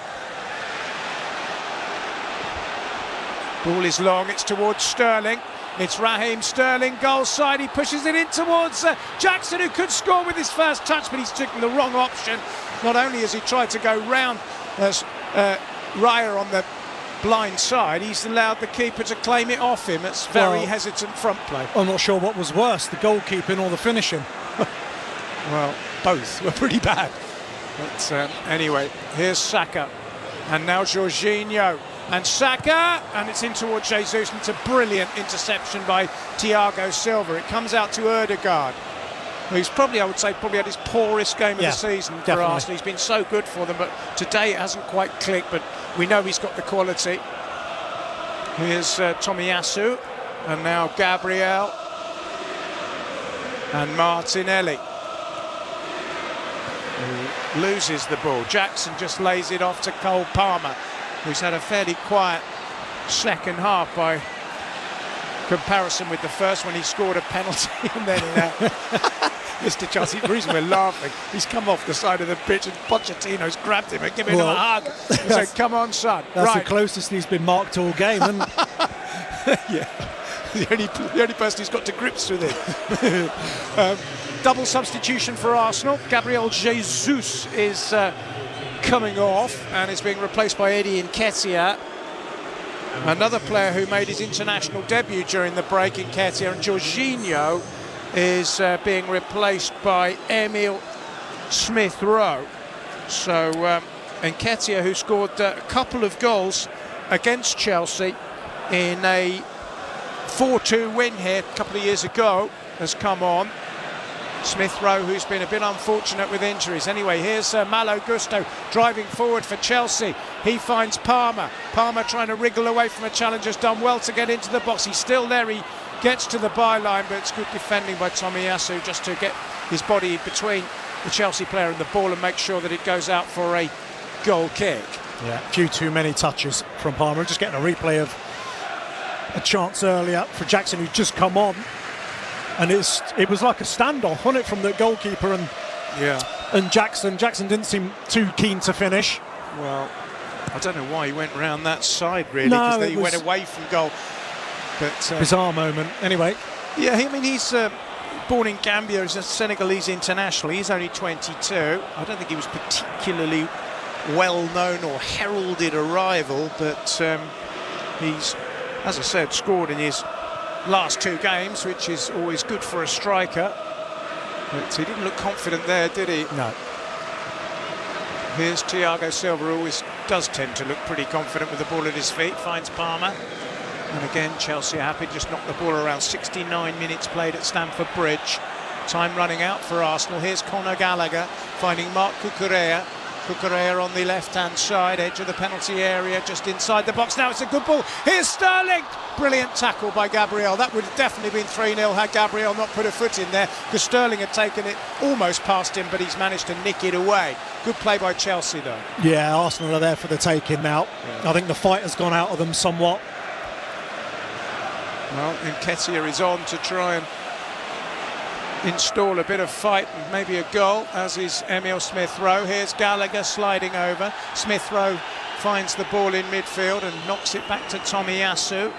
Ball is long. It's towards Sterling. It's Raheem Sterling, goal side. He pushes it in towards Jackson, who could score with his first touch, but he's taken the wrong option. Not only has he tried to go round Raya on the blind side, he's allowed the keeper to claim it off him. It's very hesitant front play. I'm not sure what was worse, the goalkeeping or the finishing. Well, both were pretty bad. But anyway, here's Saka. And now Jorginho. And Saka, and it's in towards Jesus, and it's a brilliant interception by Thiago Silva. It comes out to Ødegaard, who's probably, I would say, had his poorest game of the season for Arsenal. He's been so good for them, but today it hasn't quite clicked, but we know he's got the quality. Here's Tomiyasu, and now Gabriel, and Martinelli, who loses the ball. Jackson just lays it off to Cole Palmer, who's had a fairly quiet second half by comparison with the first when he scored a penalty. And then Mr. Chelsea, the reason we're laughing, he's come off the side of the pitch and Pochettino's grabbed him and given him a hug. He said, come on, son. That's the closest he's been marked all game. And yeah, the only person who's got to grips with it. Double substitution for Arsenal. Gabriel Jesus is coming off and is being replaced by Eddie Nketiah, another player who made his international debut during the break. Nketiah, and Jorginho is being replaced by Emil Smith-Rowe. So Nketiah, who scored a couple of goals against Chelsea in a 4-2 win here a couple of years ago, has come on. Smith-Rowe, who's been a bit unfortunate with injuries. Anyway, here's Malo Gusto driving forward for Chelsea. He finds Palmer. Palmer trying to wriggle away from a challenge, has done well to get into the box. He's still there. He gets to the byline, but it's good defending by Tomiyasu just to get his body between the Chelsea player and the ball and make sure that it goes out for a goal kick. Yeah, a few too many touches from Palmer. Just getting a replay of a chance earlier for Jackson, who's just come on. And it was like a standoff, wasn't it, from the goalkeeper and Jackson. Jackson didn't seem too keen to finish. Well, I don't know why he went round that side, really, because he went away from goal. But bizarre moment, anyway. Yeah, I mean, he's born in Gambia as a Senegalese international. He's only 22. I don't think he was particularly well-known or heralded arrival, but he's, as I said, scored in his last two games, which is always good for a striker. But he didn't look confident there, did he? No. Here's Thiago Silva, who always does tend to look pretty confident with the ball at his feet. Finds Palmer. And again, Chelsea are happy to just knock the ball around. 69 minutes played at Stamford Bridge. Time running out for Arsenal. Here's Conor Gallagher finding Marc Cucurella. Cucurella on the left-hand side, edge of the penalty area, just inside the box. Now it's a good ball. Here's Sterling. Brilliant tackle by Gabriel. That would have definitely been 3-0 had Gabriel not put a foot in there, because Sterling had taken it almost past him, but he's managed to nick it away. Good play by Chelsea, though. Yeah, Arsenal are there for the taking now. Yeah. I think the fight has gone out of them somewhat. Well, Nketiah is on to try and install a bit of fight and maybe a goal, as is Emil Smith-Rowe. Here's Gallagher sliding over. Smith-Rowe finds the ball in midfield and knocks it back to Tomiyasu.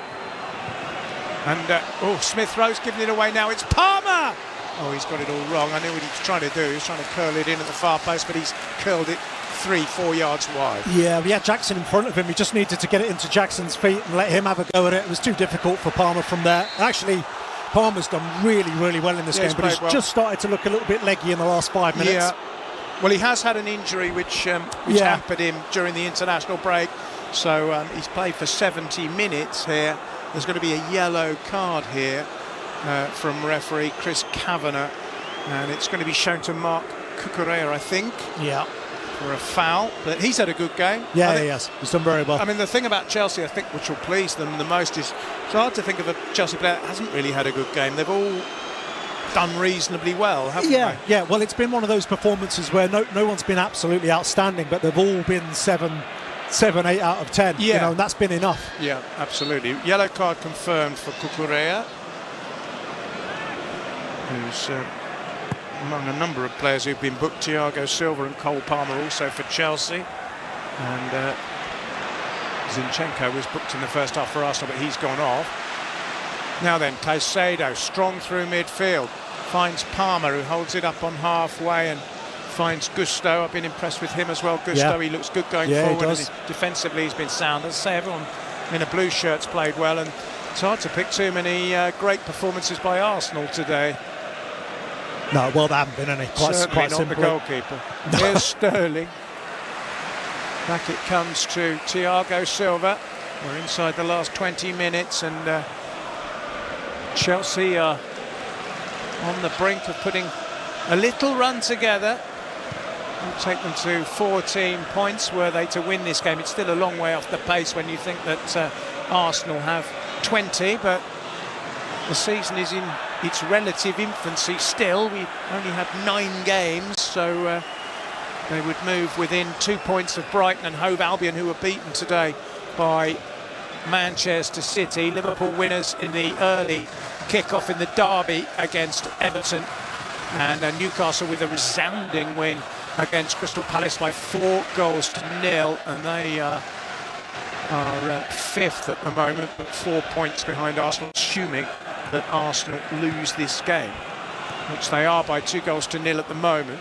And Smith-Rowe's giving it away now. It's Palmer! Oh, he's got it all wrong. I knew what he was trying to do. He was trying to curl it in at the far post, but he's curled it 3-4 yards wide. Yeah, we had Jackson in front of him. He just needed to get it into Jackson's feet and let him have a go at it. It was too difficult for Palmer from there. Actually, Palmer's done really, really well in this game, but he's just started to look a little bit leggy in the last 5 minutes. Yeah. Well, he has had an injury which hampered him during the international break. So he's played for 70 minutes here. There's going to be a yellow card here from referee Chris Kavanagh, and it's going to be shown to Marc Cucurella, I think. Yeah. For a foul, but he's had a good game. Yeah, he has. He's done very well. I mean, the thing about Chelsea, I think, which will please them the most, is it's hard to think of a Chelsea player that hasn't really had a good game. They've all done reasonably well, haven't Yeah, they? yeah. Well, it's been one of those performances where no one's been absolutely outstanding, but they've all been 7, 8 out of 10. Yeah. You know, and that's been enough. Yeah, absolutely. Yellow card confirmed for Cucurella, who's among a number of players who've been booked. Thiago Silva and Cole Palmer also for Chelsea. And Zinchenko was booked in the first half for Arsenal, but he's gone off. Now then, Caicedo, strong through midfield, finds Palmer, who holds it up on halfway, and finds Gusto. I've been impressed with him as well. Gusto, he looks good going forward. And defensively, he's been sound. As I say, everyone in a blue shirt's played well, and it's hard to pick too many great performances by Arsenal today. No, well, there haven't been any. Certainly not simply. the goalkeeper. Here's Sterling. Back it comes to Thiago Silva. We're inside the last 20 minutes, and Chelsea are on the brink of putting a little run together. It'll take them to 14 points were they to win this game. It's still a long way off the pace when you think that Arsenal have 20, but the season is in its relative infancy still. We only have 9 games, so they would move within 2 points of Brighton and Hove Albion, who were beaten today by Manchester City. Liverpool winners in the early kick-off in the derby against Everton, and Newcastle with a resounding win against Crystal Palace by 4-0, and they are 5th at the moment, but 4 points behind Arsenal, assuming that Arsenal lose this game, which they are by 2-0 at the moment.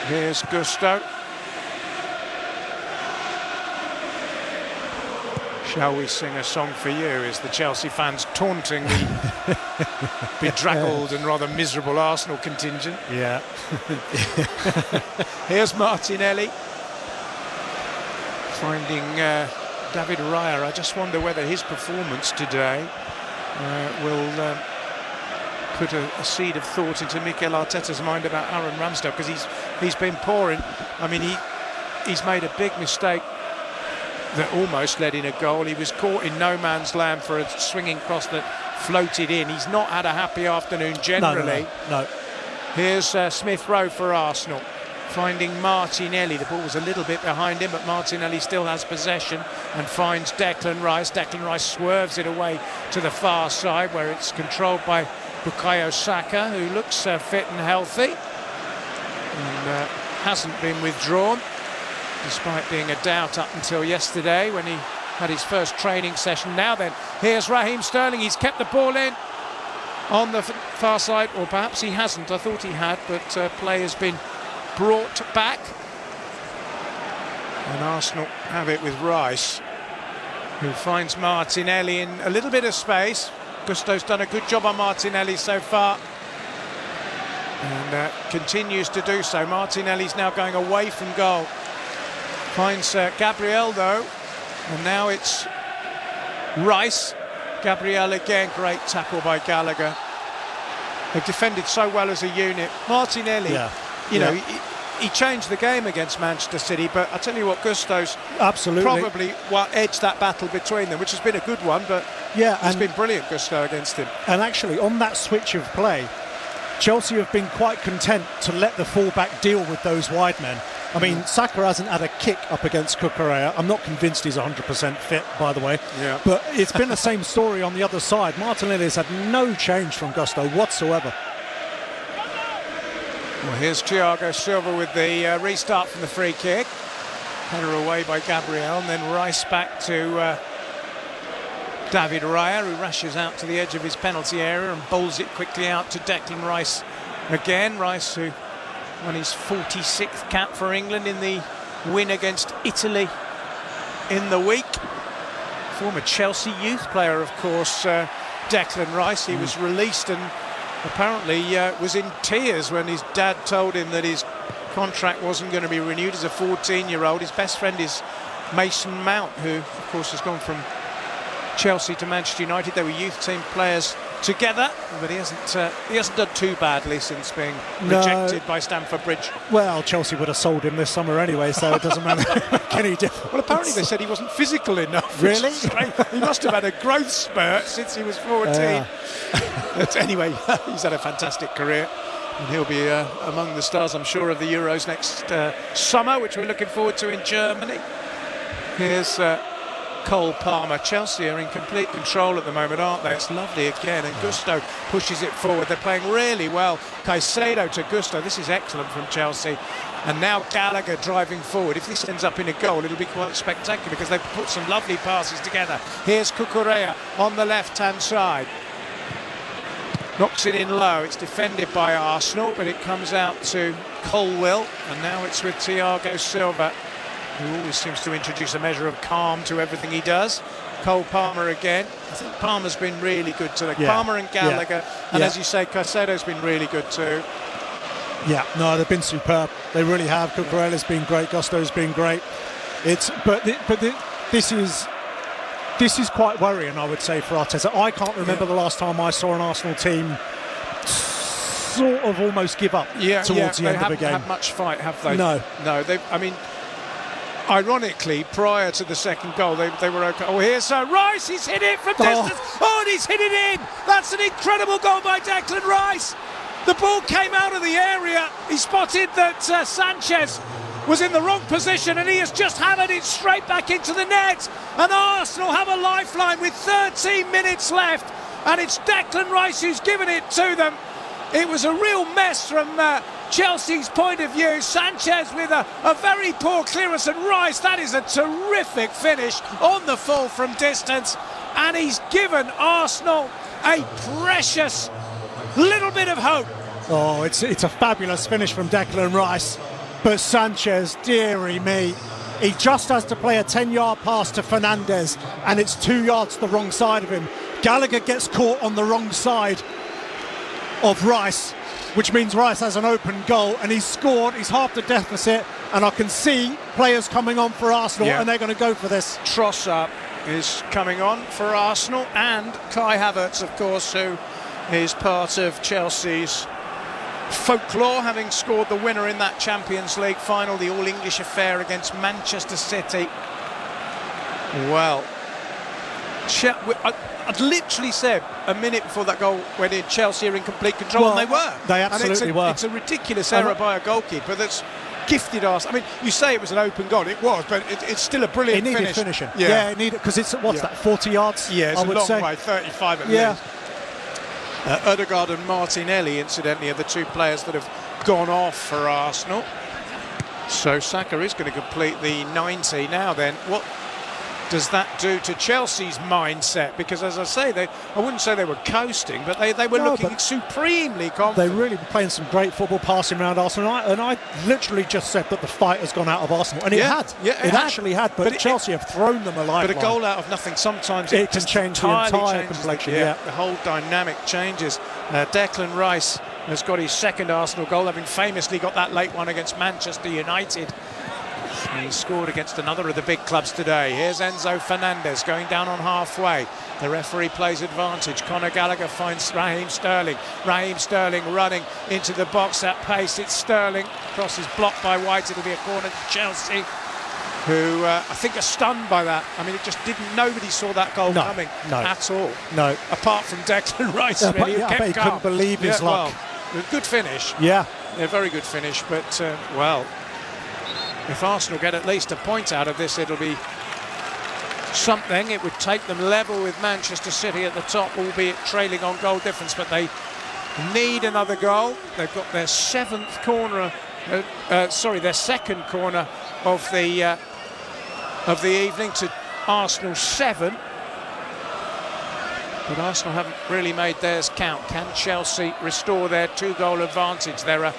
Here's Gusto. Shall we sing a song for you? Is the Chelsea fans taunting the bedraggled and rather miserable Arsenal contingent? Yeah. Here's Martinelli finding David Raya. I just wonder whether his performance today will put a seed of thought into Mikel Arteta's mind about Aaron Ramsdale, because he's been pouring. I mean, he's made a big mistake that almost led in a goal. He was caught in no man's land for a swinging cross that floated in. He's not had a happy afternoon generally. No. Here's Smith Rowe for Arsenal, finding Martinelli. The ball was a little bit behind him, but Martinelli still has possession and finds Declan Rice. Declan Rice swerves it away to the far side, where it's controlled by Bukayo Saka, who looks fit and healthy and hasn't been withdrawn, despite being a doubt up until yesterday when he had his first training session. Now then, here's Raheem Sterling. He's kept the ball in on the far side, or perhaps he hasn't. I thought he had, but play has been brought back. And Arsenal have it with Rice, who finds Martinelli in a little bit of space. Gusto's done a good job on Martinelli so far, and continues to do so. Martinelli's now going away from goal. Finds Gabriel though, and now it's Rice. Gabriel again, great tackle by Gallagher. They've defended so well as a unit. Martinelli, you know, he changed the game against Manchester City, but I tell you what, Gusto's probably edged that battle between them, which has been a good one, but it's been brilliant, Gusto, against him. And actually, on that switch of play, Chelsea have been quite content to let the fullback deal with those wide men. I mean, Saka hasn't had a kick up against Cucurella. I'm not convinced he's 100% fit, by the way. Yeah. But it's been the same story on the other side. Martinelli has had no change from Gusto whatsoever. Well, here's Thiago Silva with the restart from the free kick. Header away by Gabriel, and then Rice back to David Raya, who rushes out to the edge of his penalty area and bowls it quickly out to Declan Rice again. Rice, who won his 46th cap for England in the win against Italy in the week. Former Chelsea youth player, of course, Declan Rice. He was released and apparently was in tears when his dad told him that his contract wasn't going to be renewed as a 14-year-old. His best friend is Mason Mount, who, of course, has gone from Chelsea to Manchester United. They were youth team players together, but he hasn't done too badly since being rejected by Stamford Bridge. Well, Chelsea would have sold him this summer anyway, so it doesn't matter any difference. Well, apparently they said he wasn't physical enough. Really? He must have had a growth spurt since he was 14. But anyway, he's had a fantastic career. And he'll be among the stars, I'm sure, of the Euros next summer, which we're looking forward to in Germany. Here's Cole Palmer. Chelsea are in complete control at the moment, aren't they? It's lovely again, and Gusto pushes it forward. They're playing really well. Caicedo to Gusto. This is excellent from Chelsea. And now Gallagher driving forward. If this ends up in a goal, it'll be quite spectacular because they've put some lovely passes together. Here's Cucurella on the left-hand side. Knocks it in low. It's defended by Arsenal, but it comes out to Colwill, and now it's with Thiago Silva, who always seems to introduce a measure of calm to everything he does. Cole Palmer again. I think Palmer's been really good today. Palmer and Gallagher, and as you say, Caicedo's been really good too. Yeah, no, they've been superb. They really have. Cucurella's been great. Gusto's been great. This is quite worrying, I would say, for Arteta. I can't remember the last time I saw an Arsenal team sort of almost give up towards the end of the game. They haven't had much fight, have they? No. Ironically, prior to the second goal, they were okay. Oh, here's Rice. He's hit it from distance. Oh, and he's hit it in. That's an incredible goal by Declan Rice. The ball came out of the area. He spotted that Sanchez was in the wrong position, and he has just hammered it straight back into the net. And Arsenal have a lifeline with 13 minutes left, and it's Declan Rice who's given it to them. It was a real mess from Chelsea's point of view. Sanchez with a very poor clearance, and Rice, that is a terrific finish on the full from distance, and he's given Arsenal a precious little bit of hope. Oh, it's a fabulous finish from Declan Rice, but Sanchez, dearie me, he just has to play a 10-yard pass to Fernandes, and it's 2 yards the wrong side of him. Gallagher gets caught on the wrong side of Rice, which means Rice has an open goal, and he's scored. He's half the deficit, and I can see players coming on for Arsenal, and they're going to go for this. Trossard is coming on for Arsenal, and Kai Havertz, of course, who is part of Chelsea's folklore, having scored the winner in that Champions League final, the All-English affair against Manchester City. Well, I'd literally said a minute before that goal went in, Chelsea are in complete control, and they were. They absolutely were. It's a ridiculous error by a goalkeeper that's gifted us. I mean, you say it was an open goal, it was, but it's still a brilliant finish. It needed finishing. Yeah, it needed, because it's, what's that, 40 yards? Yeah, it's a long way, 35 at least. Ødegaard and Martinelli, incidentally, are the two players that have gone off for Arsenal. So Saka is going to complete the 90 now then. What does that do to Chelsea's mindset? Because, as I say, I wouldn't say they were coasting, but they were looking supremely confident. They really were playing some great football, passing around Arsenal, and I literally just said that the fight has gone out of Arsenal, and it had. Yeah, it actually had, but Chelsea have thrown them a lifeline. But a goal out of nothing, sometimes it can change the entire complexion. The whole dynamic changes. Declan Rice has got his second Arsenal goal, having famously got that late one against Manchester United. He scored against another of the big clubs today. Here's Enzo Fernandez going down on halfway. The referee plays advantage. Conor Gallagher finds Raheem Sterling. Raheem Sterling running into the box at pace. It's Sterling. Cross is blocked by White. It'll be a corner to Chelsea, who I think are stunned by that. I mean, nobody saw that goal coming at all. No. Apart from Declan Rice. I bet he couldn't believe his luck. Well, good finish. Yeah, very good finish, but, if Arsenal get at least a point out of this, it'll be something. It would take them level with Manchester City at the top, albeit trailing on goal difference, but they need another goal. They've got their second corner of the evening to Arsenal 7. But Arsenal haven't really made theirs count. Can Chelsea restore their 2-goal advantage? There are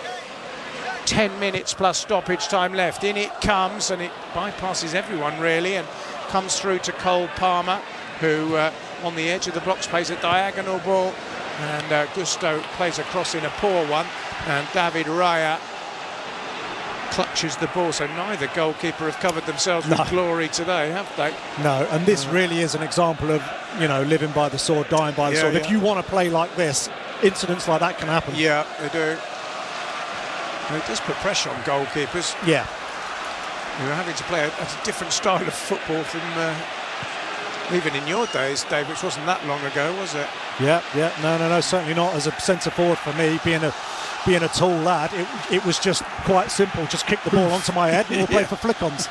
10 minutes plus stoppage time left. In it comes, and it bypasses everyone really, and comes through to Cole Palmer, who on the edge of the box plays a diagonal ball, and Gusto plays a cross in a poor one, and David Raya clutches the ball. So neither goalkeeper have covered themselves with glory today, have they? No, and this really is an example of, living by the sword, dying by the sword. Yeah. If you want to play like this, incidents like that can happen. Yeah, they do. It does put pressure on goalkeepers. Yeah. You're having to play a different style of football from even in your days, Dave, which wasn't that long ago, was it? Yeah. No, certainly not. As a centre forward for me, being a tall lad, it was just quite simple. Just kick the ball onto my head and we'll play for flick-ons.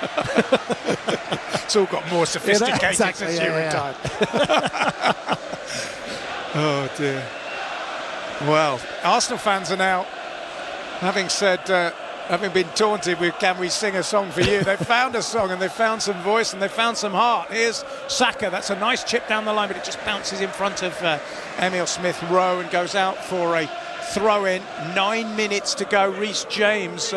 It's all got more sophisticated exactly, since you retired. Oh dear. Well, Arsenal fans are now, having been taunted with "Can we sing a song for you?" They've found a song and they've found some voice and they've found some heart. Here's Saka. That's a nice chip down the line, but it just bounces in front of Emile Smith-Rowe and goes out for a throw-in. 9 minutes to go. Reece James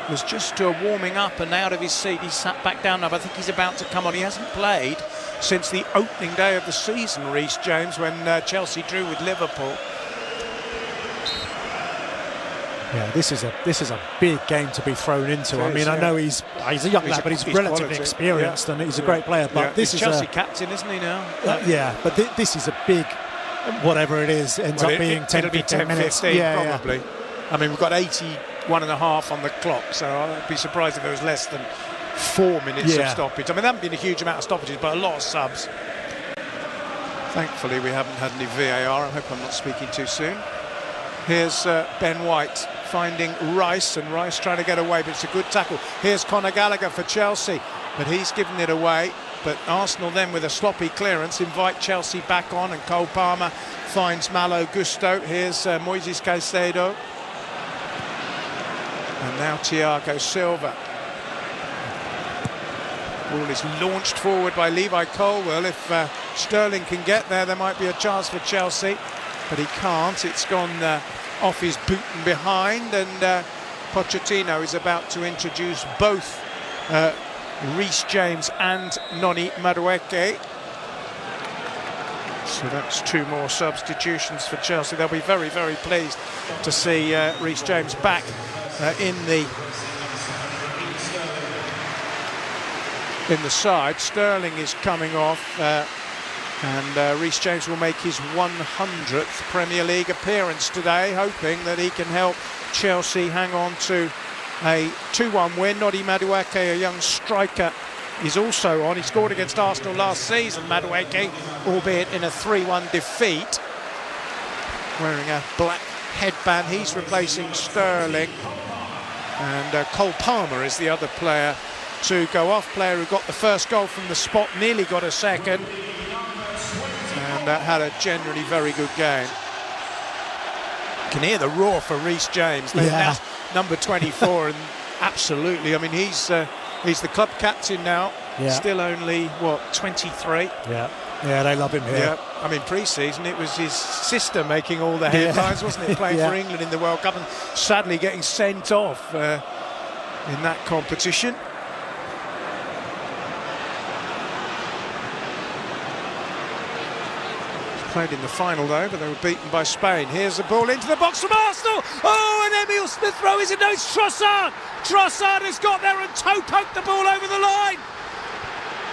was just warming up and out of his seat. He sat back down now, but I think he's about to come on. He hasn't played since the opening day of the season, Reece James, when Chelsea drew with Liverpool. Yeah, this is a big game to be thrown into. I mean, I know he's a young lad, but he's relatively experienced and he's a great player. But this is Chelsea captain, isn't he now? But this is a big, whatever it is, ends up being 10-15 minutes. 10-15 probably. Yeah. I mean, we've got 81 and a half on the clock, so I'd be surprised if there was less than 4 minutes of stoppage. I mean, there haven't been a huge amount of stoppages, but a lot of subs. Thankfully, we haven't had any VAR. I hope I'm not speaking too soon. Here's Ben White finding Rice, and Rice trying to get away, but it's a good tackle. Here's Conor Gallagher for Chelsea, but he's given it away. But Arsenal then, with a sloppy clearance, invite Chelsea back on, and Cole Palmer finds Malo Gusto. Here's Moises Caicedo. And now Thiago Silva. Ball is launched forward by Levi Colwill. If Sterling can get there might be a chance for Chelsea, but he can't. It's gone off his boot and behind, and Pochettino is about to introduce both Reece James and Noni Madueke. So that's 2 more substitutions for Chelsea. They'll be very, very pleased to see Reece James back in the side. Sterling is coming off, and Reece James will make his 100th Premier League appearance today, hoping that he can help Chelsea hang on to a 2-1 win. Noni Madueke, a young striker, is also on. He scored against Arsenal last season, Madueke, albeit in a 3-1 defeat. Wearing a black headband, he's replacing Sterling. And Cole Palmer is the other player to go off. Player who got the first goal from the spot, nearly got a second, and had a generally very good game. You can hear the roar for Reece James. That's number 24, and absolutely, I mean, he's the club captain now. Still only, 23? Yeah, they love him here. Yeah, I mean, pre-season it was his sister making all the headlines, wasn't it? Playing for England in the World Cup, and sadly getting sent off in that competition. Played in the final though, but they were beaten by Spain. Here's the ball into the box from Arsenal. Oh, and Emile Smith-Rowe is it? No, it's Trossard. Trossard has got there and toe-poked the ball over the line.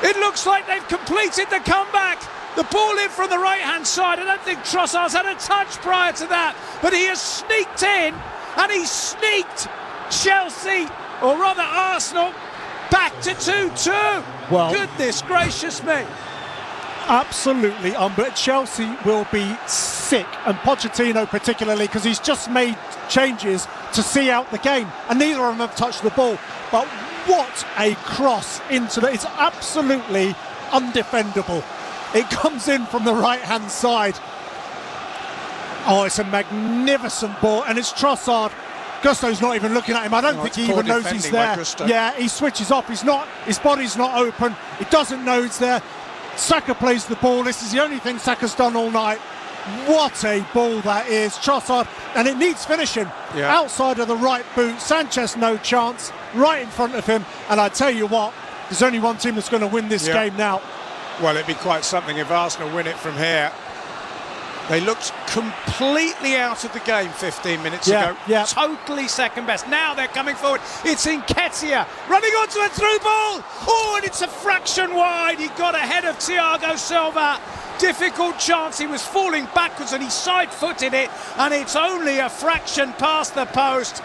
It looks like they've completed the comeback. The ball in from the right-hand side. I don't think Trossard's had a touch prior to that, but he has sneaked in, and he sneaked Chelsea, or rather Arsenal, back to 2-2. Well, goodness gracious me. Absolutely, but Chelsea will be sick, and Pochettino particularly, because he's just made changes to see out the game, and neither of them have touched the ball. But what a cross into it's absolutely undefendable. It comes in from the right-hand side. Oh, it's a magnificent ball, and it's Trossard. Gusto's not even looking at him. I don't think he even knows he's there. Yeah, he switches off. His body's not open. He doesn't know he's there. Saka plays the ball. This is the only thing Saka's done all night. What a ball that is. Trossard, and it needs finishing. Outside of the right boot. Sanchez, no chance. Right in front of him. And I tell you what, there's only one team that's going to win this game now. Well, it'd be quite something if Arsenal win it from here. They looked completely out of the game 15 minutes ago. Yeah. Totally second best. Now they're coming forward. It's Nketiah running onto a through ball. Oh, and it's a fraction wide. He got ahead of Thiago Silva. Difficult chance. He was falling backwards and he side-footed it. And it's only a fraction past the post.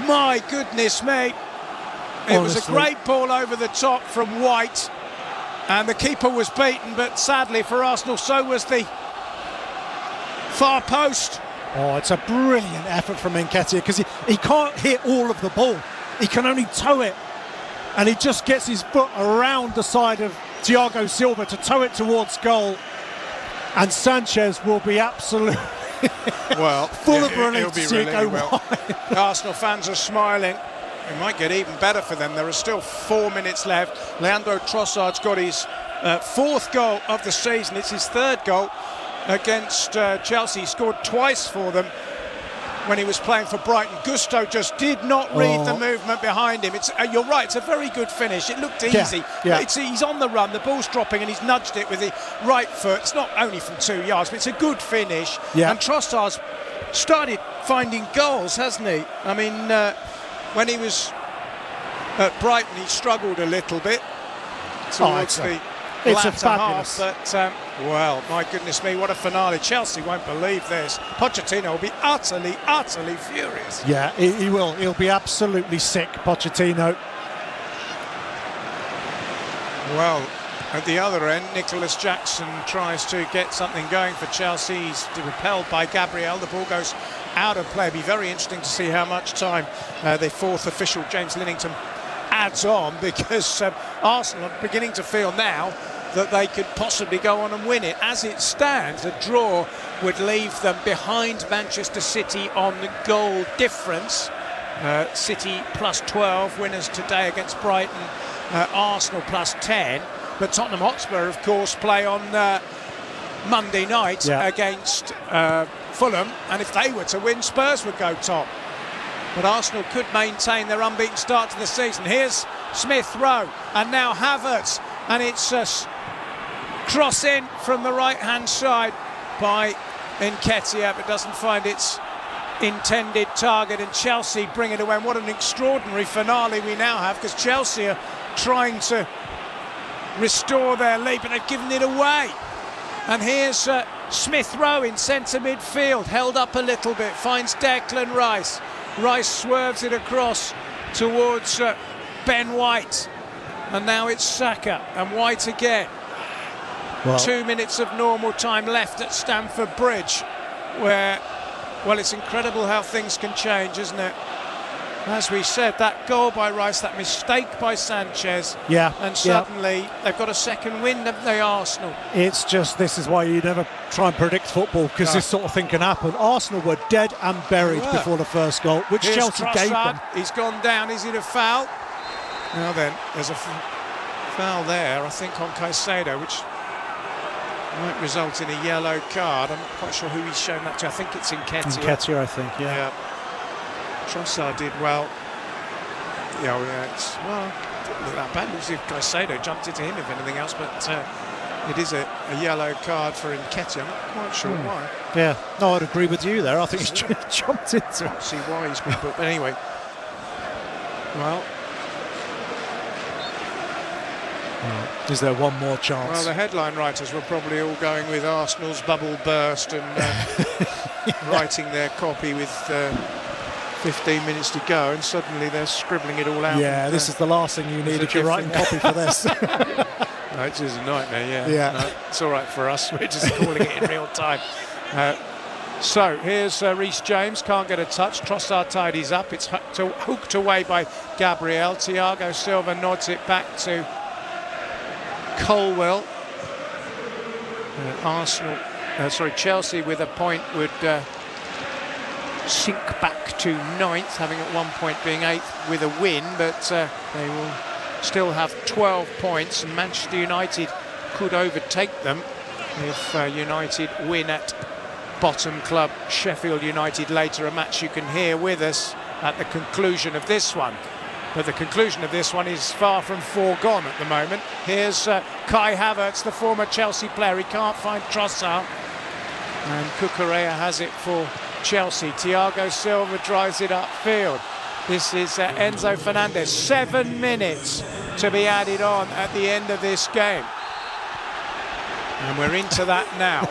My goodness me. It was a great ball over the top from White. And the keeper was beaten, but sadly for Arsenal, so was the far post. Oh, it's a brilliant effort from Nketiah because he can't hit all of the ball. He can only toe it. And he just gets his foot around the side of Thiago Silva to toe it towards goal. And Sanchez will be absolutely full of relief to see it go wide. Arsenal fans are smiling. It might get even better for them. There are still 4 minutes left. Leandro Trossard's got his fourth goal of the season. It's his third goal against Chelsea. He scored twice for them when he was playing for Brighton. Gusto just did not read the movement behind him. You're right, it's a very good finish. It looked easy. Yeah. He's on the run, the ball's dropping and he's nudged it with the right foot. It's not only from 2 yards, but it's a good finish. Yeah. And Trossard's started finding goals, hasn't he? I mean, when he was at Brighton, he struggled a little bit towards the latter half, but well, my goodness me, what a finale. Chelsea won't believe this. Pochettino will be utterly furious. Yeah, he will. He'll be absolutely sick, Pochettino. Well, at the other end, Nicholas Jackson tries to get something going for Chelsea. He's repelled by Gabriel. The ball goes out of play. It'll be very interesting to see how much time the fourth official, James Linnington, adds on, because Arsenal are beginning to feel now that they could possibly go on and win it. As it stands, a draw would leave them behind Manchester City on the goal difference. City plus 12, winners today against Brighton, Arsenal plus 10. But Tottenham Hotspur, of course, play on Monday night against Fulham, and if they were to win, Spurs would go top. But Arsenal could maintain their unbeaten start to the season. Here's Smith Rowe, and now Havertz, and it's a cross in from the right-hand side by Nketiah, but doesn't find its intended target, and Chelsea bring it away. And what an extraordinary finale we now have, because Chelsea are trying to restore their lead, but they've given it away. And here's Smith Rowe in centre midfield, held up a little bit, finds Declan Rice. Rice swerves it across towards Ben White, and now it's Saka and White again. Well, 2 minutes of normal time left at Stamford Bridge, where, well, it's incredible how things can change, isn't it? As we said, that goal by Rice, that mistake by Sanchez, and suddenly they've got a second wind, haven't they, Arsenal? It's just, this is why you never try and predict football, because this sort of thing can happen. Arsenal were dead and buried before the first goal, which Here's Chelsea gave them. He's gone down. Is it a foul? Now then, there's a foul there, I think, on Caicedo, which might result in a yellow card. I'm not quite sure who he's shown that to. I think it's Nketiah. Nketiah, I think, yeah. Trossard did well. It's, well, didn't look that bad. It was if Caicedo jumped into him, if anything else, but it is a yellow card for Nketiah. I'm not quite sure why. Yeah, no, I'd agree with you there. I think he's jumped into it. I don't see why he's been put, but anyway. Well, is there one more chance? Well, the headline writers were probably all going with Arsenal's bubble burst and writing their copy with 15 minutes to go, and suddenly they're scribbling it all out. Yeah, this is the last thing you need if you're writing copy for this. No, it's just a nightmare, No, it's all right for us. We're just calling it in real time. So here's Reece James, can't get a touch. Trossard tidies up. It's hooked away by Gabriel. Thiago Silva nods it back to Colwell. Chelsea with a point would sink back to 9th, having at one point being 8th with a win, but they will still have 12 points, and Manchester United could overtake them if United win at bottom club Sheffield United later, a match you can hear with us at the conclusion of this one. But the conclusion of this one is far from foregone at the moment. Here's Kai Havertz, the former Chelsea player. He can't find Trossard. And Cucurella has it for Chelsea. Thiago Silva drives it upfield. This is Enzo Fernandez. 7 minutes to be added on at the end of this game. And we're into that now.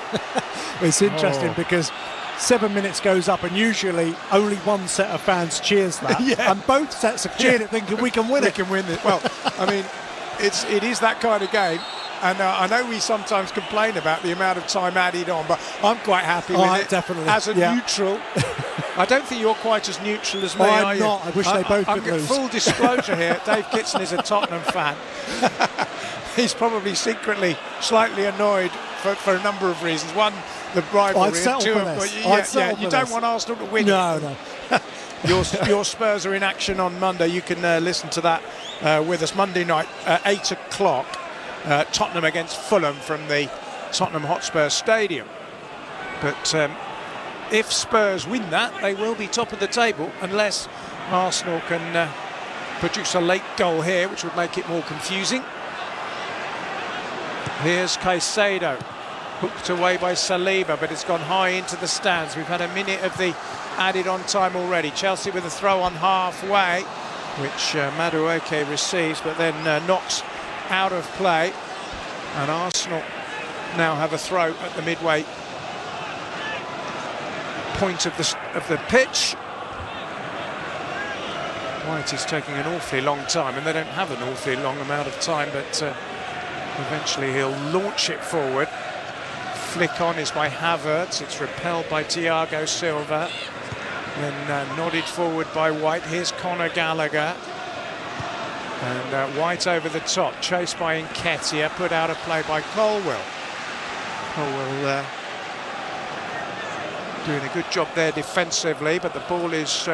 It's interesting because 7 minutes goes up and usually only one set of fans cheers that. And both sets have cheered it thinking we can win it. We can win it. Well, I mean, it is that kind of game. And I know we sometimes complain about the amount of time added on, but I'm quite happy with it. Definitely. As a neutral. I don't think you're quite as neutral as me, are you? I'm not. I wish they both could lose. Full disclosure here, Dave Kitson is a Tottenham fan. He's probably secretly slightly annoyed for a number of reasons. One, the rivalry. I'd settle for this. You don't want Arsenal to win. No. Your Spurs are in action on Monday. You can listen to that with us Monday night at 8 o'clock. Tottenham against Fulham from the Tottenham Hotspur Stadium. But if Spurs win that, they will be top of the table unless Arsenal can produce a late goal here, which would make it more confusing. Here's Caicedo, hooked away by Saliba, but it's gone high into the stands. We've had a minute of the added on time already. Chelsea with a throw on halfway, which Madueke receives, but then knocks out of play. And Arsenal now have a throw at the midway point of the pitch. White is taking an awfully long time, and they don't have an awfully long amount of time, but eventually he'll launch it forward. Flick on is by Havertz. It's repelled by Thiago Silva. Then nodded forward by White. Here's Conor Gallagher. And White over the top, chased by Nketiah, put out of play by Colwill. Colwill doing a good job there defensively, but the ball is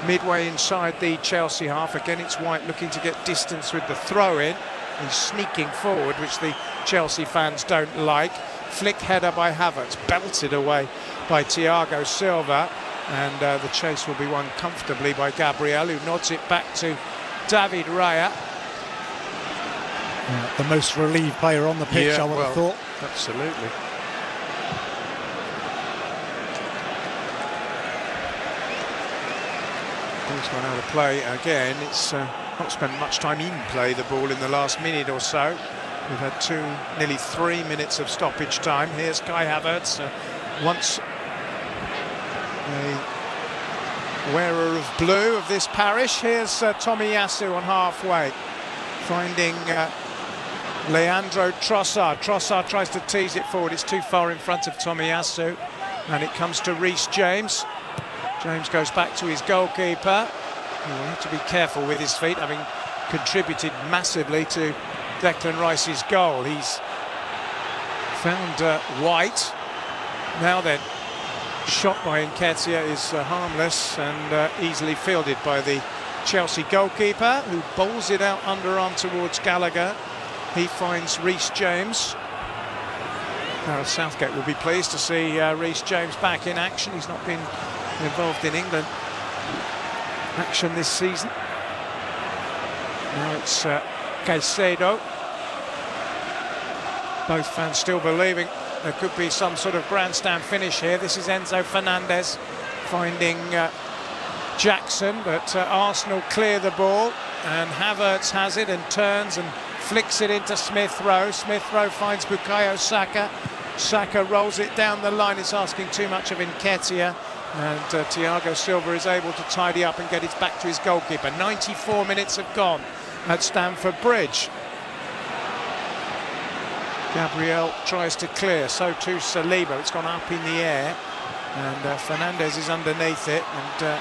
midway inside the Chelsea half. Again, it's White looking to get distance with the throw-in. He's sneaking forward, which the Chelsea fans don't like. Flick header by Havertz, belted away by Thiago Silva. And the chase will be won comfortably by Gabriel, who nods it back to David Raya. The most relieved player on the pitch, I would have thought. Absolutely. Ball's gone out of play again. It's not spent much time in play, the ball, in the last minute or so. We've had nearly 3 minutes of stoppage time. Here's Kai Havertz, once a wearer of blue of this parish. Here's Tomiyasu on halfway, finding Leandro Trossard. Trossard tries to tease it forward. It's too far in front of Tomiyasu, and it comes to Reece James. James goes back to his goalkeeper. He will have to be careful with his feet, having contributed massively to Declan Rice's goal. He's found White. Now then, shot by Nketiah is harmless and easily fielded by the Chelsea goalkeeper, who bowls it out underarm towards Gallagher. He finds Reece James. Gareth Southgate will be pleased to see Reece James back in action. He's not been involved in England action this season. Now it's Caicedo. Both fans still believing there could be some sort of grandstand finish here. This is Enzo Fernandez finding Jackson, but Arsenal clear the ball, and Havertz has it and turns and flicks it into Smith Rowe. Smith Rowe finds Bukayo Saka. Saka rolls it down the line. It's asking too much of Nketiah, and Thiago Silva is able to tidy up and get it back to his goalkeeper. 94 minutes have gone at Stamford Bridge. Gabriel tries to clear, so too Saliba. It's gone up in the air, and Fernandez is underneath it, and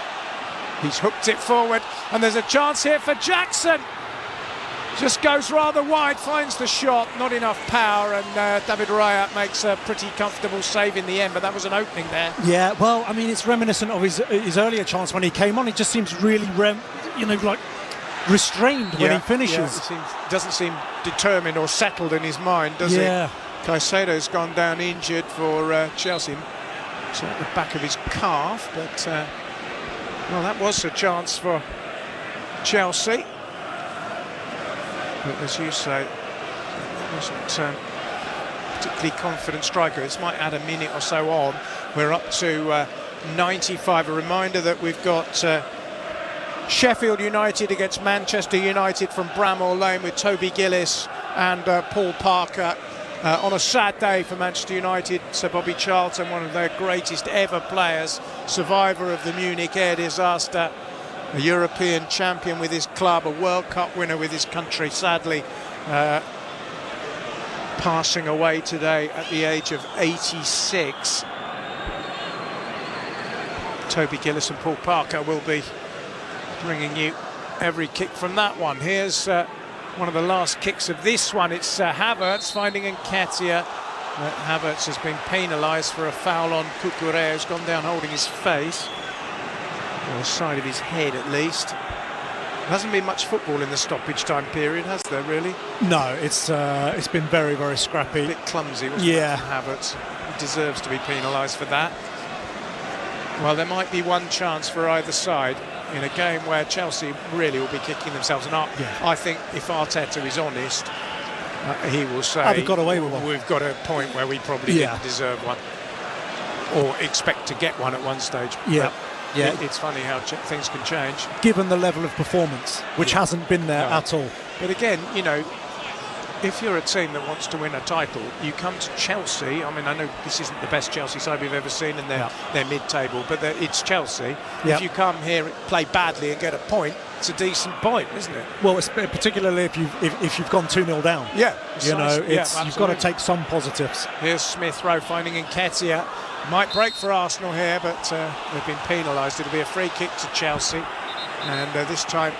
he's hooked it forward, and there's a chance here for Jackson. Just goes rather wide, finds the shot, not enough power, and David Raya makes a pretty comfortable save in the end, but that was an opening there. Yeah, well, I mean, it's reminiscent of his earlier chance when he came on. It just seems really, restrained when he finishes. Doesn't seem determined or settled in his mind, does he? Caicedo's gone down injured for Chelsea. It's at the back of his calf, but well, that was a chance for Chelsea. But as you say, it wasn't particularly confident striker. This might add a minute or so on. We're up to 95. A reminder that we've got Sheffield United against Manchester United from Bramall Lane with Toby Gillis and Paul Parker. On a sad day for Manchester United, Sir Bobby Charlton, one of their greatest ever players, survivor of the Munich air disaster, a European champion with his club, a World Cup winner with his country, sadly passing away today at the age of 86. Toby Gillis and Paul Parker will be bringing you every kick from that one. Here's one of the last kicks of this one. It's Havertz finding Nketiah. Havertz has been penalised for a foul on Cucurella, who's gone down holding his face, or the side of his head at least. There hasn't been much football in the stoppage time period, has there, really? No, it's been very, very scrappy. A bit clumsy, wasn't it, from Havertz? He deserves to be penalised for that. Well, there might be one chance for either side in a game where Chelsea really will be kicking themselves. And I think if Arteta is honest, he will say, they've got away with one. We've got a point where we probably didn't deserve one, or expect to get one at one stage. Yeah. But it's funny how things can change. Given the level of performance, which hasn't been there at all. But again, you know, if you're a team that wants to win a title, you come to Chelsea. I mean, I know this isn't the best Chelsea side we've ever seen in their mid-table, but it's Chelsea. If you come here, play badly and get a point, it's a decent point, isn't it? Well, it's particularly if you've gone 2-0 down. Yeah. You've got to take some positives. Here's Smith Rowe finding Nketiah. Might break for Arsenal here, but they've been penalised. It'll be a free kick to Chelsea, and this time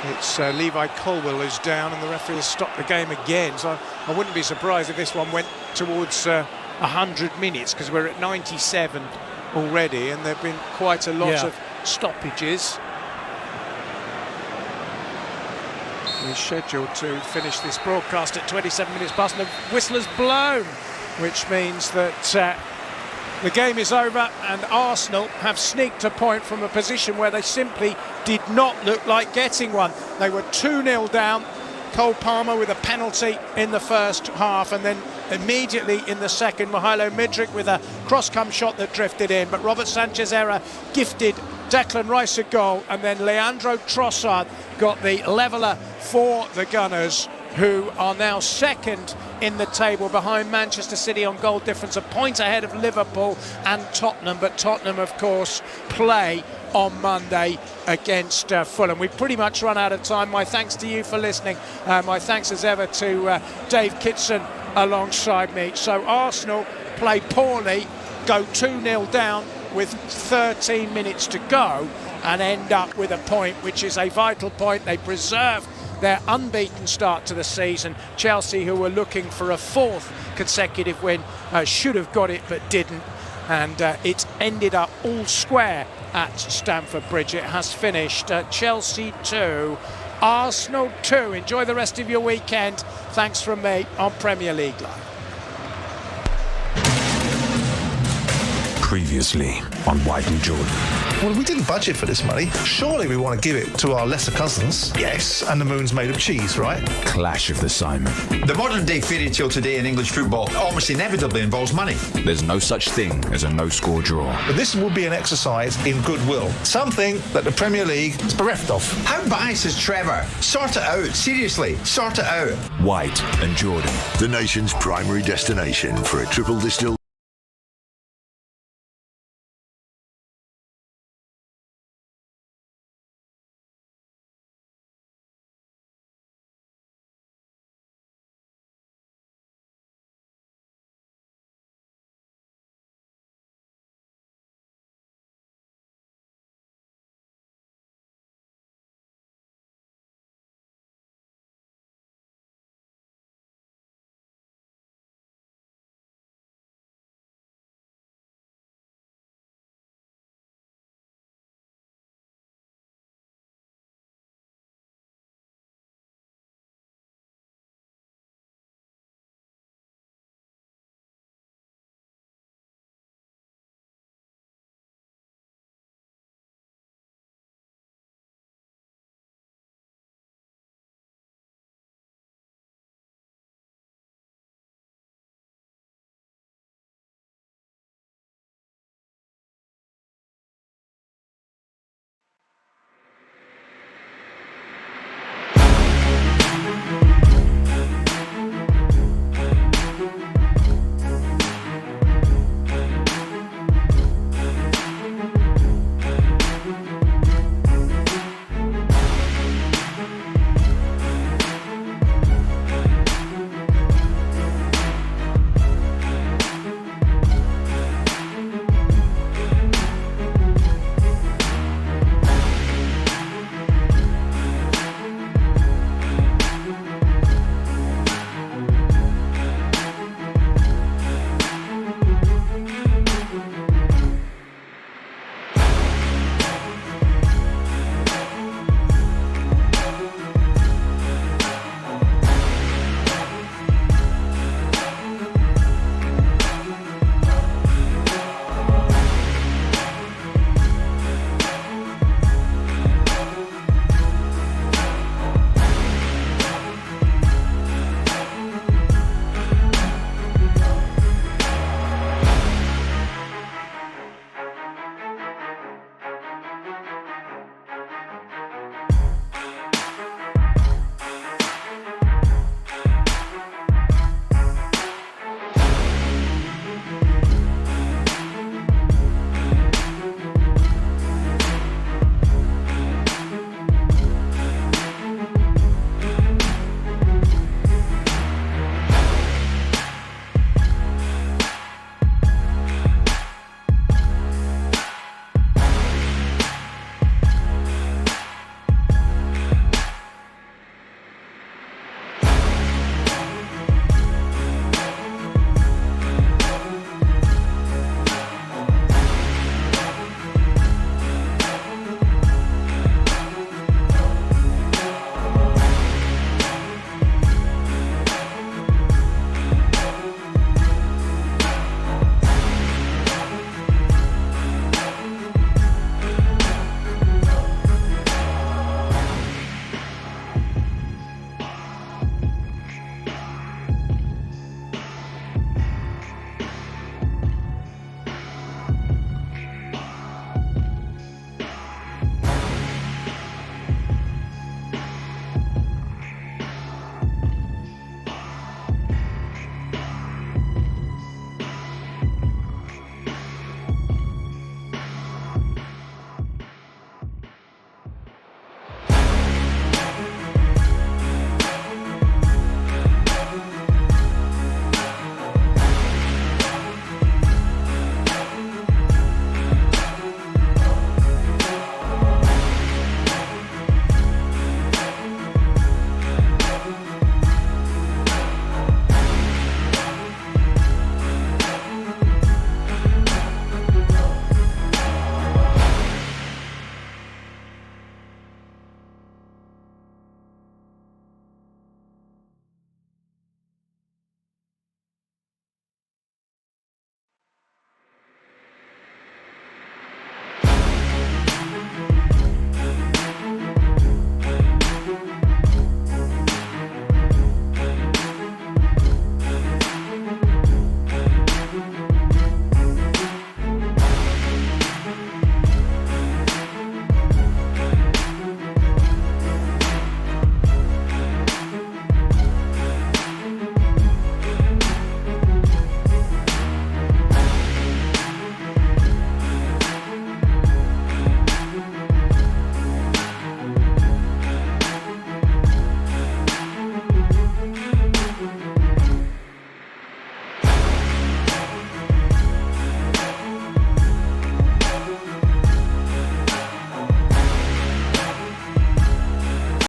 it's Levi Colwill who's down, and the referee has stopped the game again. So I wouldn't be surprised if this one went towards 100 minutes, because we're at 97 already, and there have been quite a lot of stoppages. We're scheduled to finish this broadcast at 27 minutes past, and the whistle has blown, which means that the game is over, and Arsenal have sneaked a point from a position where they simply did not look like getting one. They were 2-0 down. Cole Palmer with a penalty in the first half, and then immediately in the second, Mihajlo Midric with a cross-come shot that drifted in. But Robert Sanchez Erra gifted Declan Rice a goal, and then Leandro Trossard got the leveller for the Gunners, who are now second in the table behind Manchester City on goal difference, a point ahead of Liverpool and Tottenham. But Tottenham, of course, play on Monday against Fulham. We've pretty much run out of time. My thanks to you for listening. My thanks as ever to Dave Kitson alongside me. So Arsenal play poorly, go 2-0 down with 13 minutes to go, and end up with a point, which is a vital point. They preserve their unbeaten start to the season. Chelsea, who were looking for a fourth consecutive win, should have got it but didn't, and it ended up all square at Stamford Bridge. It has finished Chelsea 2, Arsenal 2. Enjoy the rest of your weekend. Thanks from me on Premier League Live. Previously on White and Jordan. Well, we didn't budget for this money. Surely we want to give it to our lesser cousins. Yes, and the moon's made of cheese, right? Clash of the Simon. The modern-day fairy tale today in English football almost inevitably involves money. There's no such thing as a no-score draw. But this will be an exercise in goodwill. Something that the Premier League is bereft of. How biased is Trevor? Sort it out. Seriously, sort it out. White and Jordan. The nation's primary destination for a triple distilled